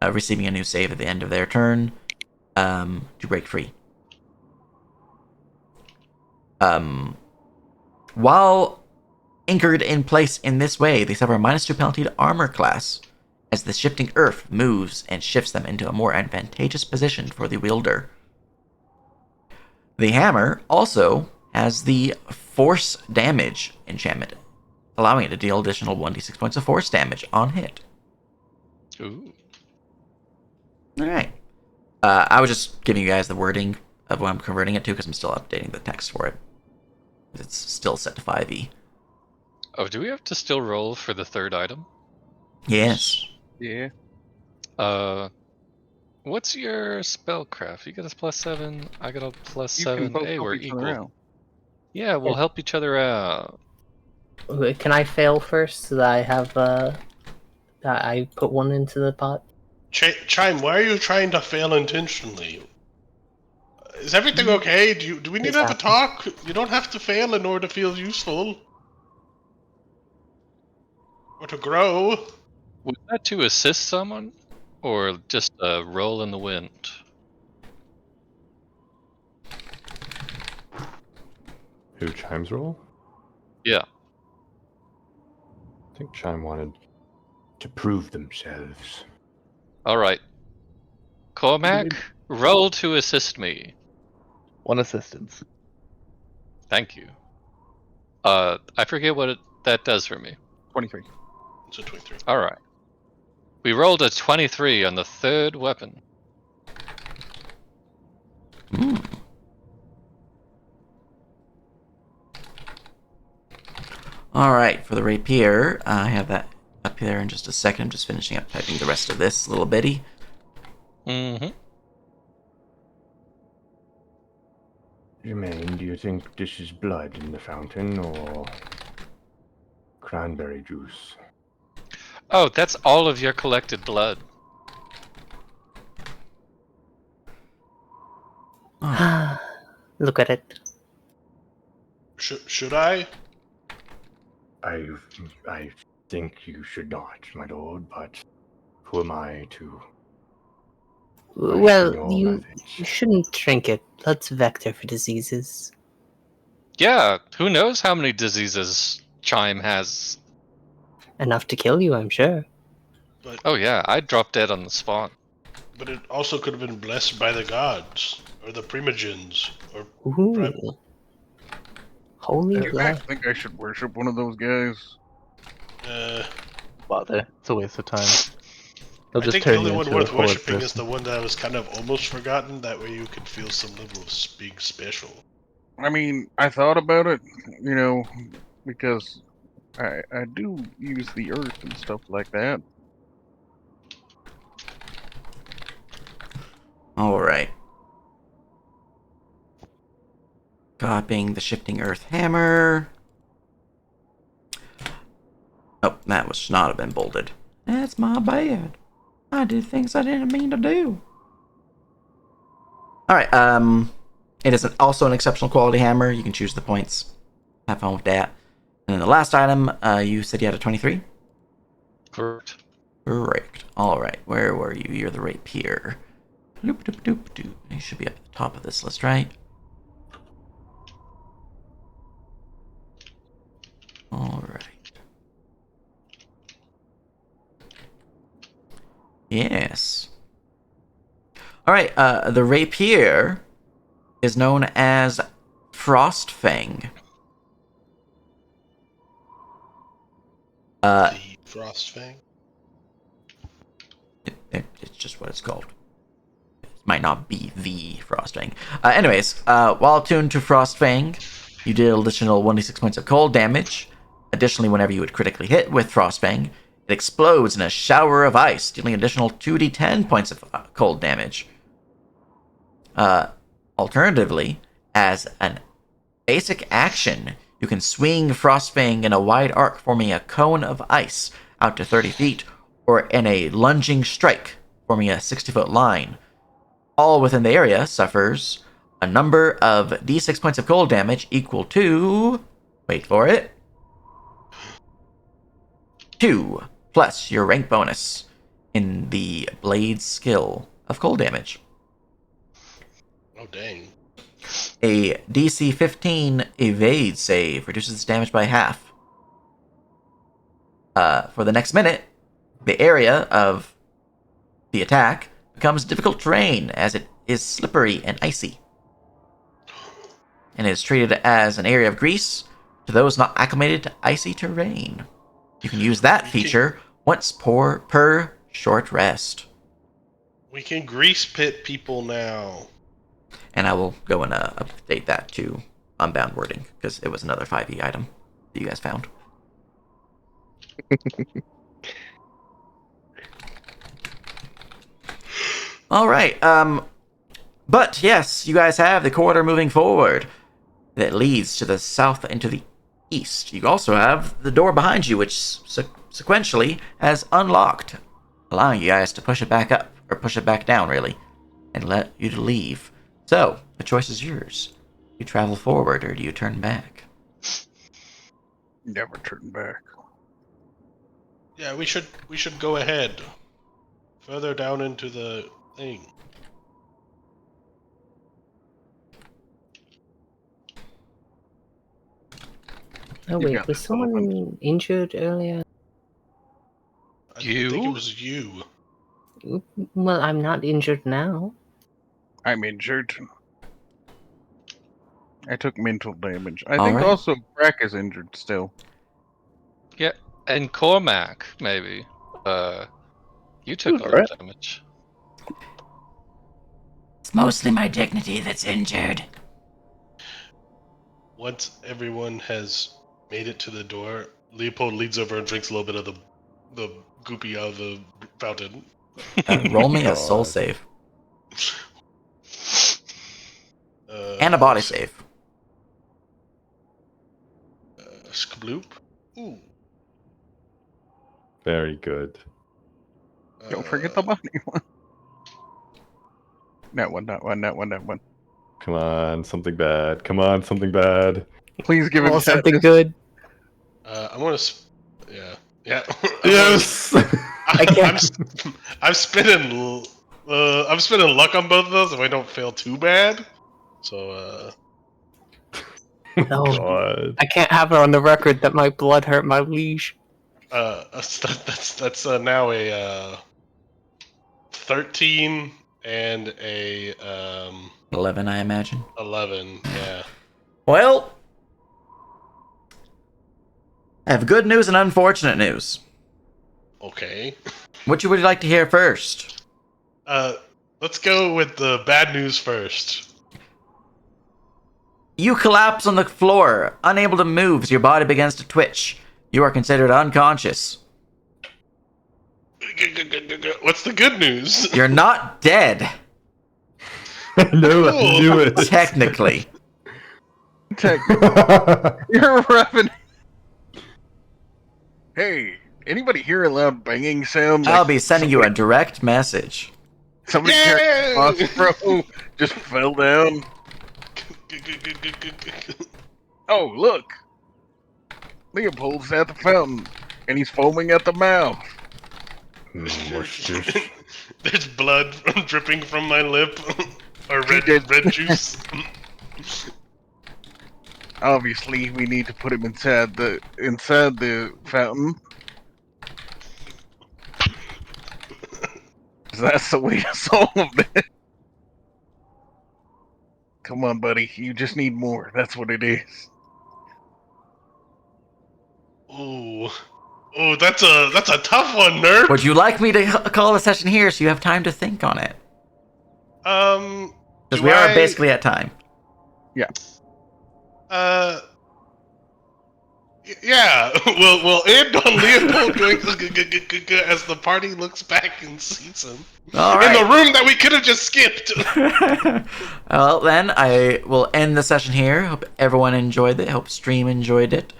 receiving a new save at the end of their turn to break free. While anchored in place in this way, they suffer a -2 penalty to armor class, as the shifting earth moves and shifts them into a more advantageous position for the wielder. The hammer also has the force damage enchantment, allowing it to deal additional 1d6 points of force damage on hit. Ooh. Alright. I was just giving you guys the wording of what I'm converting it to, because I'm still updating the text for it. It's still set to 5e. Oh, do we have to still roll for the third item? Yes. Yeah. What's your spellcraft? You got a +7. I got a You can +7. both Hey, help we're each other equal. out. Yeah, we'll help each other out. Can I fail first so that I have that I put one into the pot? Chime, why are you trying to fail intentionally? Is everything okay? Do we need to have a talk? You don't have to fail in order to feel useful. Or to grow. Was that to assist someone? Or just a roll in the wind? Who, Chime's roll? Yeah. I think Chime wanted to prove themselves. Alright. Cormac, roll to assist me. 1 assistance. Thank you. I forget what that does for me. 23. It's a 23. Alright. We rolled a 23 on the third weapon. All right, for the rapier, I have that up there in just a second. I'm just finishing up typing the rest of this little bitty. Mm-hmm. Jermaine, do you think this is blood in the fountain or cranberry juice? Oh, that's all of your collected blood. Look at it. Should I? I think you should not, my lord, but who am I to Well, question your you methods? shouldn't drink it. Blood's vector for diseases. Yeah, who knows how many diseases Chime has. Enough to kill you, I'm sure. Oh yeah, I dropped dead on the spot. But it also could have been blessed by the gods, or the primogens, or Ooh. Holy Do you guys blood. think I should worship one of those guys? Bother. It's a waste of time. They'll I just think the turn only you one into a worth horrid worshipping is person. the one that was kind of almost forgotten. That way you could feel some level of being special. I mean, I thought about it, because I do use the earth and stuff like that. All right. Copying the shifting earth hammer. Oh, that should not have been bolded. That's my bad. I did things I didn't mean to do. All right. It is also an exceptional quality hammer. You can choose the points. Have fun with that. And then the last item, you said you had a 23. Correct. Correct. All right. Where were you? You're the rapier. Doop doop doop doop. You should be at the top of this list, right? All right. Yes. All right. The rapier is known as Frostfang. The Frost Fang. It's just what it's called. It might not be the Frostfang. Anyways, while attuned to Frostfang, you deal additional 1d6 points of cold damage. Additionally, whenever you would critically hit with Frostfang, it explodes in a shower of ice, dealing additional 2d10 points of cold damage. Alternatively, as an basic action, you can swing Frostfang in a wide arc, forming a cone of ice out to 30 feet, or in a lunging strike, forming a 60-foot line. All within the area suffers a number of d6 points of cold damage equal to... Wait for it. 2 plus your rank bonus in the blade skill of cold damage. Oh dang! A DC 15 evade save reduces damage by half. For the next minute, the area of the attack becomes difficult terrain as it is slippery and icy, and is treated as an area of grease to those not acclimated to icy terrain. You can use that feature once per short rest. We can grease pit people now. And I will go and update that to Unbound wording, because it was another 5e item that you guys found. All right. But yes, you guys have the corridor moving forward that leads to the south and to the east. You also have the door behind you, which sequentially has unlocked, allowing you guys to push it back up, or push it back down, really, and let you to leave. So, the choice is yours. Do you travel forward, or do you turn back? Never turn back. Yeah, we should go ahead. Further down into the thing. Oh You wait, got was this, someone elephant. injured earlier? I think it was you. Well, I'm not injured now. I'm injured. I took mental damage. I All think right. also Brack is injured still. Yeah, and Cormac maybe. You took a lot Alright. of damage. It's mostly my dignity that's injured. Once everyone has made it to the door, Leopold leads over and drinks a little bit of the goopy out of the fountain. Roll me a God. soul save. And a Uh, body save. Skabloop. Ooh. Very good. Don't forget the body one. That one. Come on, something bad. Come on, something bad. Please give him Roll something sadness. good. I'm gonna. Yeah. Yeah. Yes! I can't. I'm spinning. I'm spinning luck on both of those if I don't fail too bad. So. No. God. I can't have it on the record that my blood hurt my liege. That's now a 13 and a 11, I imagine. 11. Yeah. Well, I have good news and unfortunate news. Okay. Which would you like to hear first? Let's go with the bad news first. You collapse on the floor, unable to move as your body begins to twitch. You are considered unconscious. What's the good news? You're not dead, I knew it. technically. You're a revenant. Hey, anybody hear a loud banging sound? I'll Like be sending you a direct message. somebody Yay! carrying phosphro just fell down. Oh, look! Leopold's at the fountain, and he's foaming at the mouth. What's this? There's blood dripping from my lip, or He did. red juice. Obviously, we need to put him inside the fountain. 'Cause that's the way to solve it. Come on, buddy. You just need more. That's what it is. Ooh, that's a tough one, nerd. Would you like me to call the session here so you have time to think on it? Because do we are I- basically at time. Yeah, we'll end on Leopold going as the party looks back and sees him All in the right. room that we could have just skipped. Well, then I will end the session here. Hope everyone enjoyed it. Hope stream enjoyed it.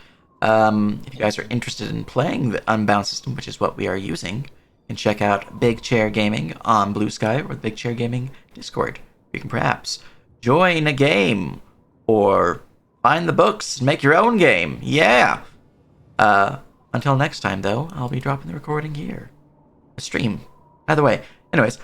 If you guys are interested in playing the Unbound system, which is what we are using, you can check out Big Chair Gaming on Blue Sky or the Big Chair Gaming Discord. You can perhaps join a game or find the books and make your own game. Yeah. Until next time, though, I'll be dropping the recording here. A stream. Either way. Anyways.